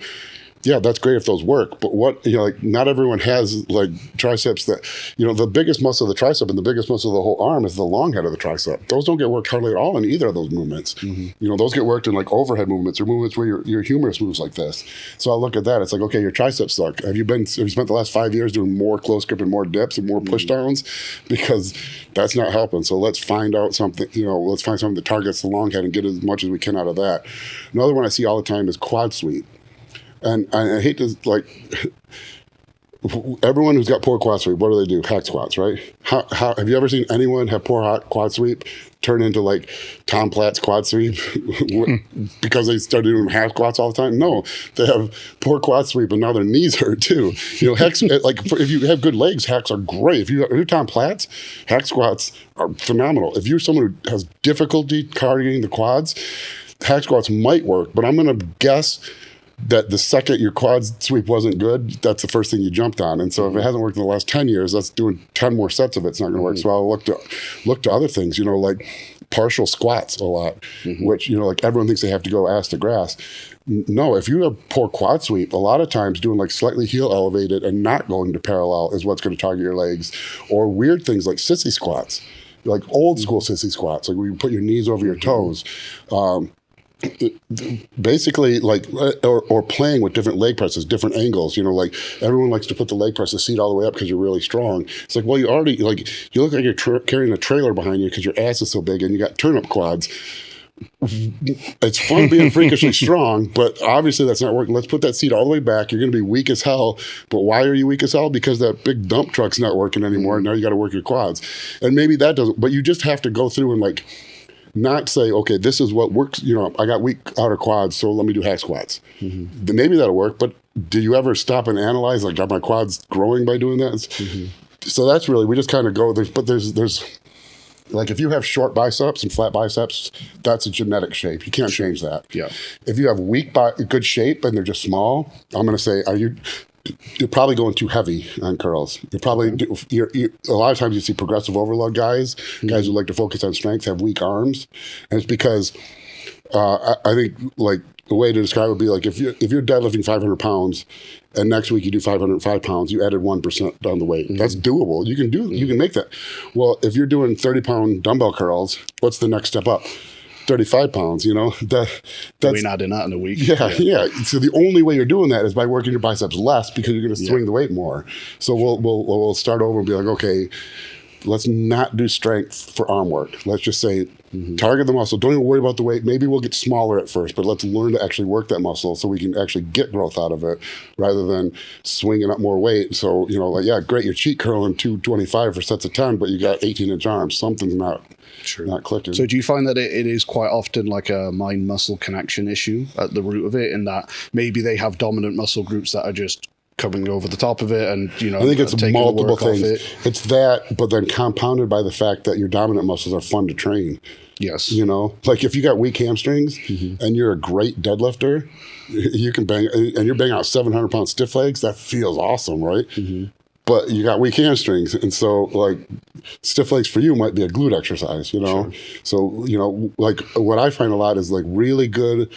Yeah, that's great if those work, but like not everyone has like triceps that, you know, the biggest muscle of the tricep and the biggest muscle of the whole arm is the long head of the tricep. Those don't get worked hardly at all in either of those movements. You know, those get worked in like overhead movements or movements where your humerus moves like this. So I look at that, it's like, okay, your triceps suck. Have you spent the last 5 years doing more close grip and more dips and more push downs? Because that's not helping. So let's find out something, you know, let's find something that targets the long head and get as much as we can out of that. Another one I see all the time is quad sweep. And I hate to, like, everyone who's got poor quad sweep, what do? Hack squats, right? How have you ever seen anyone have poor quad sweep turn into, like, Tom Platt's quad sweep because they started doing hack squats all the time? No, they have poor quad sweep and now their knees hurt too. You know, hacks, like, if you have good legs, hacks are great. If you're Tom Platt's, hack squats are phenomenal. If you're someone who has difficulty targeting the quads, hack squats might work, but I'm going to guess that the second your quad sweep wasn't good, that's the first thing you jumped on. And so if it hasn't worked in the last 10 years, that's doing 10 more sets of it. It's not going to work. So I'll look to other things, you know, like partial squats a lot, which, you know, like everyone thinks they have to go ass to grass. No, if you have poor quad sweep, a lot of times doing like slightly heel elevated and not going to parallel is what's going to target your legs, or weird things like sissy squats, like old school sissy squats, like where you put your knees over your toes. Basically, like, or playing with different leg presses, different angles, you know, like everyone likes to put the leg press, the seat all the way up because you're really strong. It's like, well, you already, like, you look like you're carrying a trailer behind you because your ass is so big and you got turnip quads. it's fun being freakishly strong, but obviously that's not working. Let's put that seat all the way back. You're going to be weak as hell. But why are you weak as hell? Because that big dump truck's not working anymore. Now you got to work your quads. And maybe that doesn't, but you just have to go through and like, not say, okay, this is what works. You know, I got weak outer quads, so let me do hack squats. Then maybe that'll work. But do you ever stop and analyze, like, are my quads growing by doing that? So that's really, we just kind of go, there's like, if you have short biceps and flat biceps, that's a genetic shape. You can't change that. Yeah. If you have weak, good shape and they're just small, I'm going to say, you're probably going too heavy on curls. You're probably, a lot of times you see progressive overload guys who like to focus on strength, have weak arms. And it's because I think like the way to describe it would be like, if you're deadlifting 500 pounds and next week you do 505 pounds, you added 1% down the weight. That's doable. You can make that. Well, if you're doing 30-pound dumbbell curls, what's the next step up? 35 pounds, you know, that's we're not in that in a week. Yeah. So the only way you're doing that is by working your biceps less because you're going to swing the weight more. So we'll start over and be like, okay, let's not do strength for arm work. Let's just say target the muscle. Don't even worry about the weight. Maybe we'll get smaller at first, but let's learn to actually work that muscle so we can actually get growth out of it rather than swinging up more weight. So, you know, like, yeah, great, you're cheat curling 225 for sets of 10, but you got 18-inch arms. Something's not clicking. So do you find that it is quite often like a mind-muscle connection issue at the root of it, in that maybe they have dominant muscle groups that are just coming over the top of it, and you know, I think it's multiple things. It's that, but then compounded by the fact that your dominant muscles are fun to train. Yes. You know, like if you got weak hamstrings and you're a great deadlifter, you can bang, and you're banging out 700-pound stiff legs. That feels awesome, right? But you got weak hamstrings, and so like stiff legs for you might be a glute exercise. You know, so you know, like what I find a lot is like really good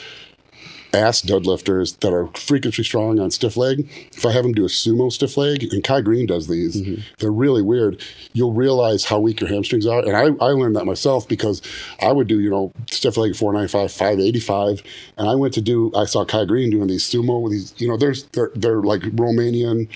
ass deadlifters that are freakishly strong on stiff leg. If I have them do a sumo stiff leg, and Kai Green does these, they're really weird. You'll realize how weak your hamstrings are. And I learned that myself because I would do, you know, stiff leg 495, 585. And I saw Kai Green doing these sumo with these, you know, they're like Romanian,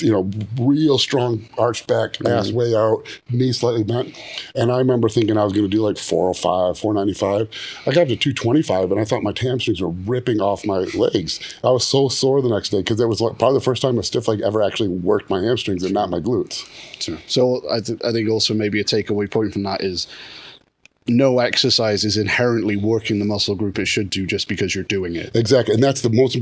you know, real strong arch back, ass way out, knee slightly bent. And I remember thinking I was going to do like 405, 495. I got to 225 and I thought my hamstrings were ripping off my legs. I was so sore the next day because it was like probably the first time a stiff leg ever actually worked my hamstrings and not my glutes. So I think also maybe a takeaway point from that is no exercise is inherently working the muscle group it should do just because you're doing it. Exactly. And that's the most,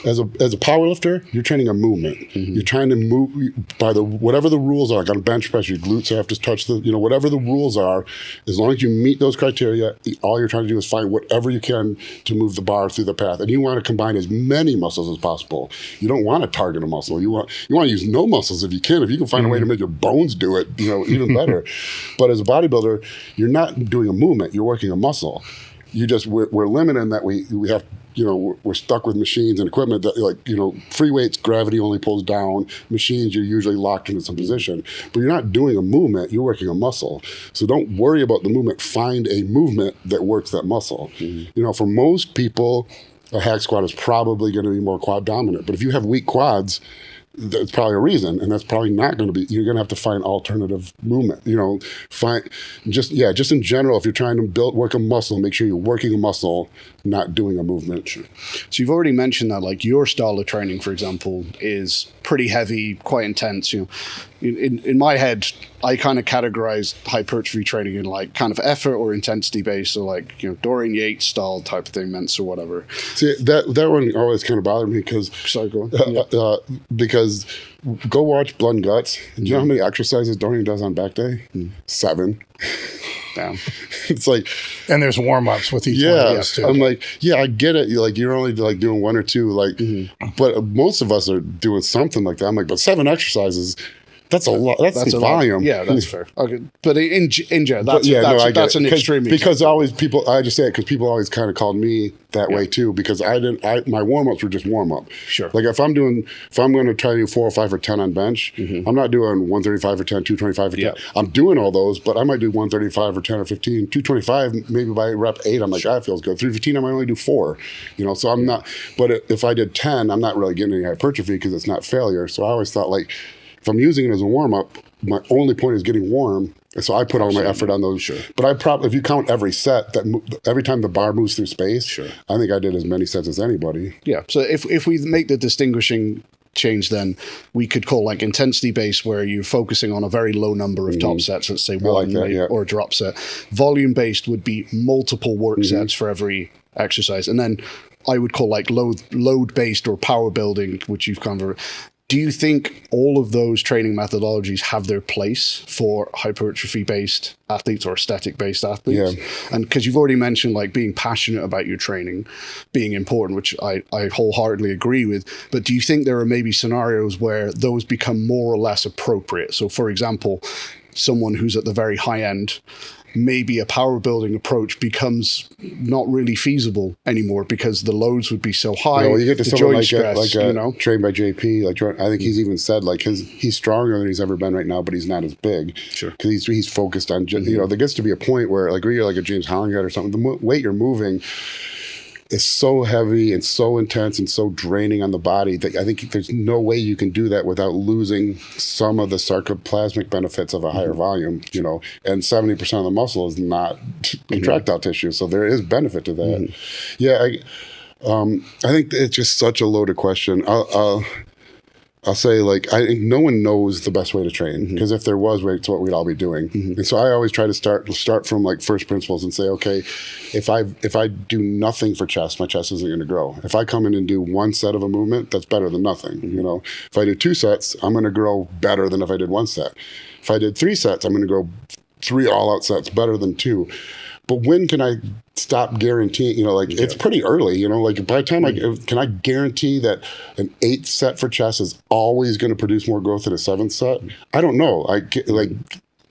as a power lifter, you're training a movement. You're trying to move by whatever the rules are. Like on bench press, your glutes have to touch whatever the rules are. As long as you meet those criteria, all you're trying to do is find whatever you can to move the bar through the path. And you want to combine as many muscles as possible. You don't want to target a muscle. You want to use no muscles if you can. If you can find a way to make your bones do it, you know, even better. But as a bodybuilder, you're not doing a movement, you're working a muscle. We're limited in that we have, you know, we're stuck with machines and equipment that, like, you know, free weights, gravity only pulls down. Machines, you're usually locked into some position, but you're not doing a movement, you're working a muscle. So don't worry about the movement, find a movement that works that muscle. You know, for most people, a hack squat is probably going to be more quad dominant, but if you have weak quads, that's probably a reason, and that's probably not going to be. You're going to have to find alternative movement. You know, just in general, if you're trying to work a muscle, make sure you're working a muscle, not doing a movement. So you've already mentioned that, like, your style of training, for example, is pretty heavy, quite intense. You know, in my head, I kind of categorize hypertrophy training in like kind of effort or intensity based, so like, you know, Dorian Yates style type of thing, Mintz or whatever. See, that one always kind of bothered me because because go watch Blood and Guts. Do you know how many exercises Dorian does on back day? 7. Damn. It's like, and there's warm-ups with each one of these too. I'm like, yeah, I get it. You're only like doing 1 or 2, like, but most of us are doing something like that. I'm like, but 7 exercises. That's a lot. That's a volume. Yeah, that's fair. Okay, but in general, that's an extreme. Because I just say it because people always kind of called me that way too. Because my warm ups were just warm up. Sure. Like if I'm going to try to do 4 or 5 or 10 on bench, I'm not doing 135 or 10, 225 or 10. I'm doing all those, but I might do 135 or 10 or 15, 225 maybe by rep 8. I'm like, that feels good. 315, I might only do 4. You know, so I'm not. But if I did 10, I'm not really getting any hypertrophy because it's not failure. So I always thought, like, if if I'm using it as a warm up, my only point is getting warm. So I put all my effort on those. Sure. But if you count every set, every time the bar moves through space, Sure. I think I did as many sets as anybody. Yeah. So if we make the distinguishing change, then we could call like intensity based, where you're focusing on a very low number of top sets, let's say one, or a drop set. Volume based would be multiple work sets for every exercise. And then I would call like load based or power building, which you've covered. Do you think all of those training methodologies have their place for hypertrophy-based athletes or aesthetic-based athletes? Yeah. And because you've already mentioned like being passionate about your training being important, which I wholeheartedly agree with, but do you think there are maybe scenarios where those become more or less appropriate? So for example, someone who's at the very high end, maybe a power building approach becomes not really feasible anymore because the loads would be so high. Well, you get to the someone joint like stress, trained by JP. Like I think he's even said like he's stronger than he's ever been right now, but he's not as big. Sure. Because he's focused on there gets to be a point where like you're like a James Hollinger or something. The weight you're moving is so heavy and so intense and so draining on the body that I think there's no way you can do that without losing some of the sarcoplasmic benefits of a higher volume, and 70% of the muscle is not contractile tissue. So there is benefit to that. Yeah. I think it's just such a loaded question. I'll say like I think no one knows the best way to train, because if there was, it's what we'd all be doing. And so I always try to start from like first principles and say, okay, if I do nothing for chest, my chest isn't going to grow. If I come in and do one set of a movement, that's better than nothing. If I do 2 sets, I'm going to grow better than if I did 1 set. If I did 3 sets, I'm going to grow 3 all-out sets better than 2. But when can I stop guaranteeing, it's pretty early, like by the time can I guarantee that an 8th set for chest is always going to produce more growth than a 7th set? I don't know.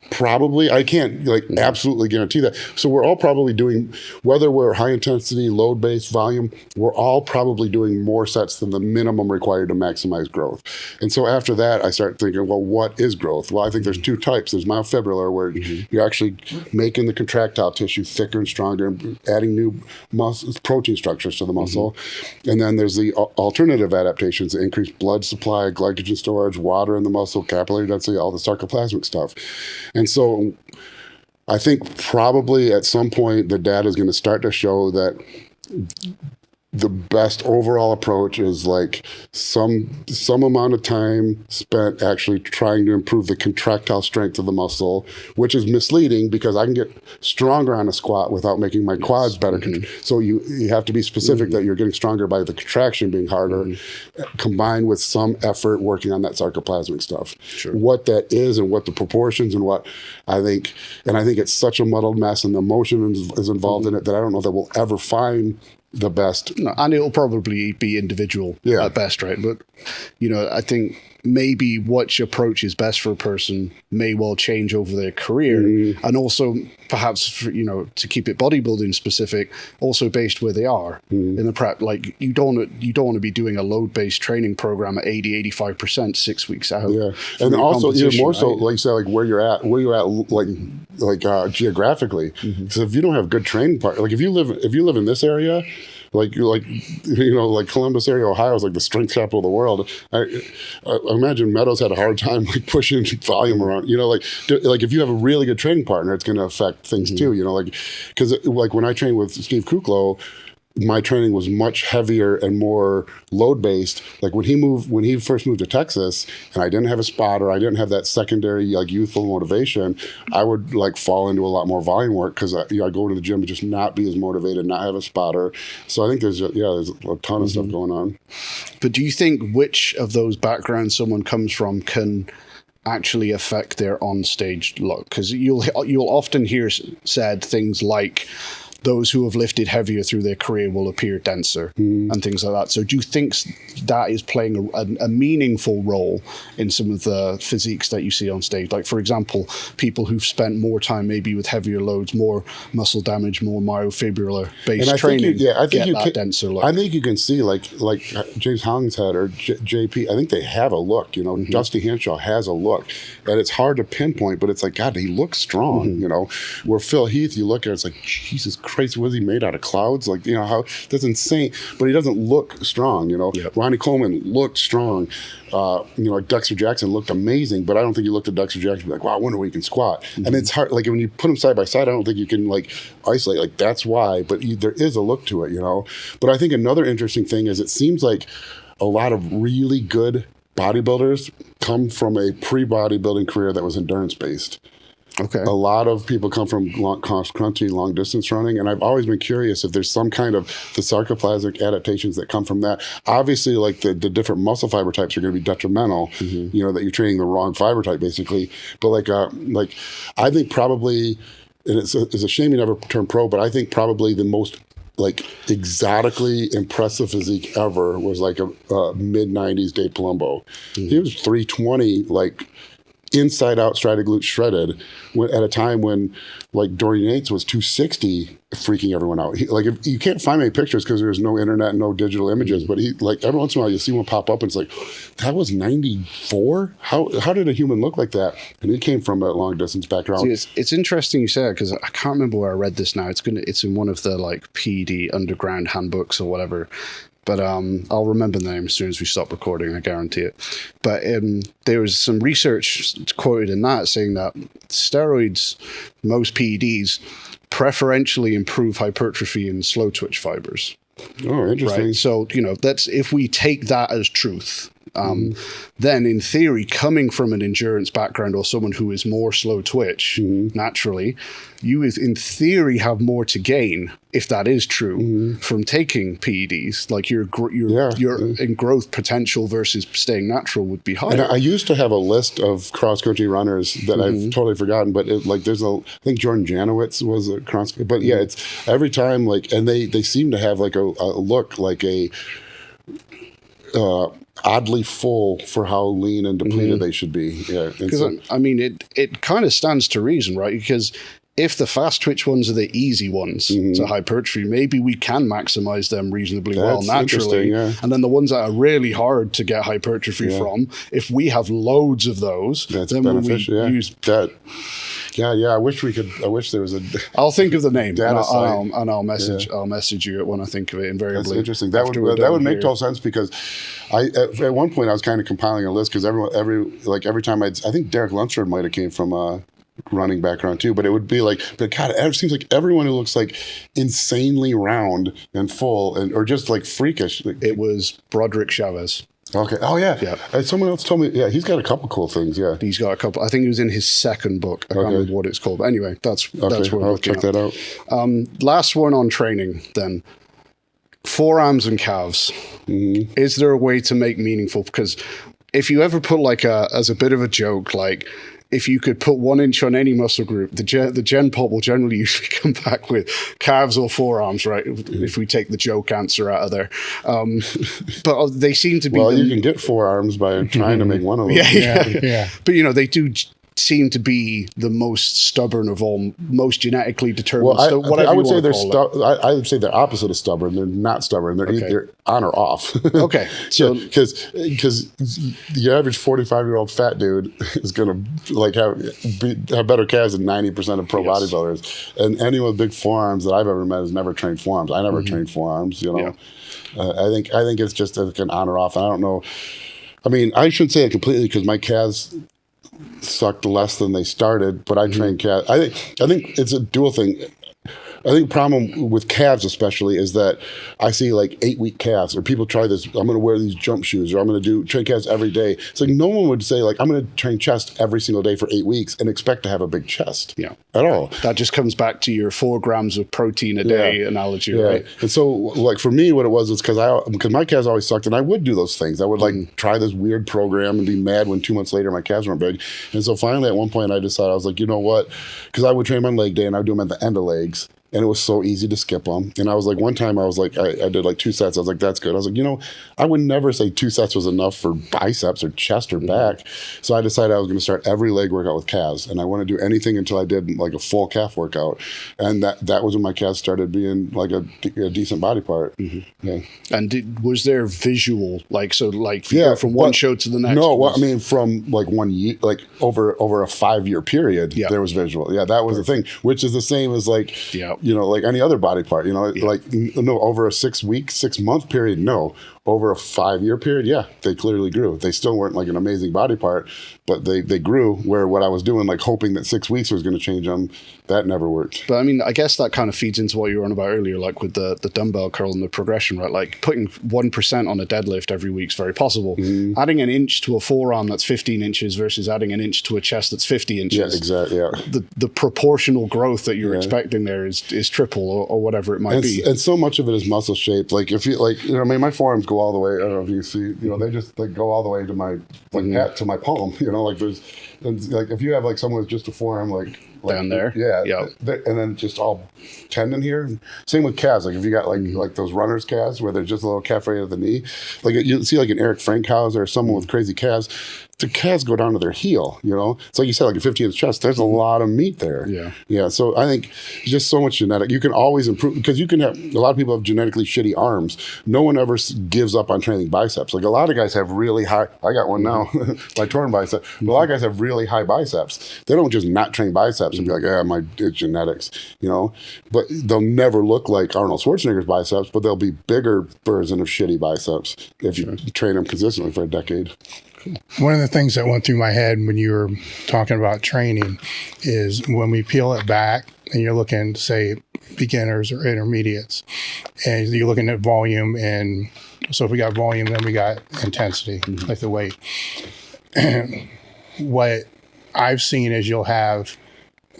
Probably. I can't absolutely guarantee that. So we're all probably doing, whether we're high intensity, load based, volume, we're all probably doing more sets than the minimum required to maximize growth. And so after that, I start thinking, well, what is growth? Well, I think there's 2 types. There's myofibrillar, where you're actually making the contractile tissue thicker and stronger, and adding new protein structures to the muscle. And then there's the alternative adaptations, the increased blood supply, glycogen storage, water in the muscle, capillary density, all the sarcoplasmic stuff. And so I think probably at some point the data is going to start to show that the best overall approach is like some amount of time spent actually trying to improve the contractile strength of the muscle, which is misleading because I can get stronger on a squat without making my quads better. So you have to be specific that you're getting stronger by the contraction being harder, combined with some effort working on that sarcoplasmic stuff. Sure. What that is and what the proportions and what I think it's such a muddled mess, and the emotion is involved in it that I don't know that we'll ever find the best. No, and it'll probably be individual at best, right? But, I think maybe which approach is best for a person may well change over their career. And also perhaps, for, to keep it bodybuilding specific, also based where they are in the prep. Like you don't want to be doing a load-based training program at 80-85% 6 weeks out. Yeah. And also even more so, like you said, like where you're at like geographically. Because if you don't have good training partners, like if you live in this area, like Columbus area, Ohio is like the strength capital of the world. I imagine Meadows had a hard time like pushing volume around. Like if you have a really good training partner, it's going to affect things too. Because like when I trained with Steve Kuklo, my training was much heavier and more load based. Like when he first moved to Texas, and I didn't have a spotter, I didn't have that secondary like youthful motivation, I would like fall into a lot more volume work because I go to the gym and just not be as motivated, not have a spotter. So I think there's a ton of stuff going on. But do you think which of those backgrounds someone comes from can actually affect their on-stage look? Because you'll often hear said things like, those who have lifted heavier through their career will appear denser and things like that. So do you think that is playing a meaningful role in some of the physiques that you see on stage? Like, for example, people who've spent more time maybe with heavier loads, more muscle damage, more myofibrillar-based training, denser look. I think you can see, like James Hollingshead or JP, I think they have a look. Dusty Hanshaw has a look. And it's hard to pinpoint, but it's like, God, he looks strong, Where Phil Heath, you look at it, it's like, Jesus Christ. Christ, was he made out of clouds? Like, how that's insane. But he doesn't look strong, Yep. Ronnie Coleman looked strong. Like Dexter Jackson looked amazing, but I don't think you looked at Dexter Jackson and be like, wow, I wonder what he can squat. And it's hard. Like when you put them side by side, I don't think you can like isolate. Like that's why. But there is a look to it, But I think another interesting thing is it seems like a lot of really good bodybuilders come from a pre-bodybuilding career that was endurance based. Okay. A lot of people come from cross country, long distance running, and I've always been curious if there's some kind of the sarcoplasmic adaptations that come from that. Obviously, like the different muscle fiber types are going to be detrimental. That you're training the wrong fiber type, basically. But like I think probably, and it's a shame you never turned pro, but I think probably the most like exotically impressive physique ever was like a mid 90s Dave Palumbo. He was 320, like inside out striated glute shredded at a time when like Dorian Yates was 260, freaking everyone out. If you can't find many pictures because there's no internet, no digital images, but he like every once in a while you see one pop up and it's like, that was 94? How did a human look like that? And he came from a long distance background. See, it's interesting you say it because I can't remember where I read this now. It's in one of the like PED underground handbooks or whatever. But I'll remember the name as soon as we stop recording, I guarantee it. But there was some research quoted in that saying that steroids, most PEDs, preferentially improve hypertrophy in slow twitch fibers. Oh, interesting. Right? So, that's if we take that as truth. Then in theory, coming from an endurance background or someone who is more slow twitch naturally, you in theory have more to gain if that is true from taking PEDs. Like your in growth potential versus staying natural would be higher. And I used to have a list of cross country runners that I've totally forgotten, but there's I think Jordan Janowitz was a cross, but yeah, it's every time and they seem to have like a look like a oddly full for how lean and depleted they should be. Yeah, because I mean, it kind of stands to reason, right? Because if the fast twitch ones are the easy ones to hypertrophy, maybe we can maximize them reasonably well naturally. Yeah. And then the ones that are really hard to get hypertrophy from, if we have loads of those, that's then beneficial. we use that. Yeah. I wish there was a. I'll think of the name and I'll message. Yeah. I'll message you when I think of it. Invariably, that's interesting. That would make total sense because at one point I was kind of compiling a list because every time I think Derek Lunsford might have came from a running background too, but it would be like, but God, it seems like everyone who looks like insanely round and full or just like freakish. It was Broderick Chavez. Okay. Oh yeah. Someone else told me. Yeah, he's got a couple cool things. Yeah, he's got a couple. I think it was in his second book. I can't remember what it's called. But anyway, that's where I'll check that out. Last one on training then. Forearms and calves. Is there a way to make meaningful? Because if you ever put as a bit of a joke, like if you could put 1 inch on any muscle group, the gen pop will generally usually come back with calves or forearms, right? If we take the joke answer out of there. But they seem to be... Well, you can get forearms by trying to make one of them. Yeah. But, they do seem to be the most stubborn of all, most genetically determined. Well, I would say I would say they're opposite of stubborn. They're not stubborn. They're either on or off. Okay, so because the average 45-year-old fat dude is going to have better calves than 90% of pro bodybuilders, and anyone with big forearms that I've ever met has never trained forearms. I never trained forearms. I think it's just like an on or off. And I don't know. I mean, I shouldn't say it completely because my calves sucked less than they started, but I train calves. I think it's a dual thing. I think the problem with calves especially is that I see like 8-week calves, or people try this, I'm going to wear these jump shoes, or I'm going to train calves every day. It's like no one would say like, I'm going to train chest every single day for 8 weeks and expect to have a big chest. Yeah. At all. That just comes back to your 4 grams of protein a day analogy, right? And so like for me, what it was because my calves always sucked, and I would do those things. I would like try this weird program and be mad when 2 months later my calves weren't big. And so finally at one point I decided, I was like, you know what? Because I would train them on leg day and I would do them at the end of legs. And it was so easy to skip them. And I was like, one time I was like, I did like 2 sets. I was like, that's good. I was like, I would never say 2 sets was enough for biceps or chest or back. So I decided I was going to start every leg workout with calves. And I wouldn't do anything until I did like a full calf workout. And that was when my calves started being like a decent body part. Yeah. And was there visual, from one show to the next? No, I mean, from like 1 year, like over a 5-year period, there was visual. Yeah, that was the thing, which is the same as like, You know, like any other body part, you know, like no, over a 6-month period, no. Over a 5-year period, yeah, they clearly grew. They still weren't like an amazing body part, but they grew, where what I was doing, like hoping that 6 weeks was going to change them, that never worked. But I mean, I guess that kind of feeds into what you were on about earlier, like with the dumbbell curl and the progression, right? Like putting 1% on a deadlift every week is very possible. Adding an inch to a forearm that's 15 inches versus adding an inch to a chest that's 50 inches. Yeah, exactly. Yeah. The proportional growth that you're expecting there is triple or whatever it might be. And so much of it is muscle shape. Like if you like, you know, I mean, my forearms go all the way. I don't know if you see, you know, they just like go all the way to my to my palm. You know, like there's like if you have like someone with just a forearm like down there, and then just all tendon here. Same with calves. Like if you got like those runners calves where there's just a little calf right at the knee, like you see like an Eric Frankhauser or someone with crazy calves. The calves go down to their heel, you know? It's like you said, like a 50-inch chest, there's a lot of meat there. Yeah. So I think just so much genetic. You can always improve, because you can have, a lot of people have genetically shitty arms. No one ever gives up on training biceps. Like a lot of guys have really high, I got one now, my torn bicep. But a lot of guys have really high biceps. They don't just not train biceps and be like, it's genetics, you know? But they'll never look like Arnold Schwarzenegger's biceps, but they'll be bigger version of shitty biceps if you train them consistently for a decade. One of the things that went through my head when you were talking about training is when we peel it back and you're looking, say, beginners or intermediates, and you're looking at volume, and so if we got volume, then we got intensity, like the weight. What I've seen is you'll have,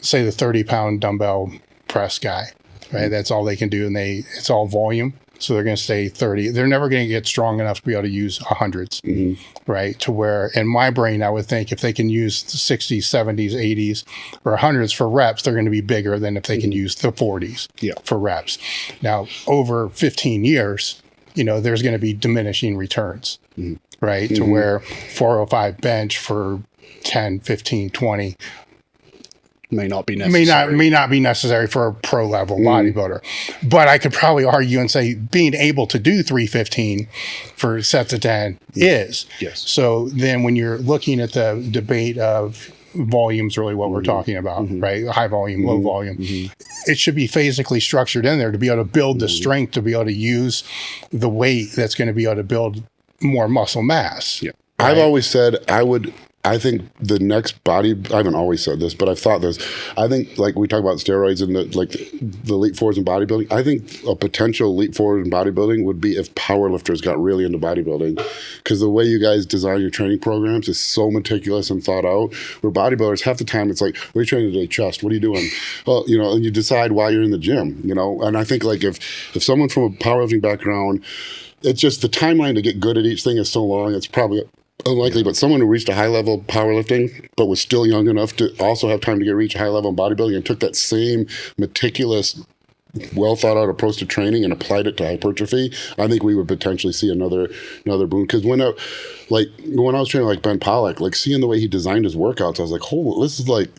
say, the 30-pound dumbbell press guy, right? That's all they can do, and it's all volume. So they're going to stay 30. They're never going to get strong enough to be able to use 100s, right? To where, in my brain, I would think if they can use the 60s, 70s, 80s, or 100s for reps, they're going to be bigger than if they can use the 40s for reps. Now, over 15 years, you know, there's going to be diminishing returns, right? To where 405 bench for 10, 15, 20 may not be necessary. May not be necessary for a pro level bodybuilder. But I could probably argue and say being able to do 315 for sets of 10 is. Yes. So then when you're looking at the debate of volume's really what we're talking about, right? High volume, low volume. It should be physically structured in there to be able to build the strength, to be able to use the weight that's going to be able to build more muscle mass. Yeah. Right? I've always said I think the next body, I haven't always said this, but I've thought this. I think, like we talk about steroids and the elite fours in bodybuilding, I think a potential elite four in bodybuilding would be if powerlifters got really into bodybuilding. Because the way you guys design your training programs is so meticulous and thought out. Where bodybuilders, half the time, it's like, what are you training today? Chest. What are you doing? Well, you know, and you decide why you're in the gym, you know? And I think, like, if someone from a powerlifting background, it's just the timeline to get good at each thing is so long, it's probably unlikely, but someone who reached a high level powerlifting but was still young enough to also have time to reach a high level in bodybuilding and took that same meticulous, well thought out approach to training and applied it to hypertrophy, I think we would potentially see another boom. Because when I was training like Ben Pollack, like seeing the way he designed his workouts, I was like, oh, this is like,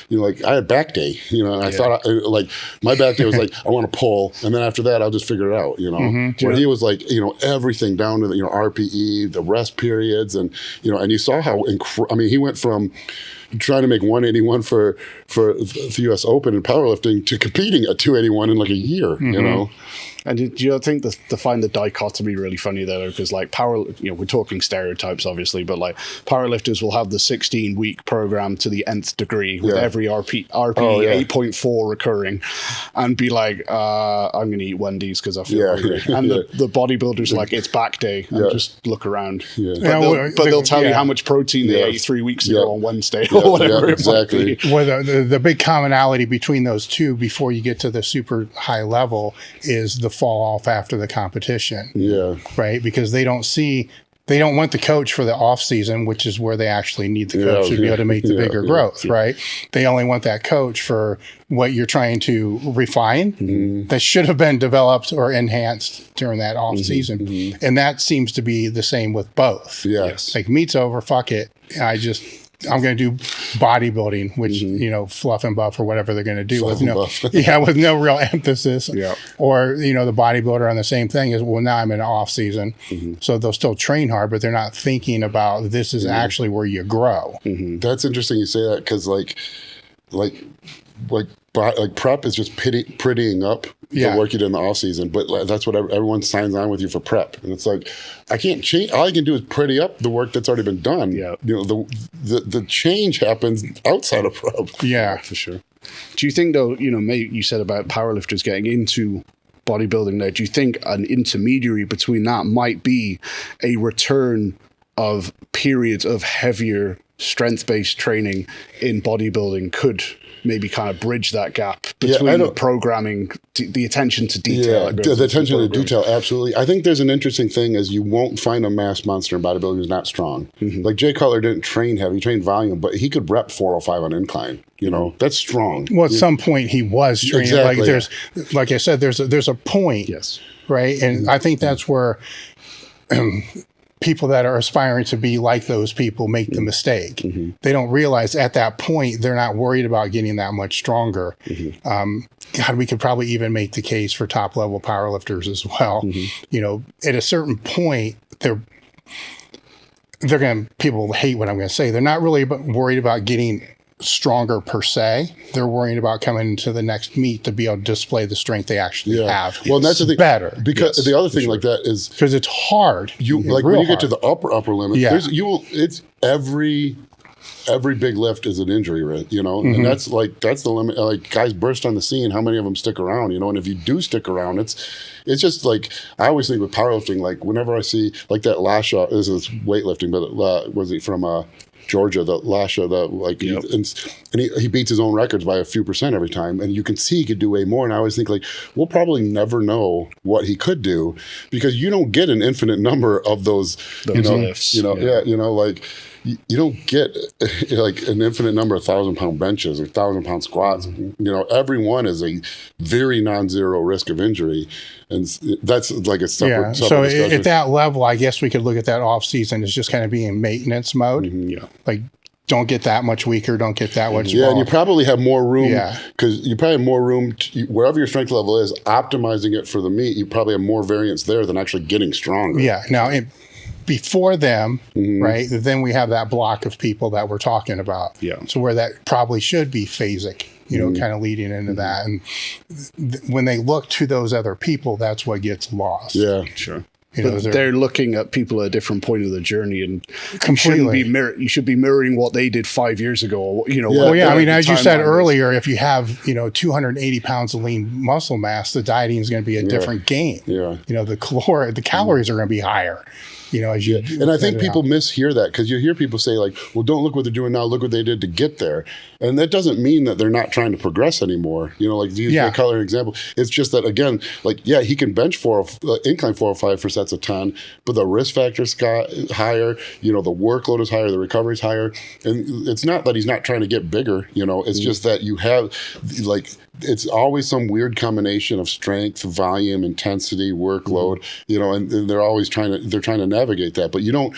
you know, like I had back day, you know, and I thought like my back day was like, I want to pull, and then after that I'll just figure it out, you know. Where he was like, you know, everything down to the, you know, RPE, the rest periods, and you know, and you saw how I mean, he went from trying to make 181 for the U.S. Open in powerlifting to competing at 281 in like a year, you know. And do you think to find the dichotomy really funny there? Because like we're talking stereotypes obviously, but like powerlifters will have the 16-week program to the nth degree with every RP 8.4 recurring, and be like, I'm going to eat Wendy's because I feel hungry. And the bodybuilders like, it's back day, and just look around. But they'll tell you how much protein they ate 3 weeks ago on Wednesday or whatever it might be. Well, the big commonality between those two before you get to the super high level is the fall off after the competition. Right? Because they don't want the coach for the off season, which is where they actually need the coach to be able to make the bigger growth, right? They only want that coach for what you're trying to refine that should have been developed or enhanced during that off season. And that seems to be the same with both. Like meet's over, fuck it. I'm going to do bodybuilding, which, you know, fluff and buff or whatever they're going to do with no real emphasis. Or, you know, the bodybuilder on the same thing is, well, now I'm in off season. So they'll still train hard, but they're not thinking about this is actually where you grow. That's interesting you say that, because like but like prep is just prettying up the work you did in the off season, but that's what everyone signs on with you for prep. And it's like, I can't change. All I can do is pretty up the work that's already been done. Yeah. You know, the change happens outside of prep. Yeah, for sure. Do you think though, you know, you said about powerlifters getting into bodybuilding now, do you think an intermediary between that might be a return of periods of heavier strength-based training in bodybuilding could maybe kind of bridge that gap between the programming, the attention to detail? Yeah, the attention to detail, absolutely. I think there's an interesting thing is you won't find a mass monster in bodybuilding who's not strong. Mm-hmm. Like Jay Cutler didn't train heavy, he trained volume, but he could rep 405 on incline. You know, that's strong. Well, at some point he was training. Exactly. Like there's, like I said, there's a point. Yes. Right. And I think that's where people that are aspiring to be like those people make the mistake. Mm-hmm. They don't realize at that point, they're not worried about getting that much stronger. Mm-hmm. God, we could probably even make the case for top level powerlifters as well. Mm-hmm. You know, at a certain point, people hate what I'm going to say. They're not really worried about getting stronger per se. They're worrying about coming into the next meet to be able to display the strength they actually have. Well, that's the thing. Better. Because the other thing like that is because it's hard. When you get to the upper limit, it's every big lift is an injury rate, you know, and that's the limit. Like guys burst on the scene, how many of them stick around, you know? And if you do stick around, it's just like, I always think with powerlifting, like whenever I see like that Lasha, this is weightlifting, but was he from Georgia, the Lasha, and he beats his own records by a few percent every time, and you can see he could do way more. And I always think like, we'll probably never know what he could do because you don't get an infinite number of those lifts. Like you don't get like an infinite number of 1,000-pound benches or 1,000-pound squats. You know, every one is a very non-zero risk of injury. And that's like a separate so discussion. At that level, I guess we could look at that off season as just kind of being maintenance mode. Mm-hmm, like, don't get that much weaker, don't get that much smaller. And you probably have more room because you probably have more room wherever your strength level is, optimizing it for the meet. You probably have more variance there than actually getting stronger. Yeah. Now, before them, right, then we have that block of people that we're talking about. Yeah. So where that probably should be phasic, kind of leading into that. And when they look to those other people, that's what gets lost. Yeah, sure. They're looking at people at a different point of the journey, and completely. You should be mirroring what they did 5 years ago. I mean, as you said earlier, if you have 280 pounds of lean muscle mass, the dieting is going to be a different game. Yeah, the calories are going to be higher. And I think people mishear that because you hear people say like, well, don't look what they're doing now, look what they did to get there. And that doesn't mean that they're not trying to progress anymore. Like to use the color example, it's just that again, like, he can bench incline 405 for sets of 10, but the risk factor's got higher, the workload is higher, the recovery's higher. And it's not that he's not trying to get bigger, it's just that you have like, it's always some weird combination of strength, volume, intensity, workload, and they're always trying to navigate that, but you don't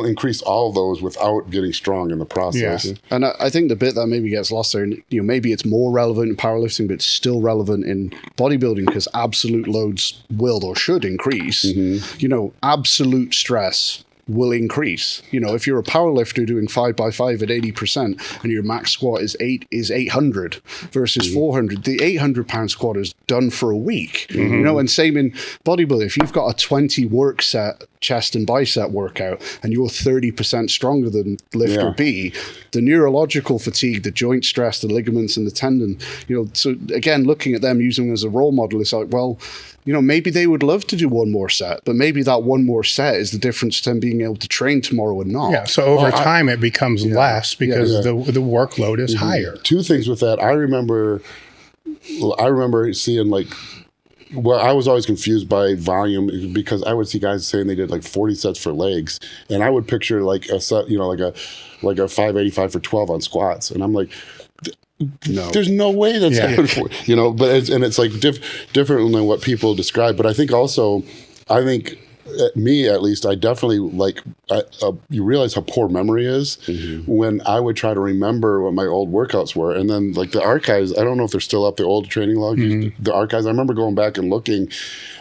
increase all of those without getting strong in the process. Yeah. And I think the bit that maybe gets lost there, maybe it's more relevant in powerlifting, but it's still relevant in bodybuilding because absolute loads will or should increase. Mm-hmm. Absolute stress will increase. If you're a powerlifter doing 5x5 at 80% and your max squat is 800 versus 400, the 800-pound squat is done for a week. And same in bodybuilding. If you've got a 20 work set chest and bicep workout and you're 30% stronger than lifter B, the neurological fatigue, the joint stress, the ligaments and the tendon, so again, looking at them, using them as a role model, it's like, well, maybe they would love to do one more set, but maybe that one more set is the difference to them being able to train tomorrow and not. Yeah, so over time it becomes less because the workload is higher. Two things with that. I remember seeing I was always confused by volume because I would see guys saying they did like 40 sets for legs, and I would picture like a set, like a 585 for 12 on squats, and I'm like, no, there's no way that's happening. But it's like different than what people describe. But I think me at least, I definitely you realize how poor memory is when I would try to remember what my old workouts were. And then like the archives, I don't know if they're still up, the old training logs, the archives. I remember going back and looking,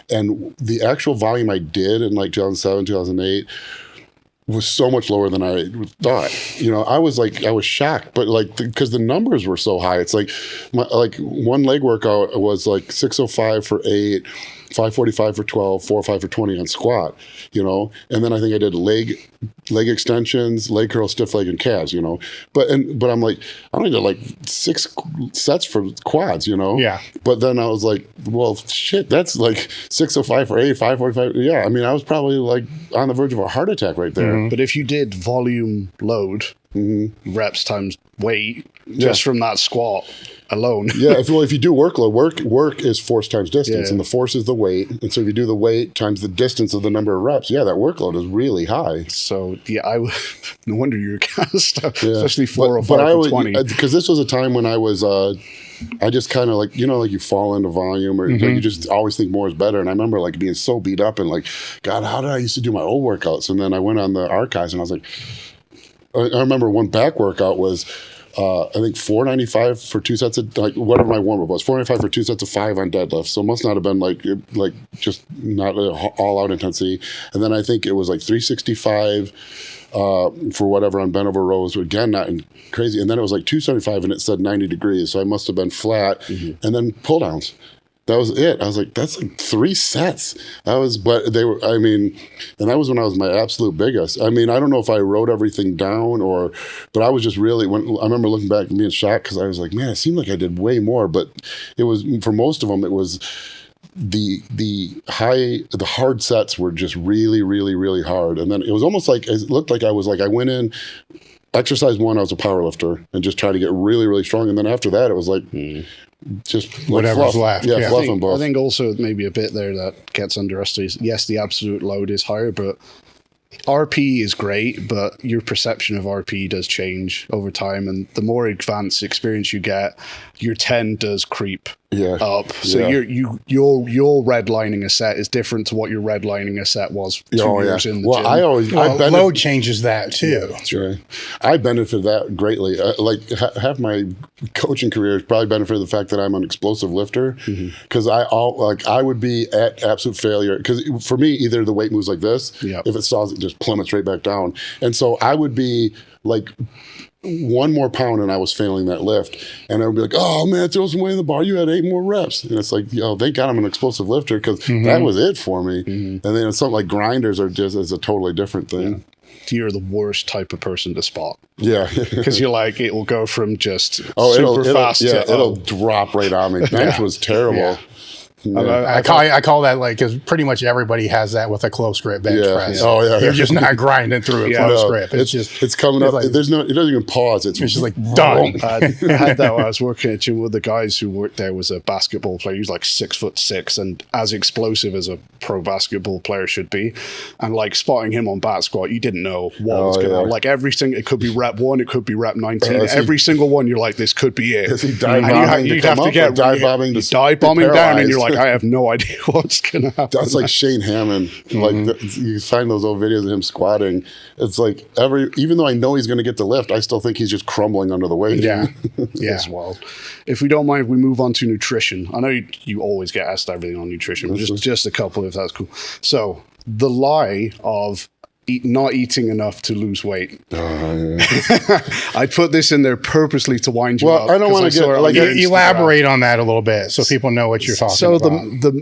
and the actual volume I did in like 2007, 2008, was so much lower than I thought. You know, I was shocked, but like, because the numbers were so high. It's like, one leg workout was like 605 for 8, 545 for 12, 405 for 20 on squat, you know, and then I think I did leg extensions, leg curl, stiff leg, and calves, you know, but I'm like, I only did like 6 sets for quads, you know. Yeah. But then I was like, well, shit, that's like 605 for 8, 545. Yeah, I mean, I was probably like on the verge of a heart attack right there. But if you did volume load, reps times weight, just from that squat alone. Yeah, if you do workload, work is force times distance, Yeah. and the force is the weight. And so if you do the weight times the distance of the number of reps, that workload is really high. So no wonder you're gassed, Yeah. especially 405 for 20. Because this was a time when I was, I just kind of like, you know, like you fall into volume, or like you just always think more is better. And I remember like being so beat up and like, God, how did I used to do my old workouts? And then I went on the archives and I was like, I remember one back workout was, I think 495 for 2 sets of, like, whatever my warm up was, 495 for 2 sets of 5 on deadlift. So it must not have been like just not all out intensity. And then I think it was like 365 for whatever on bent over rows. Again, not crazy. And then it was like 275 and it said 90 degrees. So I must have been flat. And then pull downs. That was it. I was like, that's like 3 sets. But they were, I mean, and that was when I was my absolute biggest. I mean, I don't know if I wrote everything down but I was just really, I remember looking back and being shocked because I was like, man, it seemed like I did way more, but it was, for most of them, it was the hard sets were just really, really, really hard. And then it was almost like, it looked like I went in, exercise 1, I was a power lifter and just tried to get really, really strong. And then after that, it was like, just like whatever's fluff. left. Yeah, fluff and buff. I think also maybe a bit there that gets underestimated. Yes, the absolute load is higher, but RP is great, but your perception of RP does change over time. And the more advanced experience you get, your 10 does creep up. So you're redlining a set is different to what your redlining a set was 2 years in the gym. Load changes that too. Sure. I benefited that greatly. Half my coaching career has probably benefited the fact that I'm an explosive lifter, because I would be at absolute failure. Because for me, either the weight moves like this, if it stalls, it just plummets right back down. And so I would be like 1 more pound and I was failing that lift, and I would be like, oh man, throw some weight in the bar, you had 8 more reps. And it's like, thank God I'm an explosive lifter, because that was it for me. And then something like grinders is a totally different thing. You're the worst type of person to spot. Yeah. Because you're like, it will go from just super fast to it'll drop right on me. Bench was terrible. Yeah. I call that, like, because pretty much everybody has that with a close grip bench press. Oh yeah, you're just not grinding through a close grip. It's coming up. Like, it doesn't even pause. It's just like done. I had that when I was working at gym with the guys who worked there. Was a basketball player. He was like 6'6" and as explosive as a pro basketball player should be. And like spotting him on bat squat, you didn't know what was going on. Like every single, it could be rep 1, it could be rep 19. Every single one, you're like, this could be it. Is he dive bombing? You'd have to get dive bombing down, and you're like, I have no idea what's gonna happen. That's like Shane Hammond. Like you find those old videos of him squatting. It's like even though I know he's going to get the lift, I still think he's just crumbling under the weight. Yeah. As well. If we don't mind, we move on to nutrition. I know you always get asked everything on nutrition, but just a couple if that's cool. So the lie of not eating enough to lose weight. I put this in there purposely to wind you up. I don't want to get elaborate on that a little bit so people know what you're talking about.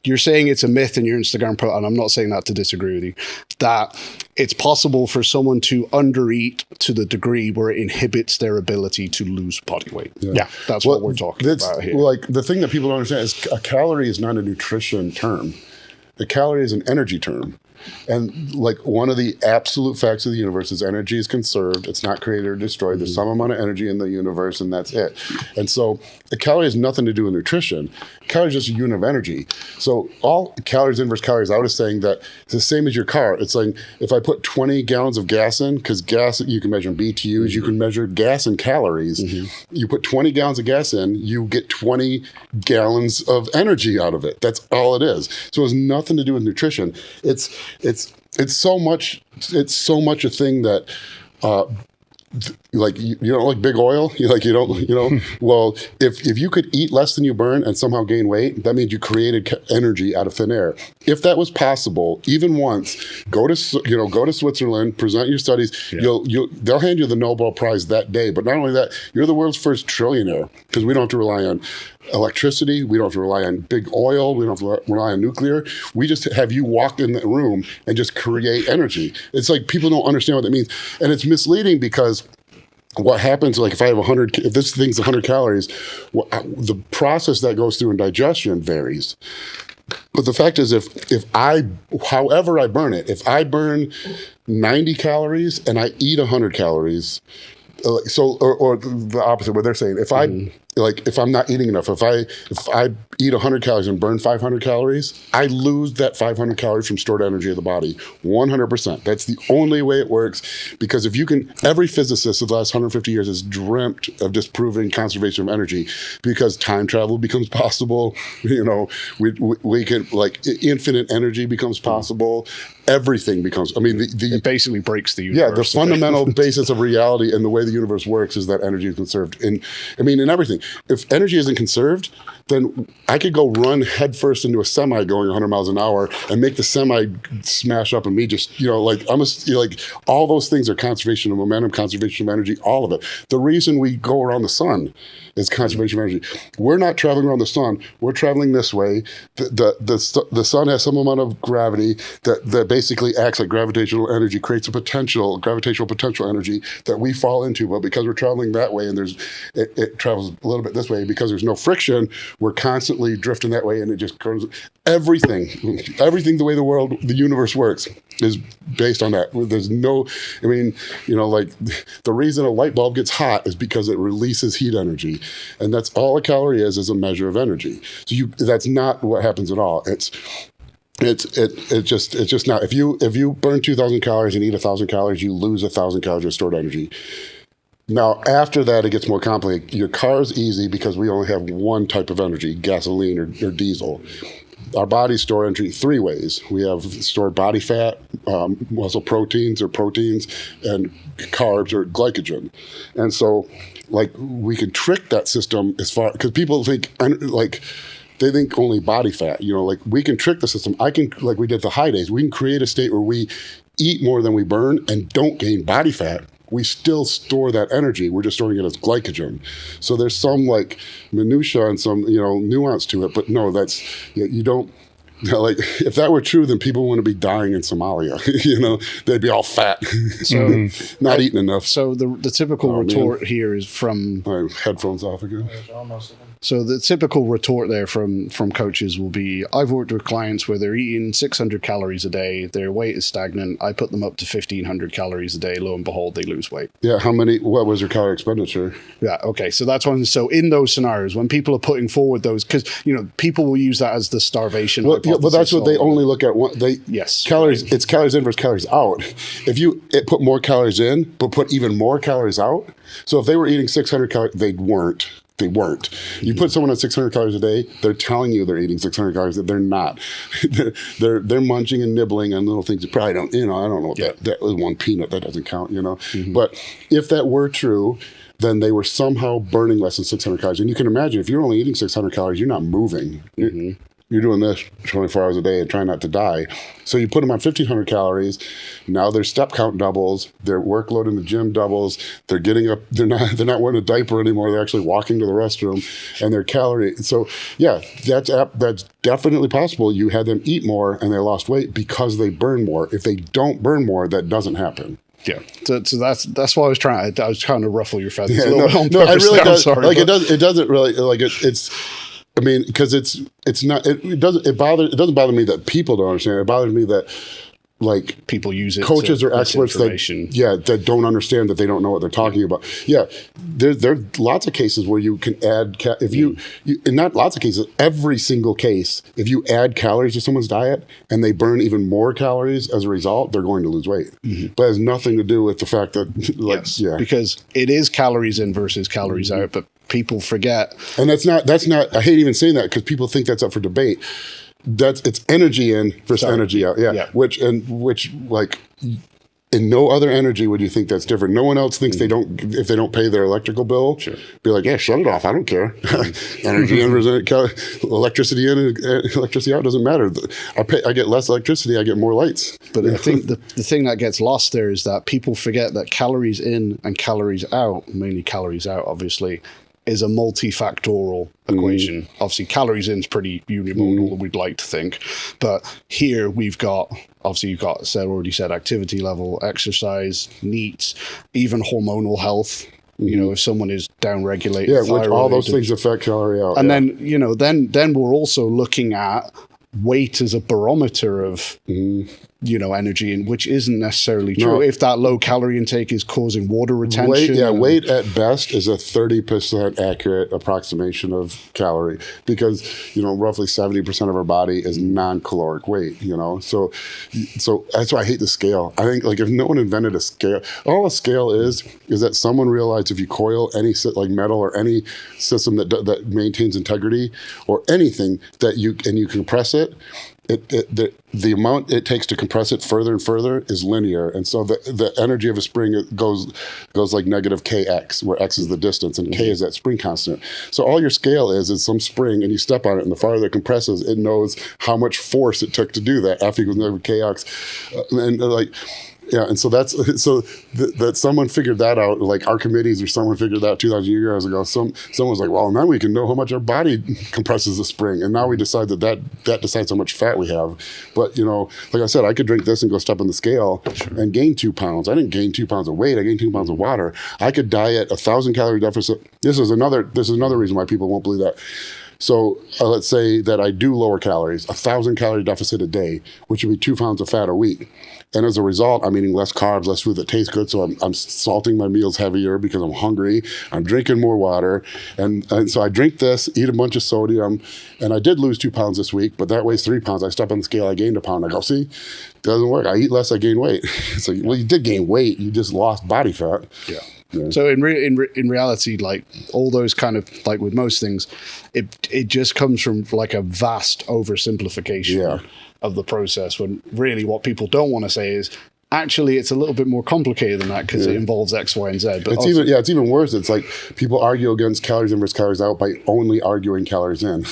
You're saying it's a myth in your Instagram post, and I'm not saying that to disagree with you, that it's possible for someone to undereat to the degree where it inhibits their ability to lose body weight. Yeah, that's what we're talking about here. Like the thing that people don't understand is a calorie is not a nutrition term. A calorie is an energy term. And like one of the absolute facts of the universe is energy is conserved. It's not created or destroyed. There's some amount of energy in the universe, and that's it. And so a calorie has nothing to do with nutrition. Calorie is just a unit of energy. So all calories inverse calories out is saying that it's the same as your car. It's like if I put 20 gallons of gas in, because gas, you can measure in BTUs, you can measure gas in calories. You put 20 gallons of gas in, you get 20 gallons of energy out of it. That's all it is. So it has nothing to do with nutrition. It's so much a thing that like you don't like big oil, you don't. Well, if you could eat less than you burn and somehow gain weight, that means you created energy out of thin air. If that was possible, even once, go to Switzerland, present your studies. They'll hand you the Nobel Prize that day. But not only that, you're the world's first trillionaire, because we don't have to rely on electricity, we don't have to rely on big oil, we don't have to rely on nuclear. We just have you walk in the room and just create energy. It's like people don't understand what that means, and it's misleading because what happens, like if this thing's 100 calories, the process that goes through in digestion varies. But the fact is, however I burn it, if I burn 90 calories and I eat 100 calories, or the opposite, what they're saying, if I'm not eating enough, if I eat 100 calories and burn 500 calories, I lose that 500 calories from stored energy of the body, 100%. That's the only way it works, because every physicist of the last 150 years has dreamt of disproving conservation of energy, because time travel becomes possible, we can, like, infinite energy becomes possible, everything becomes, it basically breaks the universe. Yeah, the fundamental basis of reality and the way the universe works is that energy is conserved in everything. If energy isn't conserved, then I could go run headfirst into a semi going 100 miles an hour and make the semi smash up and me just, all those things are conservation of momentum, conservation of energy, all of it. The reason we go around the sun is conservation of energy. We're not traveling around the sun. We're traveling this way. The sun has some amount of gravity that basically acts like gravitational energy, creates a gravitational potential energy that we fall into. But because we're traveling that way and it travels a little bit this way, because there's no friction, we're constantly drifting that way, and it just goes. Everything the way the universe works is based on that. There's no, like the reason a light bulb gets hot is because it releases heat energy, and that's all a calorie is a measure of energy. So that's not what happens at all. It's just not. If you burn 2,000 calories and eat 1,000 calories, you lose 1,000 calories of stored energy. Now, after that, it gets more complicated. Your car's easy because we only have one type of energy, gasoline or diesel. Our bodies store energy three ways. We have stored body fat, muscle proteins, and carbs or glycogen. And so, like, we can trick that system because people think, they think only body fat, we can trick the system. Like we did the high days, we can create a state where we eat more than we burn and don't gain body fat. We still store that energy. We're just storing it as glycogen. So there's some minutia and some, nuance to it, but no, you don't, if that were true, then people wouldn't be dying in Somalia. They'd be all fat, not eating enough. So the typical retort here is from my headphones off again. So the typical retort there from coaches will be, I've worked with clients where they're eating 600 calories a day, their weight is stagnant, I put them up to 1,500 calories a day, lo and behold, they lose weight. Yeah, what was their calorie expenditure? Yeah, okay, so that's one. So in those scenarios, when people are putting forward those, because, people will use that as the starvation hypothesis. But that's what they only look at. Calories, it's calories in versus calories out. If you put more calories in, but put even more calories out, so if they were eating 600 calories, they weren't. You put someone on 600 calories a day, they're telling you they're eating 600 calories. They're not. they're munching and nibbling on little things. You probably don't, I don't know what that was, one peanut, that doesn't count, But if that were true, then they were somehow burning less than 600 calories. And you can imagine, if you're only eating 600 calories, you're not moving. You're doing this 24 hours a day and trying not to die. So you put them on 1,500 calories. Now their step count doubles. Their workload in the gym doubles. They're getting up. They're not wearing a diaper anymore. They're actually walking to the restroom, and their calorie. So yeah, that's definitely possible. You had them eat more and they lost weight because they burn more. If they don't burn more, that doesn't happen. Yeah, so that's why I was trying to ruffle your feathers. Yeah, no, I really don't. Sorry, it doesn't really it's. Because it doesn't bother me that people don't understand. It bothers me that people use it. Coaches or experts that don't understand, that they don't know what they're talking about. Yeah, there are lots of cases where you can add not lots of cases, every single case. If you add calories to someone's diet and they burn even more calories as a result, they're going to lose weight. But it has nothing to do with the fact that because it is calories in versus calories out, but people forget. And that's not, I hate even saying that because people think that's up for debate. It's energy in versus energy out. Yeah. Which in no other energy would you think that's different. No one else thinks if they don't pay their electrical bill, be like, yeah, shut it off. I don't care. Energy in, electricity in, electricity out doesn't matter. I get less electricity. I get more lights. But I think the thing that gets lost there is that people forget that calories in and calories out, mainly calories out, obviously, is a multifactorial equation. Obviously, calories in is pretty unimodal, we'd like to think. But here we've got, obviously, you've got, already said, activity level, exercise, NEAT, even hormonal health. You know, if someone is downregulated, which all those things affect calorie out. And then, you know, then we're also looking at weight as a barometer of, you know, energy, and which isn't necessarily true. No. If that low calorie intake is causing water retention. Weight at best is a 30% accurate approximation of calorie, because, you know, roughly 70% of our body is non-caloric weight, you know? So that's why I hate the scale. I think, like, if no one invented a scale, all a scale is that someone realized if you coil any like metal or any system that maintains integrity or anything that you compress it, the amount it takes to compress it further and further is linear, and so the energy of a spring goes like negative kx, where x is the distance and k is that spring constant. So all your scale is some spring, and you step on it, and the farther it compresses, it knows how much force it took to do that. F equals negative kx, and like. Yeah, and so that someone figured that out, like Archimedes or someone figured that out 2,000 years ago. Someone was like, well, now we can know how much our body compresses the spring, and now we decide that decides how much fat we have. But, you know, like I said, I could drink this and go step on the scale and gain 2 pounds. I didn't gain 2 pounds of weight. I gained 2 pounds of water. I could diet 1,000 calorie deficit. This is another reason why people won't believe that. So let's say that I do lower calories, 1,000 calorie deficit a day, which would be 2 pounds of fat a week. And as a result, I'm eating less carbs, less food that tastes good. So I'm salting my meals heavier because I'm hungry. I'm drinking more water. And so I drink this, eat a bunch of sodium. And I did lose 2 pounds this week, but that weighs 3 pounds. I step on the scale, I gained a pound. I go, see, doesn't work. I eat less, I gain weight. It's like, well, you did gain weight. You just lost body fat. Yeah. Yeah. So in reality, like all those kind of, like with most things, it just comes from like a vast oversimplification of the process, when really what people don't want to say is actually it's a little bit more complicated than that, because it involves X, Y, and Z. But it's even worse. It's like people argue against calories in versus calories out by only arguing calories in,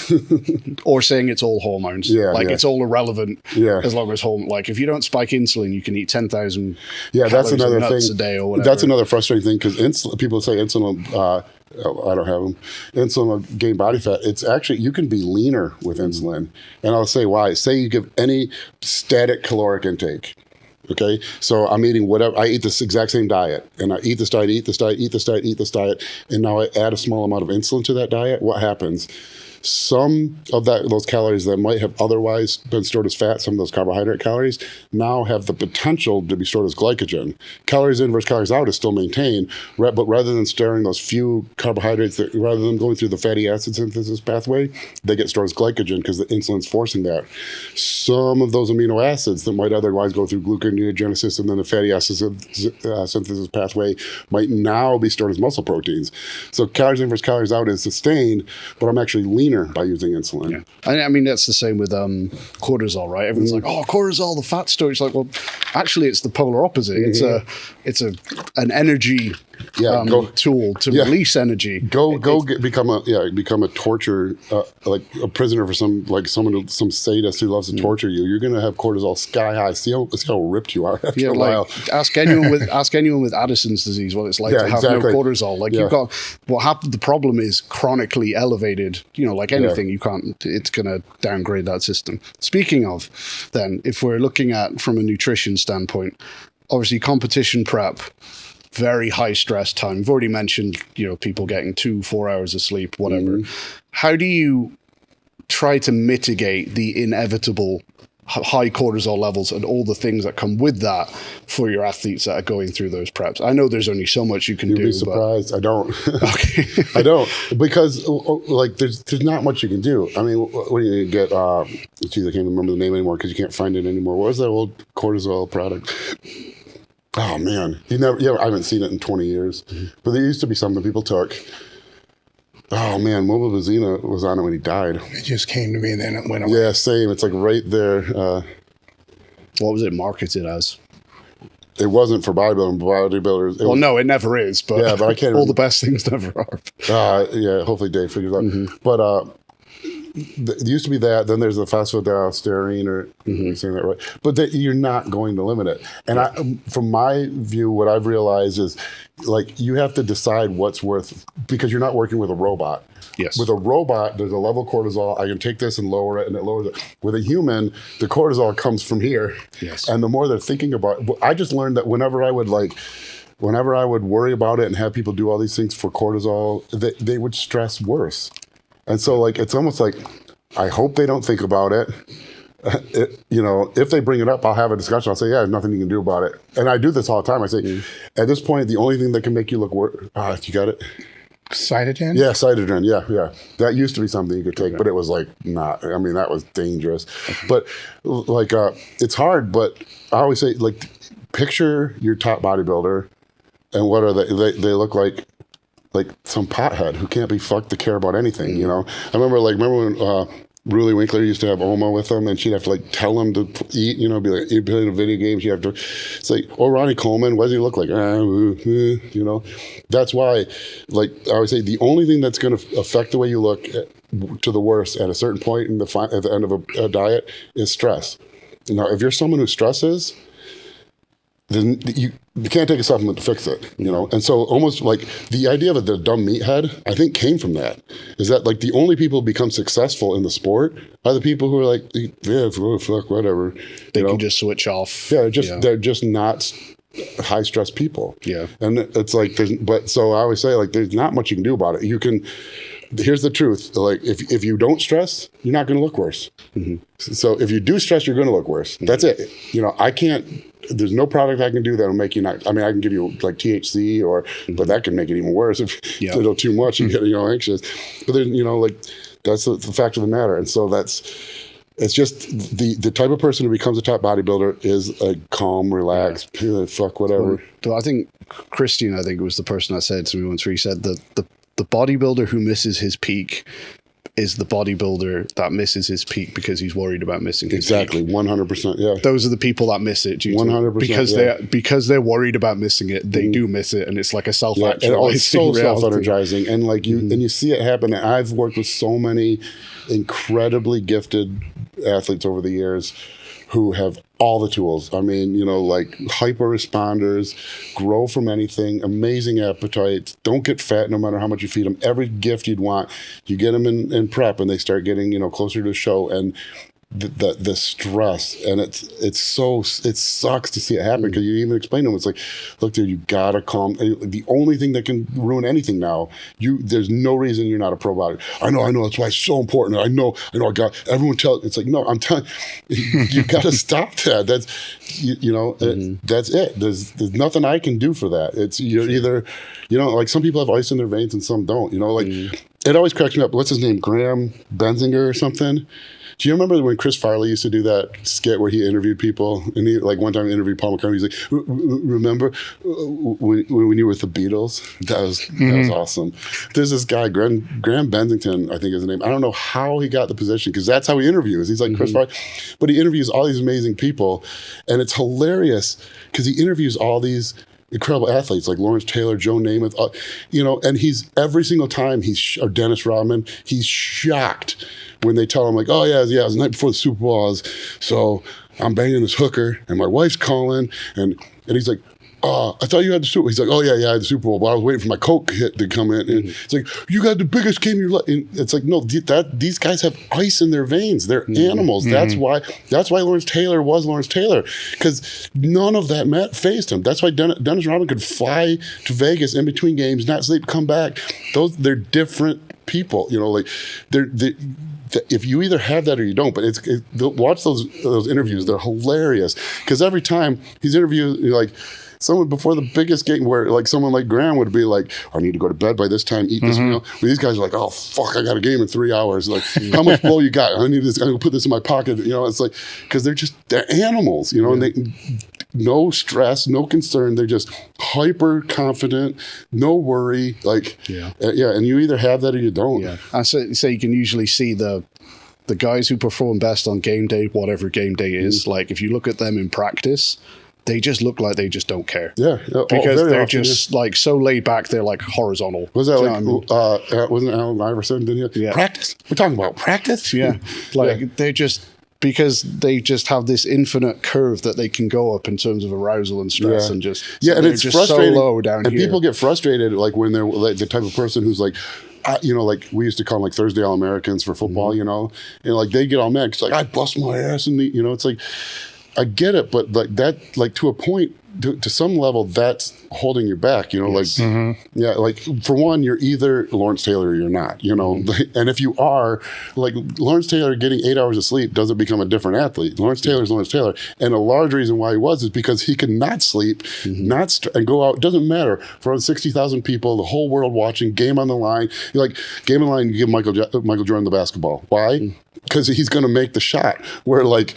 or saying it's all hormones. It's all irrelevant. As long as like if you don't spike insulin, you can eat 10,000. That's another thing a day or whatever. That's another frustrating thing, because people say insulin. I don't have them. Insulin will gain body fat. It's actually, you can be leaner with insulin, and I'll say why. Say you give any static caloric intake. Okay, so I'm eating whatever. I eat this exact same diet, and I eat this diet, eat this diet, eat this diet, eat this diet, and now I add a small amount of insulin to that diet. What happens? Some of those calories that might have otherwise been stored as fat, some of those carbohydrate calories, now have the potential to be stored as glycogen. Calories in versus calories out is still maintained, but rather than storing those few carbohydrates, rather than going through the fatty acid synthesis pathway, they get stored as glycogen because the insulin's forcing that. Some of those amino acids that might otherwise go through gluconeogenesis and then the fatty acid synthesis pathway might now be stored as muscle proteins. So calories in versus calories out is sustained, but I'm actually leaner by using insulin. Yeah. I mean, that's the same with cortisol, right? Everyone's like, oh, cortisol, the fat storage. Like, well, actually, it's the polar opposite. It's an energy tool to release energy. Become a torture, like a prisoner for some sadist who loves to torture you. You're going to have cortisol sky high. See how ripped you are after a while. Ask anyone with Addison's disease what it's like to have no cortisol. Like you've got what happened. The problem is chronically elevated. You know, like anything, you can't. It's going to downgrade that system. Speaking of, then, if we're looking at from a nutrition standpoint, obviously competition prep. Very high stress time. We've already mentioned, people getting 2-4 hours of sleep, whatever. How do you try to mitigate the inevitable high cortisol levels and all the things that come with that for your athletes that are going through those preps? I know there's only so much you can do. You'd be surprised. I don't. Okay. I don't, because there's not much you can do. I mean, what do you get? Geez, I can't remember the name anymore because you can't find it anymore. What was that old cortisol product? Oh man, I haven't seen it in 20 years. But there used to be something people took. Oh man, Mobile Vizina was on it when he died. It just came to me and then it went away. Yeah, same. It's like right there. What was it marketed as? it wasn't for bodybuilders. Well, no, it never is. But yeah, but I can't. All the best things never are. Yeah, hopefully Dave figures out. But it used to be that. Then there's the phosphodiesterone, or I'm saying that right. But you're not going to limit it. And from my view, what I've realized is, like, you have to decide what's worth, because you're not working with a robot. Yes. With a robot, there's a level of cortisol. I can take this and lower it, and it lowers it. With a human, the cortisol comes from here. Yes. And the more they're thinking about it, I just learned that whenever I would worry about it and have people do all these things for cortisol, they would stress worse. And so, like, it's almost like, I hope they don't think about it. If they bring it up, I'll have a discussion. I'll say, yeah, there's nothing you can do about it. And I do this all the time. I say, at this point, the only thing that can make you look worse, you got it? Cytidine? Yeah, cytidine. Yeah. That used to be something you could take, but it was like not. I mean, that was dangerous. But like, it's hard. But I always say, like, picture your top bodybuilder, and what are they? They look like some pothead who can't be fucked to care about anything. I remember when Rulie Winkler used to have Oma with him, and she'd have to, like, tell him to eat, be like, you're playing a video game, you have to, it's like, Ronnie Coleman, what does he look like? That's why, like, I always say, the only thing that's going to affect the way you look to the worst at a certain point at the end of a diet is stress. Now, if you're someone who stresses, then you can't take a supplement to fix it, And so almost like the idea of the dumb meathead, I think, came from that. Is that, like, the only people who become successful in the sport are the people who are like, yeah, fuck, whatever. They can just switch off. Yeah, they're just not high stress people. Yeah. And it's like, so I always say, like, there's not much you can do about it. Here's the truth. Like, if you don't stress, you're not going to look worse. So if you do stress, you're going to look worse. That's it. There's no product I can do that'll make you not. I mean, I can give you, like, THC, but that can make it even worse if it's a little too much. You get anxious. But then like, that's the fact of the matter. And so it's just the type of person who becomes a top bodybuilder is a calm, relaxed, fuck whatever. So I think Christian, was the person that said to me once, where he said that the bodybuilder who misses his peak is the bodybuilder that misses his peak because he's worried about missing his peak. 100%. Yeah. Those are the people that miss it 100% because they're worried about missing it. They do miss it, and it's like a self-actualizing. It's so self-energizing, and like and you see it happen. And I've worked with so many incredibly gifted athletes over the years who have all the tools. I mean, like, hyper responders, grow from anything, amazing appetites, don't get fat no matter how much you feed them. Every gift you'd want, you get them in prep, and they start getting, closer to the show. And the stress, and it sucks to see it happen, because you even explain to them, it's like, look, dude, you gotta calm. The only thing that can ruin anything now, there's no reason you're not a pro bodybuilder. I know, that's why it's so important. I know, I got everyone tell. It's like, no, I'm telling you gotta stop that. That's that's it. There's nothing I can do for that. It's either like, some people have ice in their veins and some don't. It always cracks me up. What's his name? Graham Benzinger or something? Do you remember when Chris Farley used to do that skit where he interviewed people? And he, like, one time interviewed Paul McCartney. He's like, remember when you were with the Beatles? That was awesome. There's this guy, Graham Bensington, I think is the name. I don't know how he got the position, because that's how he interviews. He's like Chris Farley. But he interviews all these amazing people. And it's hilarious because he interviews all these incredible athletes like Lawrence Taylor, Joe Namath, and he's every single time or Dennis Rodman, he's shocked when they tell him, like, oh yeah, it was the night before the Super Bowl, so I'm banging this hooker and my wife's calling, and he's like, I thought you had the Super Bowl. He's like, oh yeah, I had the Super Bowl, but I was waiting for my Coke hit to come in. And it's like, you got the biggest game of your life. And it's like, no, these guys have ice in their veins. They're animals. That's why Lawrence Taylor was Lawrence Taylor, because none of that phased him. That's why Dennis Rodman could fly to Vegas in between games, not sleep, come back. They're different people. Like, if you either have that or you don't. But watch those interviews. They're hilarious, because every time he's interviewed, like, someone before the biggest game, where, like, someone like Graham would be like, I need to go to bed by this time, eat this meal. But these guys are like, oh fuck, I got a game in 3 hours. Like, how much blow you got? I need this. I'm gonna put this in my pocket. It's like, because they're animals. And they, no stress, no concern. They're just hyper confident, no worry. Like, and you either have that or you don't. Yeah, and so you can usually see the guys who perform best on game day, whatever game day is. Like, if you look at them in practice, they just look like they just don't care. Yeah. Because very they're often, just like so laid back, they're like horizontal. Was that Do you like, know what I mean? wasn't Allen Iverson, didn't he? Yeah. Practice? We're talking about practice? Yeah. Like they're just, because they just have this infinite curve that they can go up in terms of arousal and stress and just, and they're it's just frustrating. so low down and here. people get frustrated like when they're like the type of person who's like, you know, like we used to call them like Thursday All-Americans for football, you know, and like they get all mad. It's like, I bust my ass and you know, it's like, I get it, but like that, like to a point, to some level, that's holding you back, you know, like, yeah, like for one, you're either Lawrence Taylor or you're not, you know, and if you are, like Lawrence Taylor getting 8 hours of sleep doesn't become a different athlete. Lawrence Taylor's Lawrence Taylor. And a large reason why he was is because he could not sleep, and go out, doesn't matter, for 60,000 people, the whole world watching, game on the line. You're like, game on the line, you give Michael Jordan the basketball. Why? Because he's going to make the shot. Where like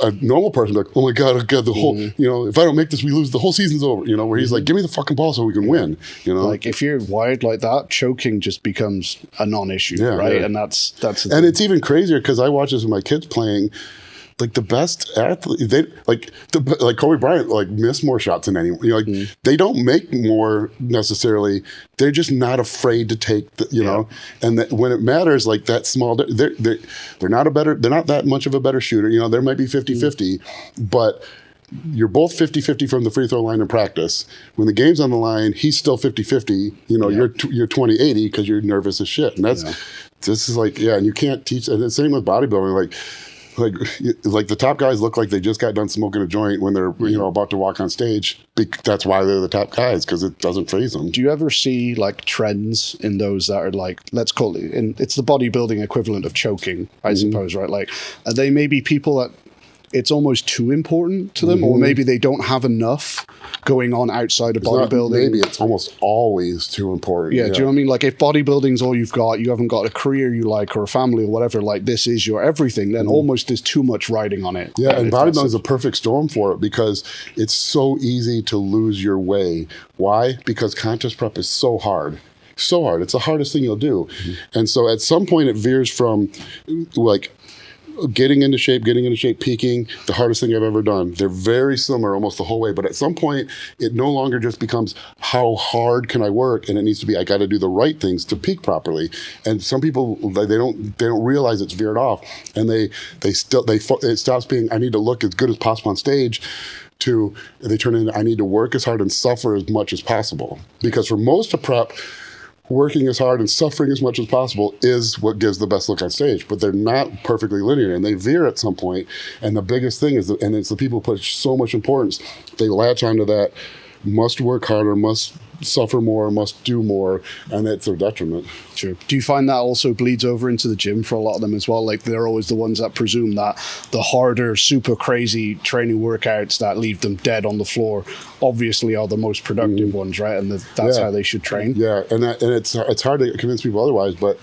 a normal person, like, oh my God, the whole, you know, if I don't make this, we lose, the whole season's over. You know, where he's like, give me the fucking ball so we can win. You know, like if you're wired like that, choking just becomes a non-issue, right? Yeah. And that's and it's even crazier because I watch this with my kids playing. Like the best athlete, they like Kobe Bryant, like miss more shots than anyone. You know, like they don't make more necessarily. They're just not afraid to take the, you know. And that when it matters, like that small, they're not that much of a better shooter. You know, there might be 50-50, but you're both 50-50 from the free throw line in practice. When the game's on the line, he's still 50-50. You know, you're 20-80 because you're nervous as shit. And that's this is like, and you can't teach. And the same with bodybuilding, like the top guys look like they just got done smoking a joint when they're you know about to walk on stage. That's why they're the top guys, because it doesn't faze them. Do you ever see like trends in those that are like, let's call it, it's the bodybuilding equivalent of choking, I suppose, right? Like, are they maybe people that it's almost too important to them, or maybe they don't have enough going on outside of bodybuilding? Maybe it's almost always too important. Yeah, do you know what I mean? Like if bodybuilding's all you've got, you haven't got a career you like or a family or whatever, like this is your everything, then almost there's too much riding on it. Yeah, and bodybuilding is a perfect storm for it because it's so easy to lose your way. Why? Because contest prep is so hard. So hard. It's the hardest thing you'll do. And so at some point it veers from like getting into shape, peaking, the hardest thing I've ever done. They're very similar almost the whole way, but at some point it no longer just becomes how hard can I work, and it needs to be I got to do the right things to peak properly. And some people they don't realize it's veered off, and it stops being I need to look as good as possible on stage to they turn into I need to work as hard and suffer as much as possible. Because for most of prep, working as hard and suffering as much as possible is what gives the best look on stage, but they're not perfectly linear and they veer at some point. And the biggest thing is, and it's the people who put so much importance, they latch onto that, must work harder, must suffer more, must do more, and it's their detriment. Sure. Do you find that also bleeds over into the gym for a lot of them as well? Like they're always the ones that presume that the harder, super crazy training workouts that leave them dead on the floor obviously are the most productive ones, right? And that's how they should train. Yeah, and it's hard to convince people otherwise, but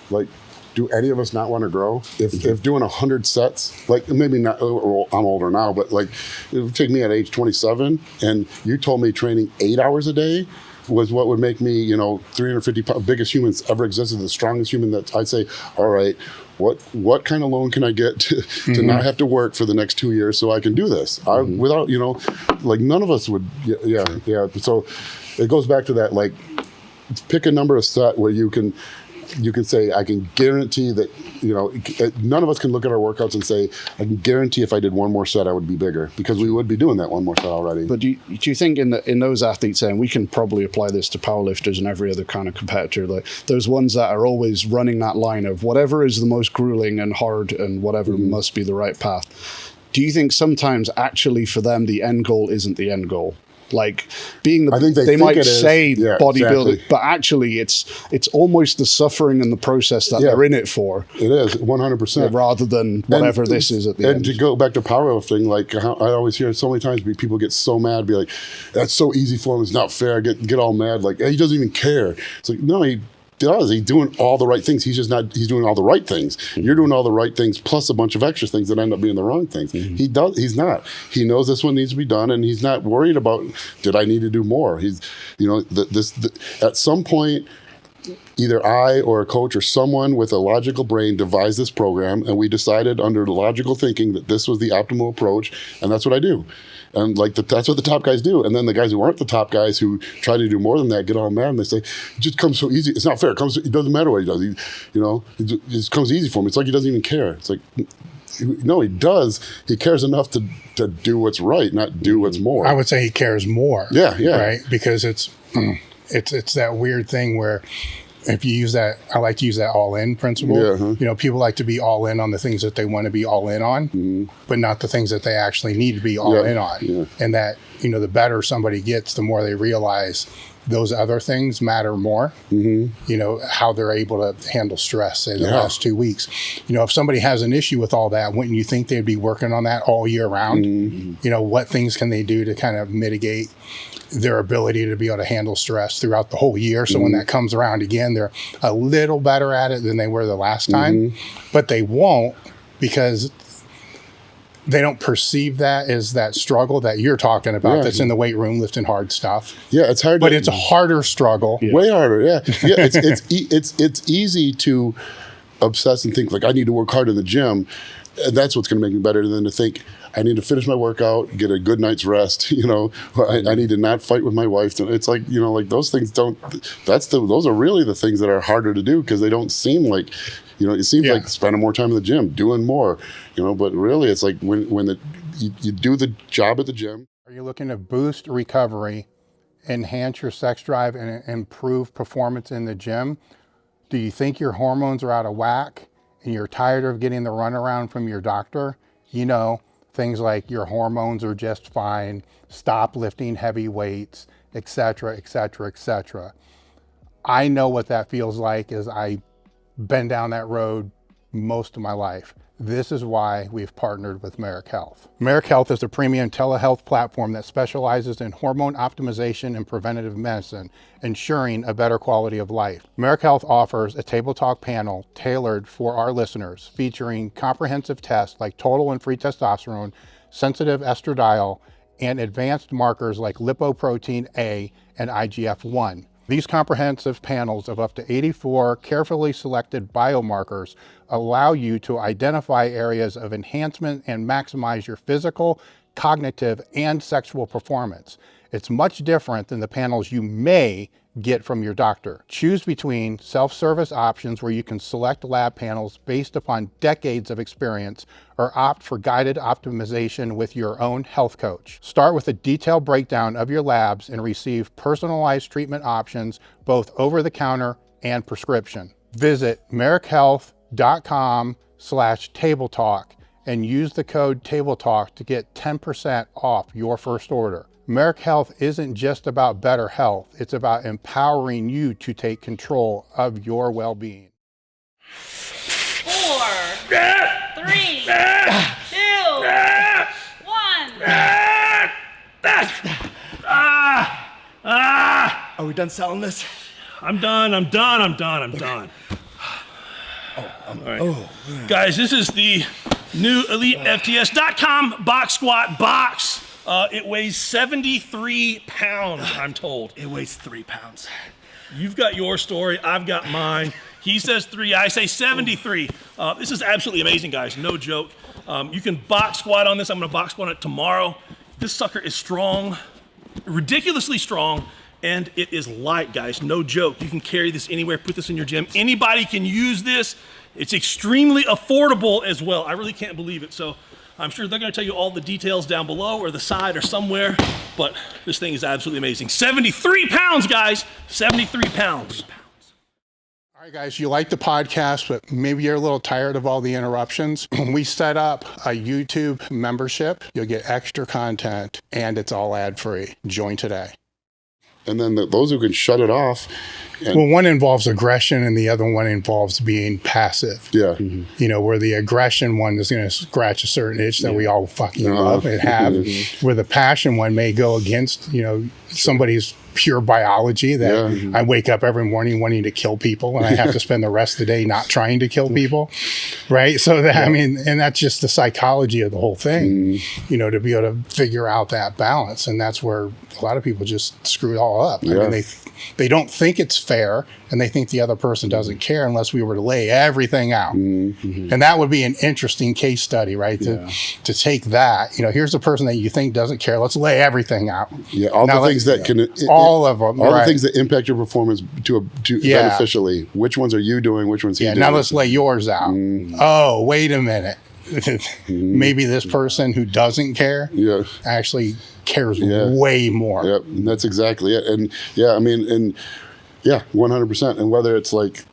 like, do any of us not want to grow? If doing 100 sets, like maybe not, I'm older now, but like it would take me at age 27 and you told me training 8 hours a day was what would make me, 350 pounds, biggest humans ever existed, the strongest human, that I'd say, all right, what kind of loan can I get to not have to work for the next 2 years so I can do this? Without, like none of us would, So it goes back to that, like pick a number of set where you can say, I can guarantee that, none of us can look at our workouts and say, I can guarantee if I did one more set, I would be bigger, because we would be doing that one more set already. But do you think in those athletes, and we can probably apply this to powerlifters and every other kind of competitor, like those ones that are always running that line of whatever is the most grueling and hard and whatever must be the right path. Do you think sometimes actually for them, the end goal isn't the end goal? Like being I think they might say bodybuilding, exactly. but actually it's almost the suffering and the process that they're in it for. It is 100%, rather than whatever this is at the end. And to go back to powerlifting, like I always hear so many times, people get so mad, be like, "That's so easy for him. It's not fair." Get all mad, like, hey, he doesn't even care. It's like, no, he does. He's doing all the right things. He's just not. He's doing all the right things. You're doing all the right things plus a bunch of extra things that end up being the wrong things. He does. He's not. He knows this one needs to be done, and he's not worried about, did I need to do more? He's, at some point, either I or a coach or someone with a logical brain devised this program, and we decided under logical thinking that this was the optimal approach, and that's what I do. And like that's what the top guys do. And then the guys who aren't the top guys who try to do more than that get all mad and they say, it just comes so easy. It's not fair. It doesn't matter what he does. It just comes easy for him. It's like he doesn't even care. It's like, no, he does. He cares enough to do what's right, not do what's more. I would say he cares more. Yeah. Right? Because it's that weird thing where if you use that, I like to use that all-in principle. Yeah, People like to be all in on the things that they want to be all in on, but not the things that they actually need to be all in on. Yeah. And that, the better somebody gets, the more they realize those other things matter more. How they're able to handle stress in the last 2 weeks. If somebody has an issue with all that, wouldn't you think they'd be working on that all year round? What things can they do to kind of mitigate their ability to be able to handle stress throughout the whole year? So when that comes around again, they're a little better at it than they were the last time, but they won't because they don't perceive that as that struggle that you're talking about that's in the weight room lifting hard stuff. Yeah, it's hard. But it's a harder struggle. Way harder, yeah. It's easy to obsess and think like I need to work hard in the gym. And that's what's going to make me better than to think I need to finish my workout, get a good night's rest. I need to not fight with my wife. It's like like those things don't. Those are really the things that are harder to do because they don't seem like. It seems like spending more time in the gym, doing more. But really, it's like when you do the job at the gym. Are you looking to boost recovery, enhance your sex drive, and improve performance in the gym? Do you think your hormones are out of whack and you're tired of getting the runaround from your doctor? Things like your hormones are just fine, stop lifting heavy weights, etc., etc., etc. I know what that feels like as I've been down that road most of my life. This is why we've partnered with Mer Health. Mer Health is a premium telehealth platform that specializes in hormone optimization and preventative medicine, ensuring a better quality of life. Mer Health offers a Table Talk panel tailored for our listeners, featuring comprehensive tests like total and free testosterone, sensitive estradiol, and advanced markers like lipoprotein A and IGF-1. These comprehensive panels of up to 84 carefully selected biomarkers allow you to identify areas of enhancement and maximize your physical, cognitive, and sexual performance. It's much different than the panels you may get from your doctor. Choose between self-service options where you can select lab panels based upon decades of experience or opt for guided optimization with your own health coach. Start with a detailed breakdown of your labs and receive personalized treatment options both over the counter and prescription. Visit merrickhealth.com/tabletalk and use the code TABLETALK to get 10% off your first order. Mer Health isn't just about better health, it's about empowering you to take control of your well-being. 4, 3, 2, 1. Are we done selling this? I'm done. All right. Guys, this is the new elitefts.com box squat box. It weighs 73 pounds, I'm told. It weighs 3 pounds. You've got your story, I've got mine. He says 3, I say 73. This is absolutely amazing, guys, no joke. You can box squat on this. I'm gonna box squat it tomorrow. This sucker is strong, ridiculously strong, and it is light, guys, no joke. You can carry this anywhere, put this in your gym. Anybody can use this. It's extremely affordable as well. I really can't believe it. So I'm sure they're gonna tell you all the details down below or the side or somewhere, but this thing is absolutely amazing. 73 pounds, guys, 73 pounds. All right, guys, you like the podcast, but maybe you're a little tired of all the interruptions. We set up a YouTube membership. You'll get extra content, and it's all ad-free. Join today. And then those who can shut it off. Well, one involves aggression, and the other one involves being passive. Yeah. Where the aggression one is going to scratch a certain itch that we all fucking love and have. Where the passion one may go against, somebody's pure biology that I wake up every morning wanting to kill people and I have to spend the rest of the day not trying to kill people, right? So that, and that's just the psychology of the whole thing, to be able to figure out that balance. And that's where a lot of people just screw it all up. I mean, they don't think it's fair, and they think the other person doesn't care unless we were to lay everything out. And that would be an interesting case study, right? To take that, you know, here's the person that you think doesn't care. Let's lay everything out. Yeah, all now the things that can, all of them, all right. the things that impact your performance to beneficially. Which ones are you doing? Which ones he doing? Now let's lay yours out. Oh, wait a minute. Maybe this person who doesn't care actually cares way more. Yep, and that's exactly it. And yeah, I mean, and yeah, 100%. And whether it's like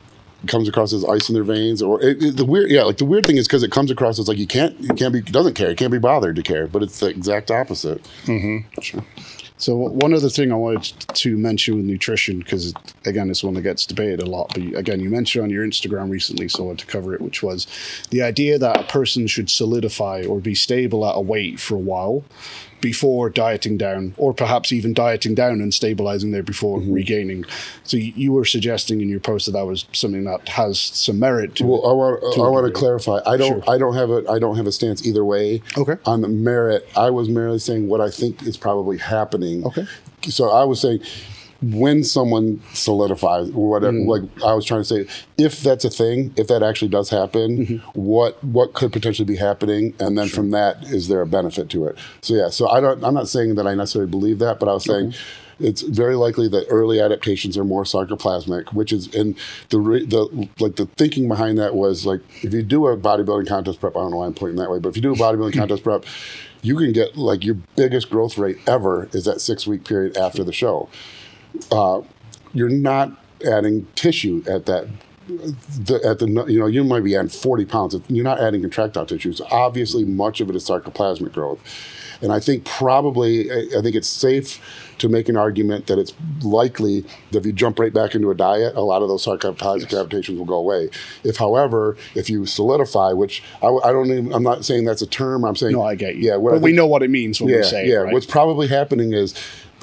comes across as ice in their veins, or the weird thing is because it comes across as like you can't be doesn't care, you can't be bothered to care, but it's the exact opposite. Sure. So one other thing I wanted to mention with nutrition, because again, it's one that gets debated a lot, but again, you mentioned on your Instagram recently, so I wanted to cover it, which was the idea that a person should solidify or be stable at a weight for a while before dieting down, or perhaps even dieting down and stabilizing there before regaining. So you were suggesting in your post that was something that has some merit to it. Well, I want to clarify. I don't have a stance either way. Okay. On the merit, I was merely saying what I think is probably happening. Okay. So I was saying, when someone solidifies, whatever, like I was trying to say, if that's a thing, if that actually does happen, what could potentially be happening, and then from that, is there a benefit to it? So yeah, so I'm not saying that I necessarily believe that, but I was saying it's very likely that early adaptations are more sarcoplasmic, which is, and the thinking behind that was like, if you do a bodybuilding contest prep, I don't know why I'm pointing that way, but if you do a bodybuilding contest prep, you can get like your biggest growth rate ever is that 6-week period after the show. You're not adding tissue at that. You might be adding 40 pounds. You're not adding contractile tissue. So obviously, much of it is sarcoplasmic growth. And I think it's safe to make an argument that it's likely that if you jump right back into a diet, a lot of those sarcoplasmic adaptations will go away. However, if you solidify, which I'm not saying that's a term. I'm saying no, I get you. Yeah, but we know what it means when we say it. Right? What's probably happening is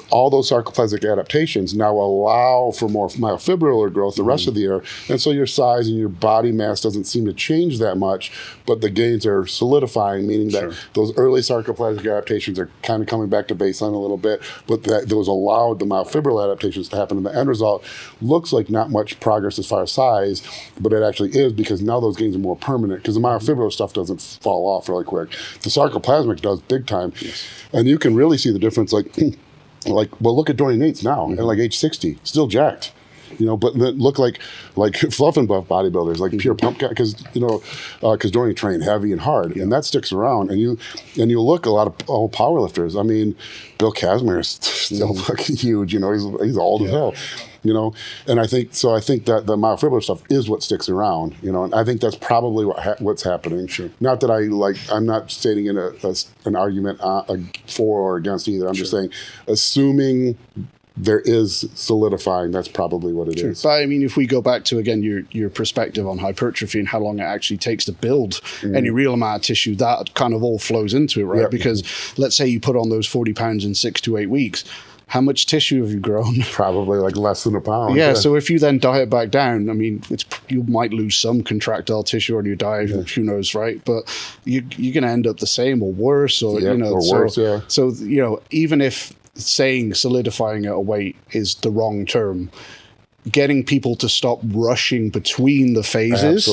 all those sarcoplasmic adaptations now allow for more myofibrillar growth the rest of the year, and so your size and your body mass doesn't seem to change that much, but the gains are solidifying, meaning that those early sarcoplasmic adaptations are kind of coming back to baseline a little bit, but those allowed the myofibrillar adaptations to happen, and the end result looks like not much progress as far as size, but it actually is, because now those gains are more permanent, because the myofibrillar stuff doesn't fall off really quick. The sarcoplasmic does big time, and you can really see the difference, well, look at Dorian Yates now, at like age 60, still jacked, but look like fluff and buff bodybuilders, like pure pump guy, because Dorian trained heavy and hard, and that sticks around. And you look a lot of old powerlifters. I mean, Bill Casimir is still fucking huge. He's old as hell. And I think that the myofibrillar stuff is what sticks around, and I think that's probably what's happening. Sure. Not that I'm not stating in an argument for or against either. I'm just saying, assuming there is solidifying, that's probably what it is. But I mean, if we go back to, again, your perspective on hypertrophy and how long it actually takes to build any real amount of tissue, that kind of all flows into it, right? Yep. Because let's say you put on those 40 pounds in 6 to 8 weeks. How much tissue have you grown? Probably like less than a pound. Yeah, so if you then diet back down, I mean, you might lose some contractile tissue on your diet, who knows, right? But you're going to end up the same or worse, or worse. So even if saying solidifying at a weight is the wrong term, getting people to stop rushing between the phases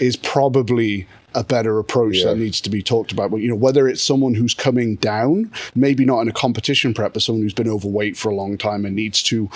is probably a better approach that needs to be talked about. But, whether it's someone who's coming down, maybe not in a competition prep, but someone who's been overweight for a long time and needs to,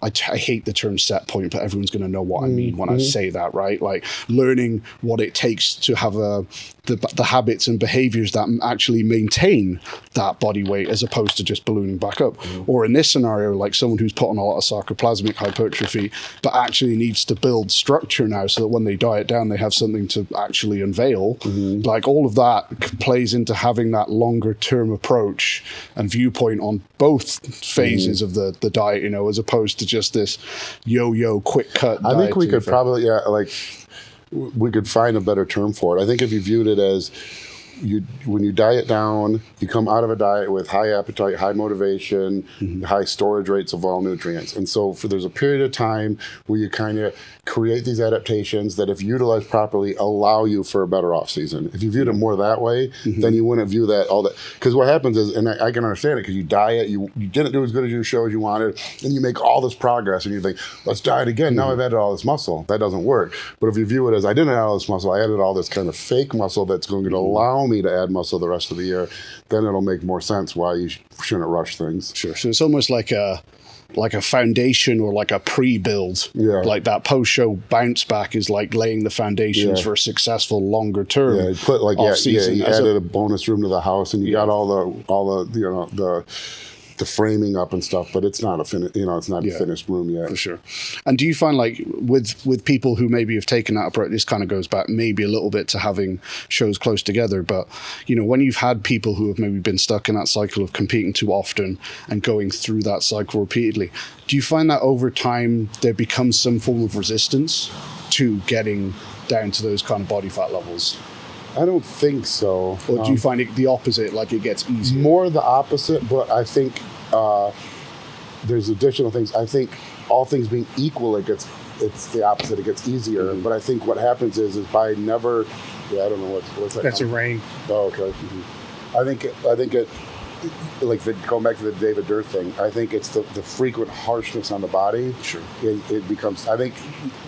I hate the term set point, but everyone's going to know what I mean when I say that, right? Like learning what it takes to have the habits and behaviors that actually maintain that body weight, as opposed to just ballooning back up. Or in this scenario, like someone who's put on a lot of sarcoplasmic hypertrophy, but actually needs to build structure now so that when they diet down, they have something to actually unveil. Like all of that plays into having that longer term approach and viewpoint on both phases of the diet, as opposed to just this yo-yo quick cut. I think we could probably, we could find a better term for it. I think if you viewed it as when you diet down, you come out of a diet with high appetite, high motivation, high storage rates of all nutrients. And so there's a period of time where you kind of create these adaptations that, if utilized properly, allow you for a better off season. If you viewed it more that way, then you wouldn't view that all that. Because what happens is, and I can understand it, because you diet, you didn't do as good as you showed you wanted, and you make all this progress, and you think, let's diet again. Now I've added all this muscle. That doesn't work. But if you view it as, I didn't add all this muscle, I added all this kind of fake muscle that's going to allow me to add muscle the rest of the year, then it'll make more sense why you shouldn't rush things. Sure. So it's almost like a foundation, or like a pre-build. Yeah. Like that post-show bounce back is like laying the foundations for a successful longer term. Yeah, you put like off-season. you added a bonus room to the house, and you got all the the framing up and stuff, but it's not a finished room yet. For sure. And do you find, like, with people who maybe have taken that approach, this kind of goes back maybe a little bit to having shows close together, but when you've had people who have maybe been stuck in that cycle of competing too often and going through that cycle repeatedly, do you find that over time there becomes some form of resistance to getting down to those kind of body fat levels? I don't think so. Or do you find it the opposite, like it gets easier? More the opposite, but I think there's additional things. I think all things being equal, it's the opposite. It gets easier. But I think what happens is by never, I don't know what's that. That's a rain. Oh, okay. I think it, like going back to the David Durr thing, I think it's the frequent harshness on the body. Sure. It becomes, I think,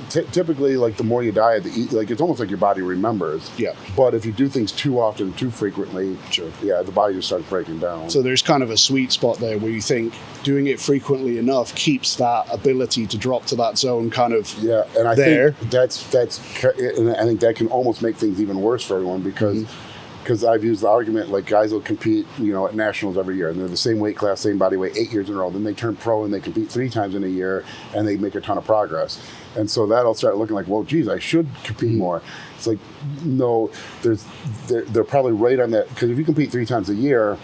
typically, like, the more you diet, it's almost like your body remembers. Yeah. But if you do things too often, too frequently, the body just starts breaking down. So there's kind of a sweet spot there where you think doing it frequently enough keeps that ability to drop to that zone kind of and I there. think and I think that can almost make things even worse for everyone, because I've used the argument, like, guys will compete, at nationals every year, and they're the same weight class, same body weight, 8 years in a row. Then they turn pro and they compete 3 times in a year, and they make a ton of progress. And so that'll start looking like, well, geez, I should compete more. It's like, no, they're probably right on that, because if you compete 3 times a year,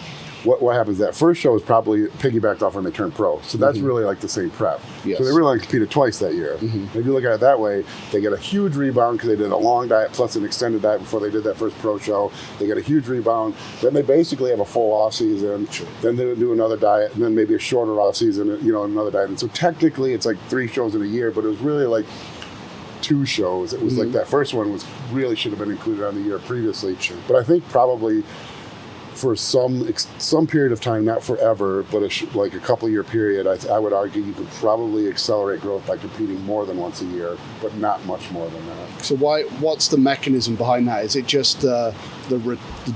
what happens? That first show is probably piggybacked off when they turn pro. So that's really like the same prep. Yes. So they really competed twice that year. If you look at it that way, they get a huge rebound because they did a long diet plus an extended diet before they did that first pro show. They get a huge rebound. Then they basically have a full off season. Sure. Then they do another diet, and then maybe a shorter off season, another diet. And so technically it's like 3 shows in a year, but it was really like 2 shows. It was like that first one really should have been included on the year previously. Sure. But I think probably for some period of time, not forever, but like a couple year period, I would argue you could probably accelerate growth by competing more than once a year, but not much more than that. So what's the mechanism behind that? Is it just the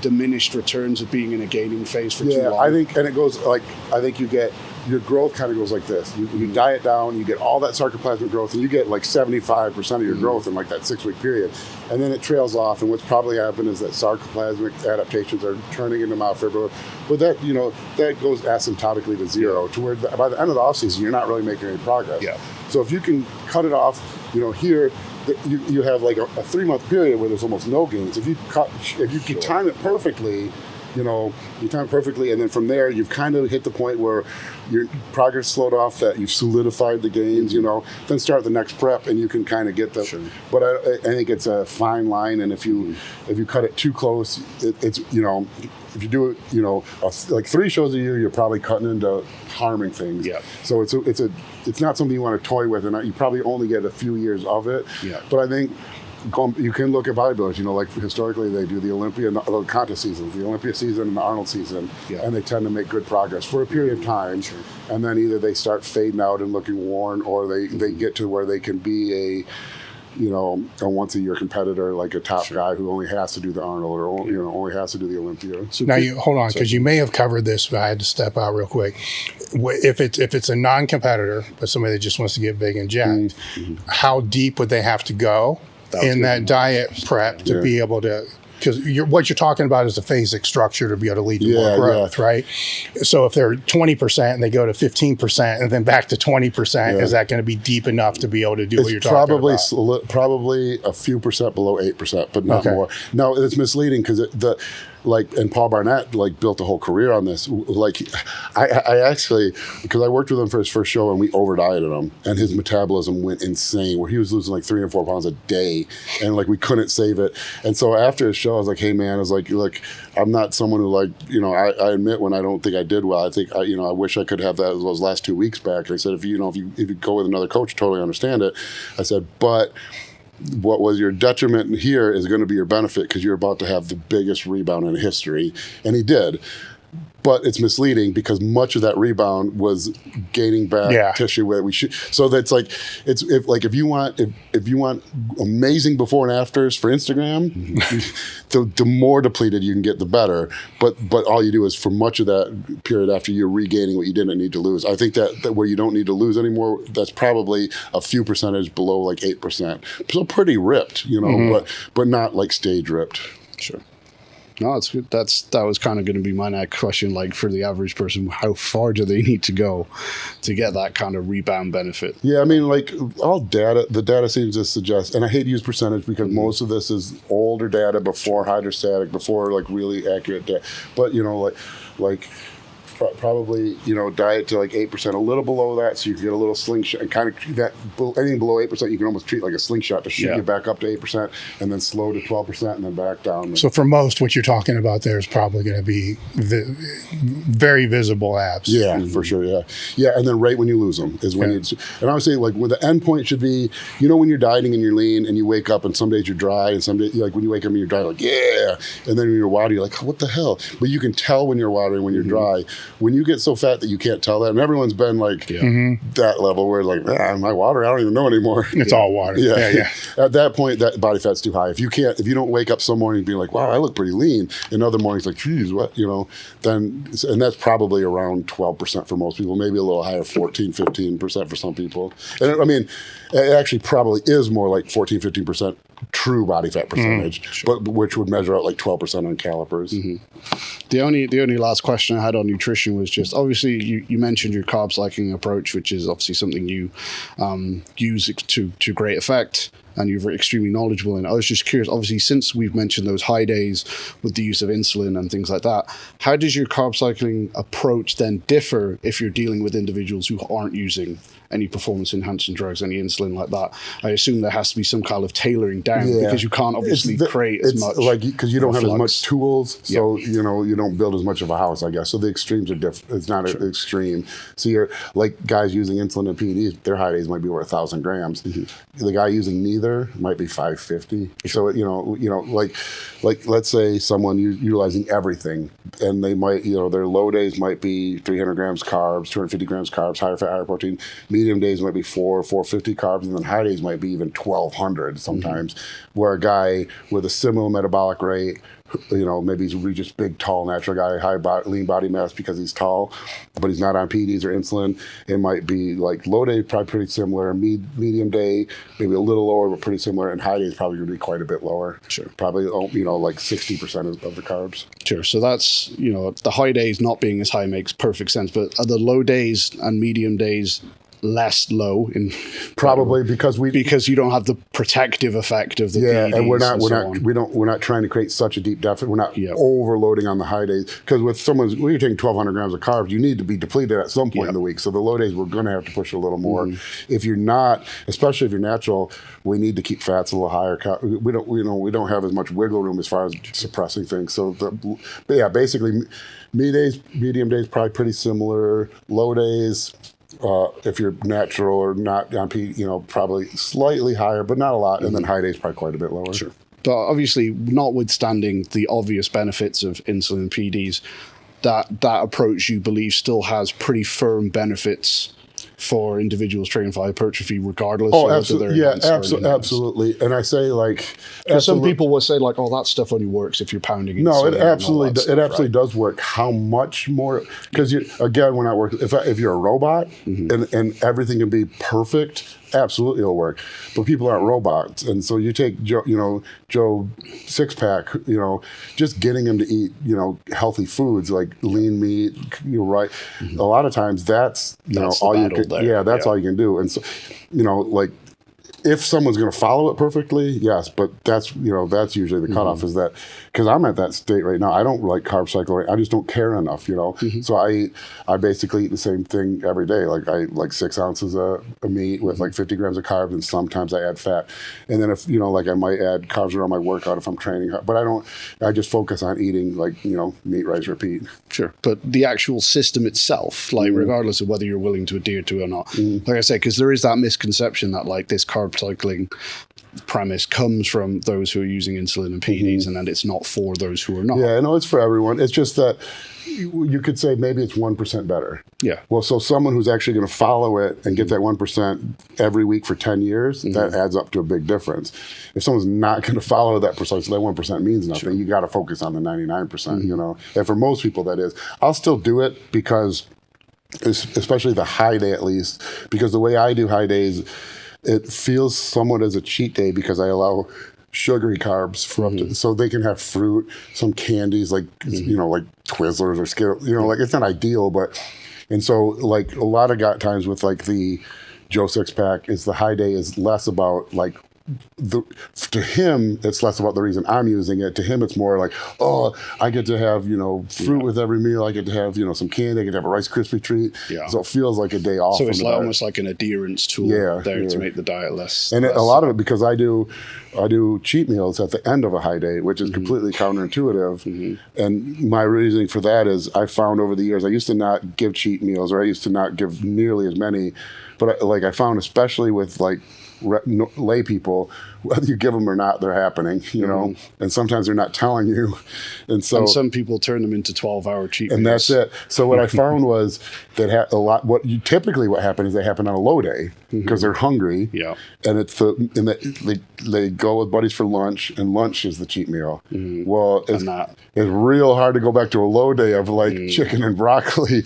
diminished returns of being in a gaining phase for too long? Yeah, I think, and it goes like, I think you get, your growth kind of goes like this. You diet down, you get all that sarcoplasmic growth, and you get like 75% of your growth in like that 6-week period. And then it trails off, and what's probably happened is that sarcoplasmic adaptations are turning into myofibrillar. But that, that goes asymptotically to zero, to where by the end of the off season, you're not really making any progress. Yeah. So if you can cut it off, here, you have like a 3-month period where there's almost no gains. If you time it perfectly, you time it perfectly, and then from there you've kind of hit the point where your progress slowed off, that you've solidified the gains, then start the next prep and you can kind of get the. Sure. But I think it's a fine line, and if you cut it too close, it's if you do it, like 3 shows a year, you're probably cutting into harming things. Yeah. So it's not something you want to toy with, and you probably only get a few years of it. Yeah. But I think you can look at bodybuilders, like historically they do the Olympia, the contest seasons, the Olympia season and the Arnold season, and they tend to make good progress for a period of time. Sure. And then either they start fading out and looking worn, or they get to where they can be a once a year competitor, like a top guy who only has to do the Arnold, or only has to do the Olympia. So now you hold on, because you may have covered this, but I had to step out real quick. If it's a non-competitor, but somebody that just wants to get big and jacked, how deep would they have to go in that diet prep to be able to, because what you're talking about is the phasic structure to be able to lead to more growth, right? So if they're 20% and they go to 15% and then back to 20%, is that going to be deep enough to be able to do what you're talking about? Probably a few percent below 8%, but not more. No, it's misleading, because like, and Paul Barnett like built a whole career on this. Like, I actually, because I worked with him for his first show and we over dieted him, and his metabolism went insane where he was losing like 3 or 4 pounds a day, and like we couldn't save it. And so after his show, I was like, hey man, I was like, look, I'm not someone who like, you know, I admit when I don't think I did well. I think you know, I wish I could have that those last 2 weeks back. And I said, if you go with another coach, totally understand it. I said, but what was your detriment here is going to be your benefit, because you're about to have the biggest rebound in history. And he did. But it's misleading because much of that rebound was gaining back tissue where we should. So that's like, if you want amazing before and afters for Instagram, the more depleted you can get, the better. But all you do is for much of that period after you're regaining what you didn't need to lose. I think that where you don't need to lose anymore, that's probably a few percentage below like 8%. So pretty ripped, you know, but not like stage ripped. Sure. No, that's good. That was kind of going to be my next question. Like, for the average person, how far do they need to go to get that kind of rebound benefit? Yeah, I mean, like the data seems to suggest, and I hate to use percentage because most of this is older data before hydrostatic, before like really accurate data. But you know, like probably, you know, diet to like 8%, a little below that, so you can get a little slingshot, and kind of that anything below 8% you can almost treat like a slingshot to shoot you back up to 8%, and then slow to 12%, and then back down. So for most, what you're talking about there is probably going to be very visible abs. Yeah, for sure. Yeah, and then right when you lose them is when you. And I would say like where the end point should be, you know, when you're dieting and you're lean and you wake up and some days you're dry and some days like when you wake up and you're dry, like and then when you're watery, you're like, what the hell? But you can tell when you're watery and when you're dry. When you get so fat that you can't tell that, and everyone's been like that level where like, my water, I don't even know anymore. It's all water. Yeah. At that point, that body fat's too high. If you don't wake up some morning and be like, wow, I look pretty lean, and other mornings like, geez, what, you know, then, and that's probably around 12% for most people, maybe a little higher, 14, 15% for some people. And I mean, it actually probably is more like 14, 15% true body fat percentage, but which would measure out like 12% on calipers. The only last question I had on nutrition was just, obviously you mentioned your carb cycling approach, which is obviously something you use to great effect, and you're extremely knowledgeable in. I was just curious, obviously, since we've mentioned those high days with the use of insulin and things like that, how does your carb cycling approach then differ if you're dealing with individuals who aren't using any performance enhancing drugs, any insulin like that? I assume there has to be some kind of tailoring down because you can't obviously create as much. Like, because you don't have as much tools, so you know, you don't build as much of a house, I guess. So the extremes are different. It's not an extreme. So you're like guys using insulin and PEDs, their high days might be over 1,000 grams. The guy using neither might be 550. So you know, like let's say someone utilizing everything, and they might, you know, their low days might be 300 grams carbs, 250 grams carbs, higher fat, higher protein. Medium days might be 450 carbs, and then high days might be even 1,200 sometimes. Where a guy with a similar metabolic rate, you know, maybe he's really just big, tall, natural guy, lean body mass because he's tall, but he's not on PEDs or insulin. It might be like low day, probably pretty similar. Medium day, maybe a little lower, but pretty similar. And high day is probably going to be quite a bit lower. Sure. Probably, you know, like 60% of the carbs. Sure. So that's, you know, the high days not being as high makes perfect sense. But are the low days and medium days less low in probably because you don't have the protective effect of the PEDs, and we're not trying to create such a deep deficit. We're not overloading on the high days, because with when you're taking 1,200 grams of carbs, you need to be depleted at some point in the week. So the low days, we're going to have to push a little more. If you're not, especially if you're natural, we need to keep fats a little higher. We don't have as much wiggle room as far as suppressing things. So basically, medium days probably pretty similar. Low days, if you're natural or not on P, you know, probably slightly higher, but not a lot. And then high days probably quite a bit lower. Sure. But obviously, notwithstanding the obvious benefits of insulin and PEDs, that approach, you believe, still has pretty firm benefits for individuals training for hypertrophy, regardless of whether they're absolutely. And I say, like, some people will say, like, oh, that stuff only works if you're pounding. No, it absolutely does work. How much more? Because again, we're not working. If you're a robot and everything can be perfect, absolutely it'll work. But people aren't robots, and so you take Joe Sixpack, you know, just getting him to eat, you know, healthy foods like lean meat. You're right. A lot of times that's all you can. That's all you can do. And so, you know, like, if someone's going to follow it perfectly, yes, but that's usually the cutoff is that, because I'm at that state right now. I don't like carb cycle. I just don't care enough, you know. So I basically eat the same thing every day. Like I like 6 ounces of meat with like 50 grams of carbs, and sometimes I add fat. And then if you know, like I might add carbs around my workout if I'm training. But I don't. I just focus on eating like meat, rice, repeat. Sure, but the actual system itself, like regardless of whether you're willing to adhere to it or not, like I said, because there is that misconception that like this carb cycling premise comes from those who are using insulin and PEDs, and that it's not for those who are not. Yeah, I know it's for everyone. It's just that you could say maybe it's 1% better. Yeah. Well, so someone who's actually going to follow it and get that 1% every week for 10 years, that adds up to a big difference. If someone's not going to follow that precisely, that 1% means nothing. Sure. You got to focus on the 99%, you know. And for most people, that is. I'll still do it because, especially the high day at least, because the way I do high days, it feels somewhat as a cheat day because I allow sugary carbs for up to, so they can have fruit, some candies like like Twizzlers or Skittles. Like it's not ideal, but and so like a lot of times with like the Joe Six Pack is the high day is less about like. To him, it's less about the reason I'm using it. To him, it's more like, oh, I get to have fruit with every meal. I get to have some candy. I get to have a Rice Krispie treat. Yeah. So it feels like a day off. So it's like almost like an adherence tool to make the diet less. And a lot of it because I do cheat meals at the end of a high day, which is completely counterintuitive. And my reasoning for that is I found over the years I used to not give cheat meals, or I used to not give nearly as many, but I found especially with like lay people, whether you give them or not, they're happening, and sometimes they're not telling you. And so some people turn them into 12-hour cheat and meals. That's it. So what I found was that what happens is they happen on a low day because they're hungry. Yeah. And they go with buddies for lunch, and lunch is the cheat meal. Well, it's real hard to go back to a low day of like chicken and broccoli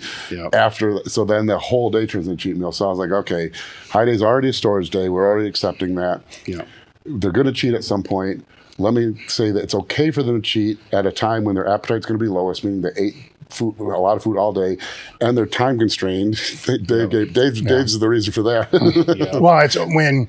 after. So then the whole day turns into a cheat meal. So I was like, okay, high day's already a storage day. We're already accepting that. Yeah. They're going to cheat at some point. Let me say that it's okay for them to cheat at a time when their appetite's going to be lowest, meaning they ate food, a lot of food all day, and they're time constrained. Dave's is the reason for that. Well, it's when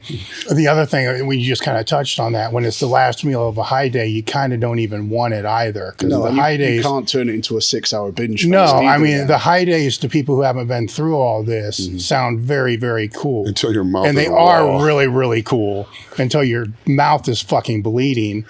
the other thing we just kind of touched on that when it's the last meal of a high day, you kind of don't even want it either. No, the high days, you can't turn it into a 6-hour binge. No, I mean the high days to people who haven't been through all this sound very, very cool until your mouth, and they are really, really cool until your mouth is fucking bleeding.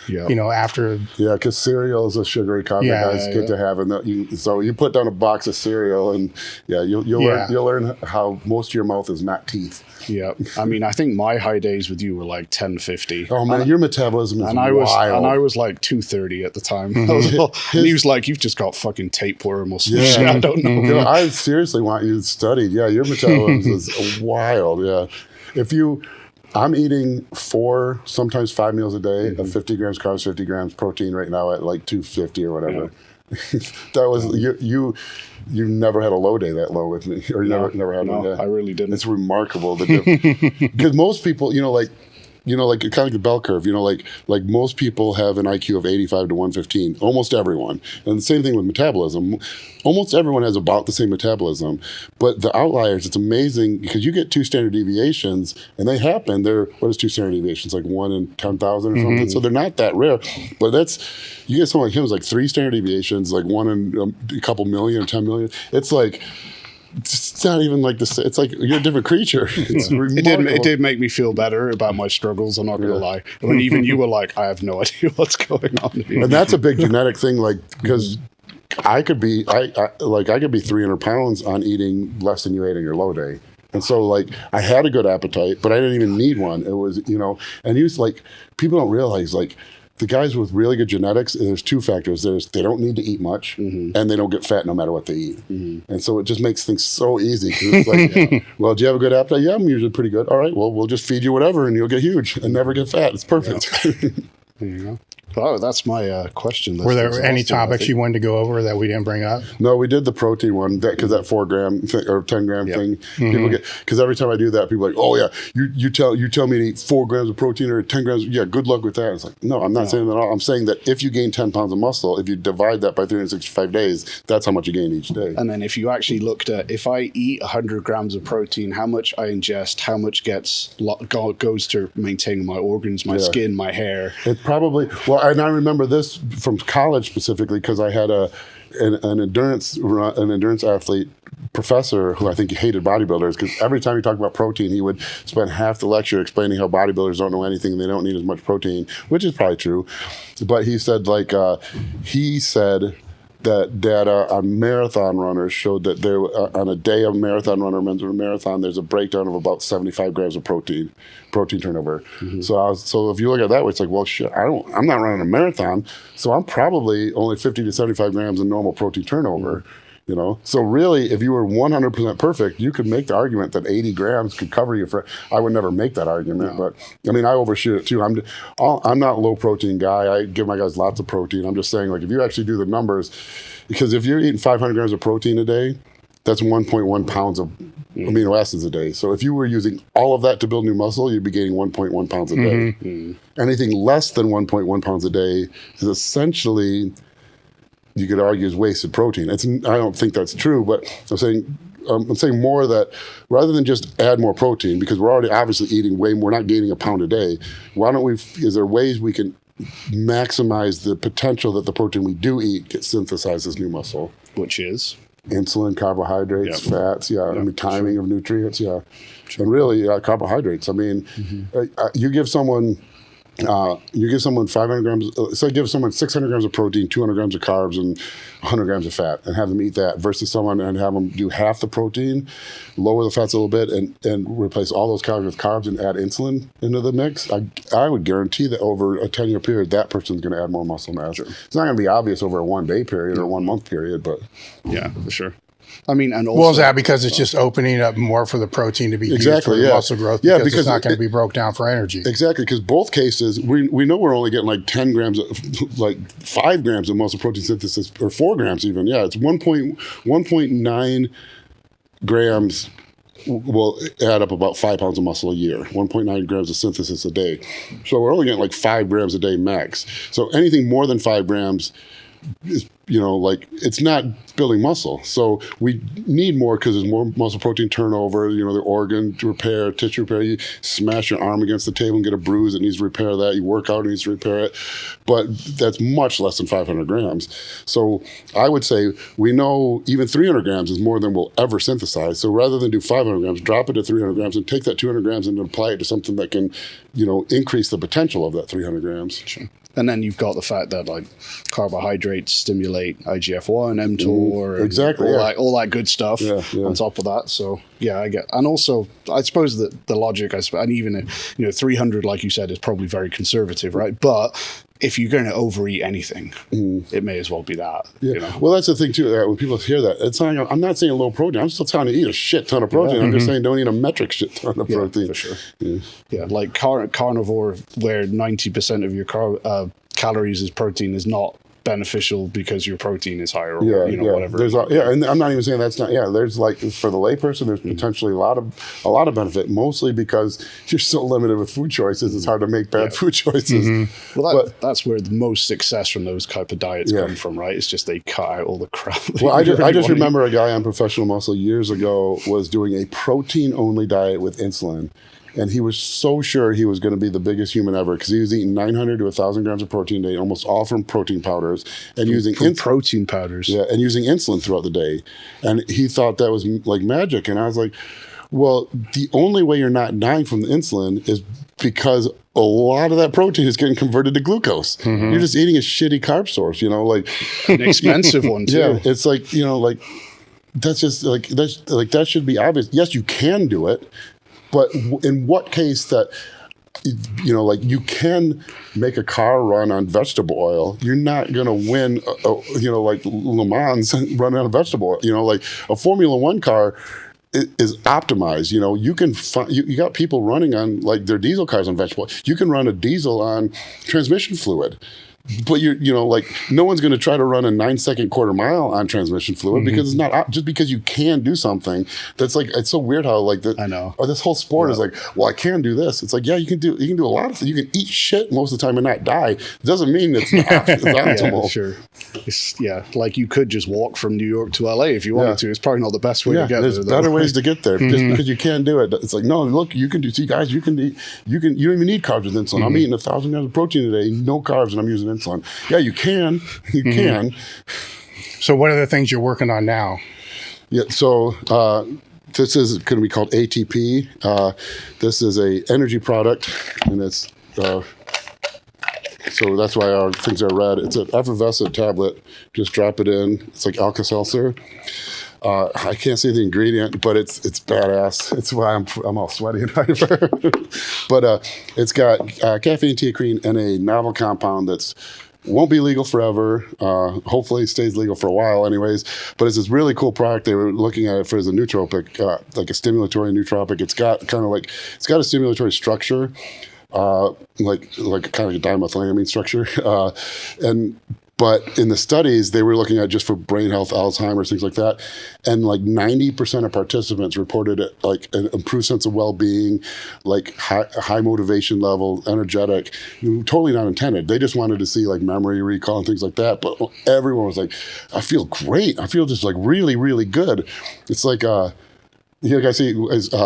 After because cereal is a sugary carb guys get to have, and so you put down a box of cereal, and you'll learn how most of your mouth is not teeth. Yeah, I mean, I think my high days with you were like 10:50. Oh man, your metabolism is wild. I was like 2:30 at the time. And he was like, "You've just got fucking tapeworm or something." Yeah. I don't know. I seriously want you studied. Yeah, your metabolism is wild. Yeah, I'm eating 4, sometimes 5 meals a day of 50 grams carbs, 50 grams protein right now at like 250 or whatever. That was you never had a low day that low with me, or you never had one. I really didn't. It's remarkable because most people, like kind of like the bell curve, like most people have an IQ of 85 to 115, almost everyone. And the same thing with metabolism. Almost everyone has about the same metabolism, but the outliers, it's amazing because you get 2 standard deviations, and they happen. What is 2 standard deviations? Like 1 in 10,000 or something. So they're not that rare, but you get someone like him who's like 3 standard deviations, like 1 in a couple million or 10 million. It's like, it's not even like this. It's like you're a different creature. It's it did make me feel better about my struggles. I'm not going to lie. When even you were like, I have no idea what's going on here. And that's a big genetic thing, like because I could be 300 pounds on eating less than you ate on your low day. And so like I had a good appetite, but I didn't even need one. It was, and you like people don't realize like the guys with really good genetics, there's 2 factors. They don't need to eat much, and they don't get fat no matter what they eat. And so it just makes things so easy. 'Cause it's like, well, do you have a good appetite? Yeah, I'm usually pretty good. All right, well, we'll just feed you whatever, and you'll get huge and never get fat. It's perfect. There you go. Oh, that's my question. Were there any topics you wanted to go over that we didn't bring up? No, we did the protein one because that 4 gram or 10 gram thing. People get because every time I do that, people are like, oh yeah, you tell me to eat 4 grams of protein or 10 grams. Yeah, good luck with that. It's like no, I'm not saying that at all. I'm saying that if you gain 10 pounds of muscle, if you divide that by 365 days, that's how much you gain each day. And then if you actually looked at if I eat 100 grams of protein, how much I ingest, how much goes to maintaining my organs, my skin, my hair. It probably well. and I remember this from college specifically because I had an endurance athlete professor who I think hated bodybuilders because every time he talked about protein, he would spend half the lecture explaining how bodybuilders don't know anything and they don't need as much protein, which is probably true. But he said that data on marathon runners showed that there on a day a marathon runner runs a marathon, there's a breakdown of about 75 grams of protein turnover. So if you look at that way, it's like, well, shit, I'm not running a marathon, so I'm probably only 50 to 75 grams of normal protein turnover. You know, so really, if you were 100% perfect, you could make the argument that 80 grams could cover you for. I would never make that argument, but I mean, I overshoot it too. I'm not a low protein guy. I give my guys lots of protein. I'm just saying, like, if you actually do the numbers, because if you're eating 500 grams of protein a day, that's 1.1 pounds of amino acids a day. So if you were using all of that to build new muscle, you'd be gaining 1.1 pounds a day. Anything less than 1.1 pounds a day is essentially, you could argue, is wasted protein. I don't think that's true, but I'm saying more that rather than just add more protein, because we're already obviously eating way more, we're not gaining a pound a day. Why don't is there ways we can maximize the potential that the protein we do eat gets synthesized as new muscle? Which is? Insulin, carbohydrates, fats, I mean, timing of nutrients, and really carbohydrates. I mean, you give someone 500 grams, say give someone 600 grams of protein, 200 grams of carbs, and 100 grams of fat, and have them eat that, versus someone and have them do half the protein, lower the fats a little bit, and replace all those calories with carbs and add insulin into the mix. I would guarantee that over a 10-year period, that person's going to add more muscle mass. Sure. It's not going to be obvious over a 1 day period or 1 month period, but yeah, for sure. I mean, and also, well, is that because it's just opening up more for the protein to be used for muscle growth? Because it's not going to be broke down for energy. Exactly, because both cases, we know we're only getting like 10 grams, like 5 grams of muscle protein synthesis, or 4 grams even. Yeah, it's 1.9 grams will add up about 5 pounds of muscle a year, 1.9 grams of synthesis a day. So we're only getting like 5 grams a day max. So anything more than 5 grams is, like, it's not building muscle. So we need more because there's more muscle protein turnover, the organ repair, tissue repair. You smash your arm against the table and get a bruise, it needs to repair that. You work out, it needs to repair it. But that's much less than 500 grams. So I would say we know even 300 grams is more than we'll ever synthesize. So rather than do 500 grams, drop it to 300 grams and take that 200 grams and apply it to something that can, increase the potential of that 300 grams. Sure. And then you've got the fact that, like, carbohydrates stimulate IGF-1, mTOR, exactly, all that good stuff on top of that. So yeah, I get. And also, I suppose that the logic, and even 300, like you said, is probably very conservative, right? But if you're going to overeat anything, it may as well be that. Yeah. Well, that's the thing too. When people hear that, I'm not saying low protein. I'm still telling you to eat a shit ton of protein. I'm just saying don't eat a metric shit ton of protein. For sure. Yeah, like carnivore, where 90% of your calories is protein, is not beneficial because your protein is higher, or whatever. There's and I'm not even saying that's not. Yeah, there's, like, for the layperson, there's potentially a lot of benefit, mostly because you're so limited with food choices. It's hard to make bad food choices. Well, that's where the most success from those type of diets come from, right? It's just they cut out all the crap. Well, I just remember a guy on Professional Muscle years ago was doing a protein only diet with insulin. And he was so sure he was going to be the biggest human ever because he was eating 900 to 1,000 grams of protein a day, almost all from protein powders, and using protein powders. Yeah, and using insulin throughout the day. And he thought that was like magic. And I was like, well, the only way you're not dying from the insulin is because a lot of that protein is getting converted to glucose. You're just eating a shitty carb source, like an expensive one too. Yeah, it's like, that's just that should be obvious. Yes, you can do it. But in what case that, you can make a car run on vegetable oil, you're not going to win, like Le Mans running on vegetable oil. Like a Formula One car is optimized. You can find, you got people running on, like, their diesel cars on vegetable oil. You can run a diesel on transmission fluid. But no one's going to try to run a 9-second quarter mile on transmission fluid because it's not, just because you can do something. That's like, it's so weird how, like, I know. This whole sport is like, well, I can do this. It's like, yeah, you can do a lot of things. You can eat shit most of the time and not die. It doesn't mean it's not it's optimal. Sure. Like, you could just walk from New York to LA if you wanted to. It's probably not the best way to get there. There's better ways to get there. Just because you can do it, it's like, no, look, you can do. See, guys, you don't even need carbs with insulin. I'm eating 1,000 grams of protein a day, no carbs, and I'm using insulin. Yeah, you can. You can. So what are the things you're working on now? Yeah, so this is going to be called ATP. This is a energy product, and it's so that's why our things are red. It's an effervescent tablet. Just drop it in. It's like Alka-Seltzer. I can't say the ingredient, but it's badass. It's why I'm all sweaty and hyper. But it's got caffeine, teacrine, and a novel compound that's won't be legal forever. Hopefully it stays legal for a while anyways. But it's this really cool product. They were looking at it for as a nootropic, like a stimulatory nootropic. It's got a stimulatory structure, like kind of a dimethylamine structure. But in the studies, they were looking at just for brain health, Alzheimer's, things like that. And like 90% of participants reported like an improved sense of well-being, like high motivation level, energetic, totally not intended. They just wanted to see like memory recall and things like that. But everyone was like, I feel great. I feel just like really, really good. It's like, you guys see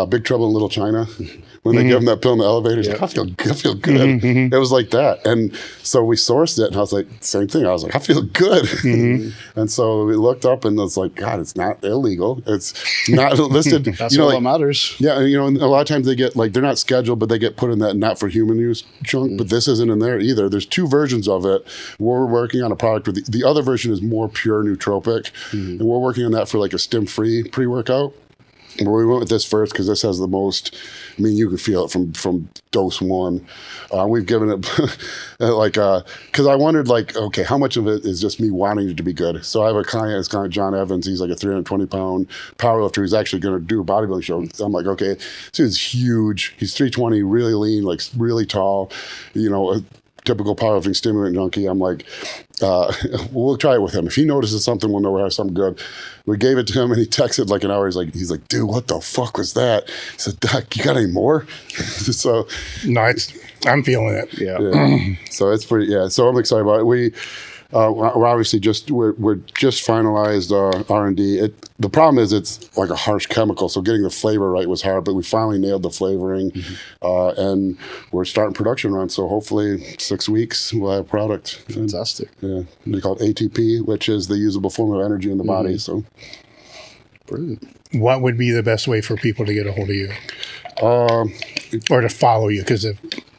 Big Trouble in Little China? When they give him that pill in the elevator, he's like, I feel good. It was like that. And so we sourced it, and I was like, same thing. I was like, I feel good. And so we looked up, and it's like, God, it's not illegal. It's not listed. That's all that matters. Yeah, and a lot of times they get, like, they're not scheduled, but they get put in that not for human use chunk, but this isn't in there either. There's two versions of it. We're working on a product with the other version is more pure nootropic, and we're working on that for like a stim-free pre-workout. But we went with this first because this has the most. I mean, you can feel it from dose one. We've given it because I wondered like, okay, how much of it is just me wanting it to be good? So I have a client, it's kind of John Evans. He's like a 320-pound powerlifter who's actually going to do a bodybuilding show. So I'm like, okay, this dude's huge. He's 320, really lean, like really tall. A typical powerlifting stimulant junkie. I'm like, we'll try it with him. If he notices something, we'll know we have something good. We gave it to him, and he texted like an hour. He's like, dude, what the fuck was that? He said, Doc, you got any more? So, no, I'm feeling it. Yeah. So it's pretty. Yeah. So I'm excited about it. We're obviously we're just finalized R&D. The problem is it's like a harsh chemical, so getting the flavor right was hard. But we finally nailed the flavoring, and we're starting production run. So hopefully 6 weeks we'll have product. Fantastic. Yeah, they call it ATP, which is the usable form of energy in the body. So brilliant. What would be the best way for people to get a hold of you, or to follow you? Because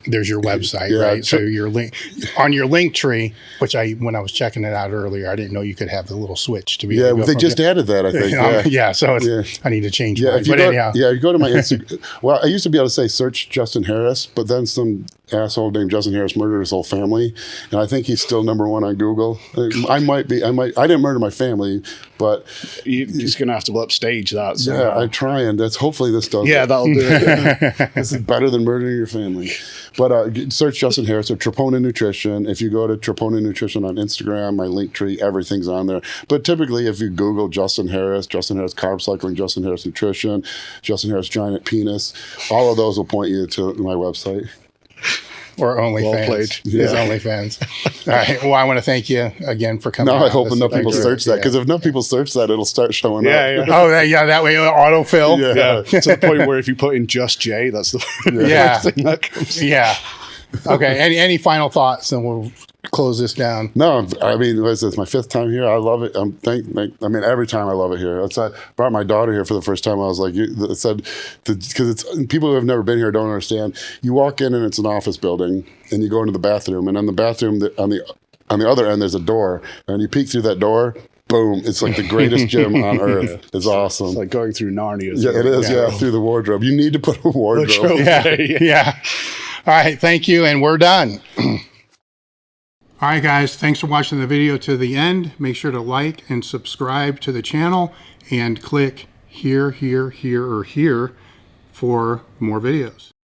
there's your website, right? So your link on your link tree, which when I was checking it out earlier, I didn't know you could have the little switch to be. Yeah, they just added that, I think. So I need to change. Yeah, mine. You go to my Instagram. Well, I used to be able to say search Justin Harris, but then some asshole named Justin Harris murdered his whole family, and I think he's still #1 on Google. I didn't murder my family, but you're just gonna have to upstage that. So. Yeah, I try, and hopefully this does. Yeah, that'll do it. This is better than murdering your family. But search Justin Harris or Troponin Nutrition. If you go to Troponin Nutrition on Instagram, my link tree, everything's on there. But typically, if you Google Justin Harris Carb Cycling, Justin Harris Nutrition, Justin Harris Giant Penis, all of those will point you to my website. Or OnlyFans. Well played. His OnlyFans. All right. Well, I want to thank you again for coming. Now I hope enough people search that, because if enough people search that, it'll start showing up. Yeah. That way it'll autofill. Yeah. To the point where if you put in just J, that's the first thing that comes. Yeah. Okay. Any final thoughts, and we'll close this down. No, I mean, it's my 5th time here. I love it. Every time I love it here. I brought my daughter here for the first time. I was like, because it's people who have never been here don't understand. You walk in and it's an office building, and you go into the bathroom, and on the bathroom on the other end there's a door, and you peek through that door. Boom! It's like the greatest gym on earth. It's awesome. It's like going through Narnia. Yeah, it is. Yeah, through the wardrobe. You need to put a wardrobe. Yeah. All right. Thank you, and we're done. All right, guys, thanks for watching the video to the end. Make sure to like and subscribe to the channel, and click here, or here for more videos.